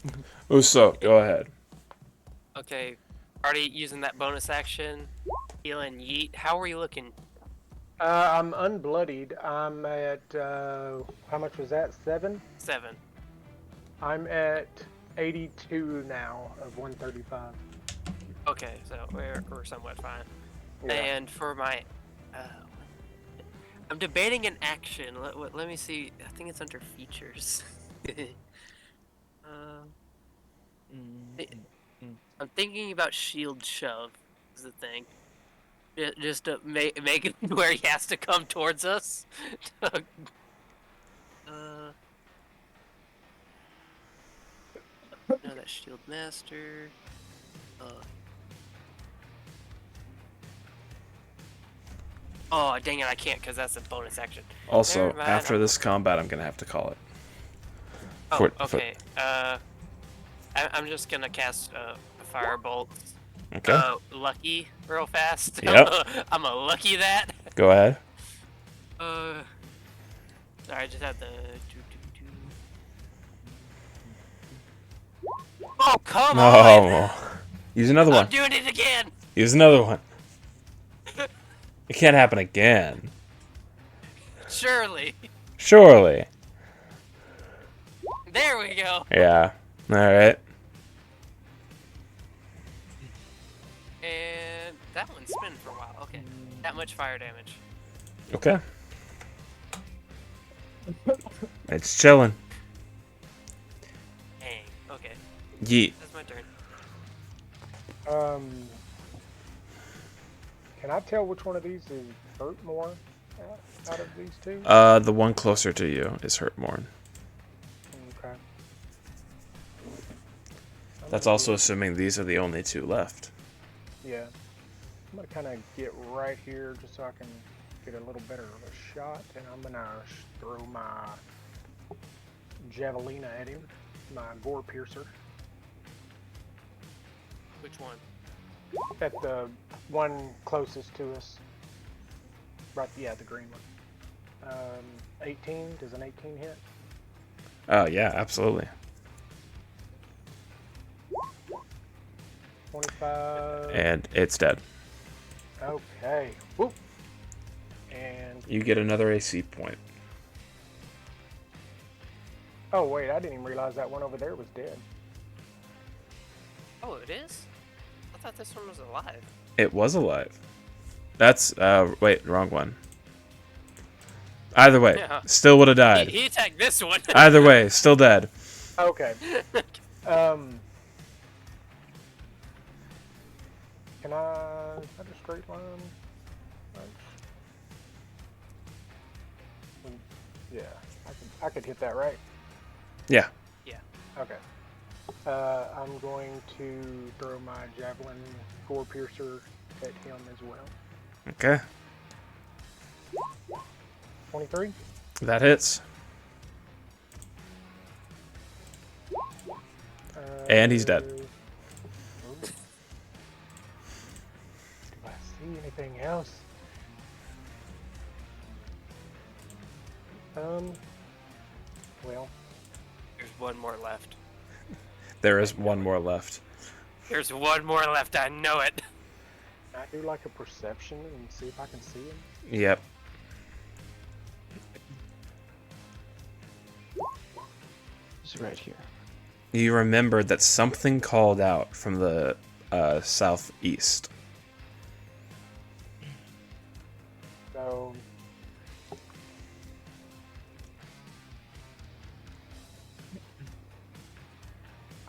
Uso, go ahead. Okay. Already using that bonus action. Healing yeet. How are you looking? I'm unbloodied. I'm at how much was that? 7? 7. I'm at 82 now of 135. Okay, so we're somewhat fine. Yeah. And for my, I'm debating an action. Let me see. I think it's under features. I'm thinking about shield shove. Is the thing. Just to make it where he has to come towards us. No, that's shield master. Oh, dang it, I can't because that's a bonus action. Also, Never mind, after I'm- this combat, I'm gonna have to call it. Oh, For- okay. I'm just gonna cast a firebolt. Okay. Lucky, real fast. Yep. I'm a lucky that. Go ahead. Sorry, I just had the. Oh, come on! Oh. Use another I'm one. doing it again! Use another one. It can't happen again. Surely. Surely. There we go. Yeah. All right. And that one's spinning for a while. Okay. That much fire damage. Okay. It's chilling. Dang. Okay. Yeet. That's my turn. Can I tell which one of these is hurt more out of these two? The one closer to you is hurt more. Okay. That's also assuming these are the only two left. Yeah. I'm gonna kind of get right here just so I can get a little better of a shot, and I'm gonna throw my javelina at him, my gore piercer, Which one? at the one closest to us. Right, yeah, the green one. 18. Does an 18 hit? Oh yeah, absolutely. 25. And it's dead. Okay. Whoop. And You get another AC point. oh wait, I didn't even realize that one over there was dead. Oh, it is? I thought this one was alive. It was alive. That's, wait, wrong one. Either way, Yeah. still would have died. He attacked this one. Either way, still dead. Okay. Can I? Is that a straight line? Yeah, I could hit that, right? Yeah. Okay. I'm going to throw my javelin gore piercer at him as well. Okay. 23. That hits. And he's dead. Do I see anything else? Well, There's one more left. There is one more left. There's one more left. I know it. can I do like a perception and see if I can see him? Yep. He's right here. You remembered that something called out from the southeast. So,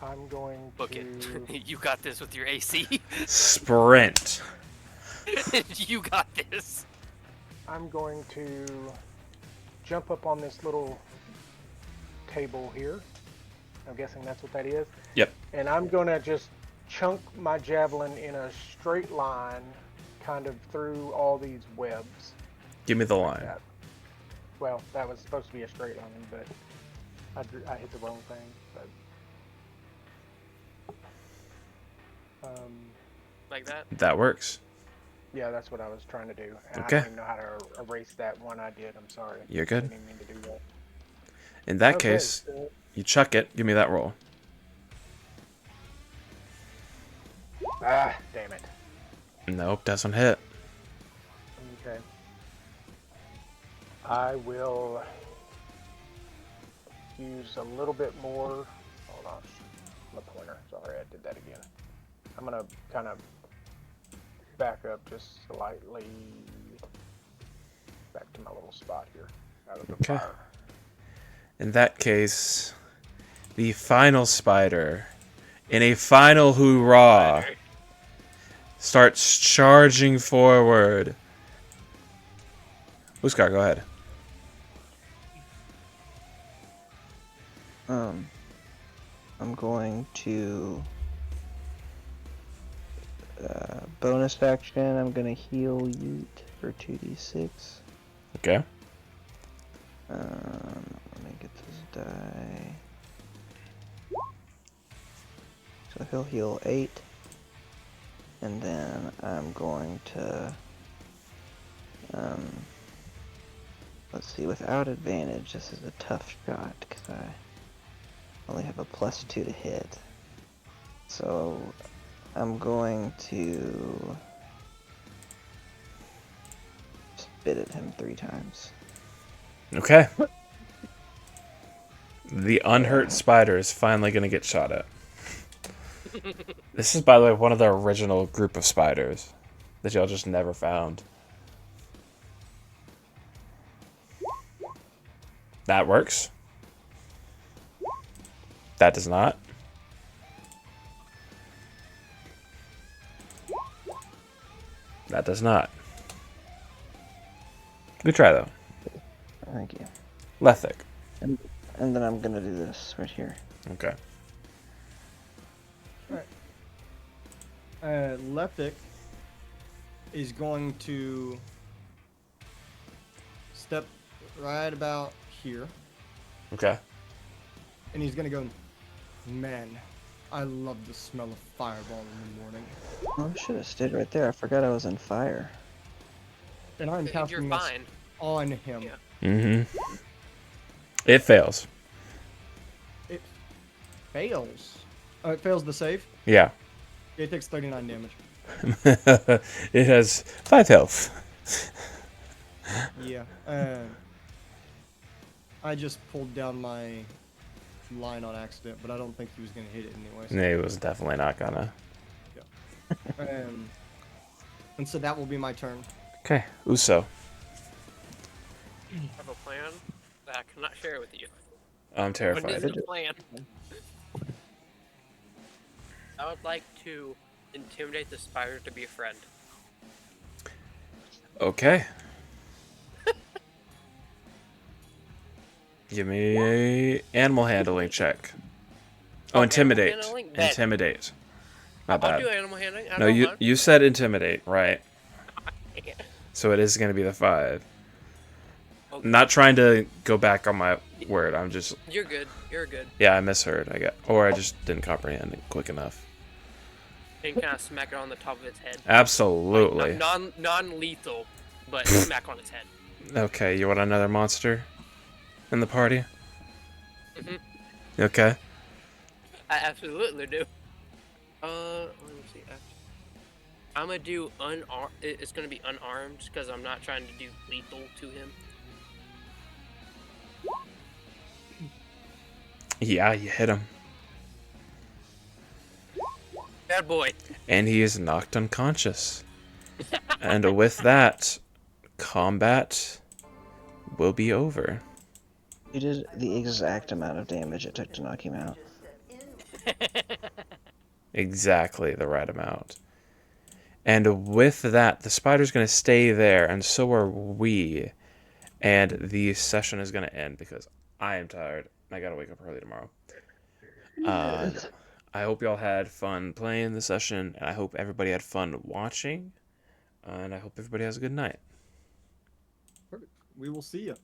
I'm going Book to. it. You got this with your AC. Sprint. You got this. I'm going to jump up on this little table here. I'm guessing that's what that is. Yep. And I'm going to just chunk my javelin in a straight line, kind of through all these webs. Give me the line. That. Well, that was supposed to be a straight line, but I hit the wrong thing. But, Like that? That works. yeah, that's what I was trying to do. And Okay. I don't even know how to erase that one I did. I'm sorry. You're good. I didn't even mean to do that. In that Okay, case, so- you chuck it. Give me that roll. Ah, damn it. Nope, doesn't hit. Okay. I will use a little bit more. Hold on. My pointer. Sorry, I did that again. I'm going to kind of back up just slightly back to my little spot here out of the Okay. fire. In that case, the final spider, in a final hoorah, starts charging forward. Uskar, go ahead. I'm going to bonus action. I'm gonna heal Yeet for 2d6. Okay. Let me get this die. So he'll heal 8, and then I'm going to let's see, without advantage, this is a tough shot because I only have a +2 to hit. So I'm going to spit at him 3 times. Okay. The unhurt spider is finally going to get shot at. This is, by the way, one of the original group of spiders that y'all just never found. That works. That does not. That does not. Good try, though. Thank you. Lethic. And then I'm gonna do this right here. Okay. Leptic is going to step right about here, Okay. and he's gonna go, man, I love the smell of fireball in the morning. Oh, I should have stayed right there. I forgot I was in fire. And I'm You're casting this fine. on him. Yeah. Mm-hmm. It fails. It fails. Oh, it fails the save? Yeah. It takes 39 damage. It has 5 health. Yeah. I just pulled down my line on accident, but I don't think he was gonna hit it anyway. So. He was definitely not gonna. And so that will be my turn. Okay, Uso. I have a plan that I cannot share with you. I'm What terrified. is the plan? I would like to intimidate the spider to be a friend. Okay. Give me a animal handling check. Oh, Okay, intimidate. animal handling? Bet. Intimidate. Not I'll bad. do animal handling. I No, don't you mind. you said intimidate, right? Yeah. So it is going to be the 5. Okay. Not trying to go back on my word. I'm just You're good. You're good. yeah, I misheard. I got or I just didn't comprehend it quick enough. And kind of smack it on the top of its head. Absolutely. Like, non-lethal, but smack on its head. Okay, you want another monster in the party? Mhm. Okay. I absolutely do. Let me see. I'm gonna do unarmed. It's gonna be unarmed because I'm not trying to do lethal to him. Yeah, you hit him. Bad boy. And he is knocked unconscious. And with that, combat will be over. You did the exact amount of damage it took to knock him out. Exactly the right amount. And with that, the spider's going to stay there, and so are we. And the session is going to end because I am tired. I got to wake up early tomorrow. I hope y'all had fun playing the session, and I hope everybody had fun watching. And I hope everybody has a good night. Perfect. We will see you.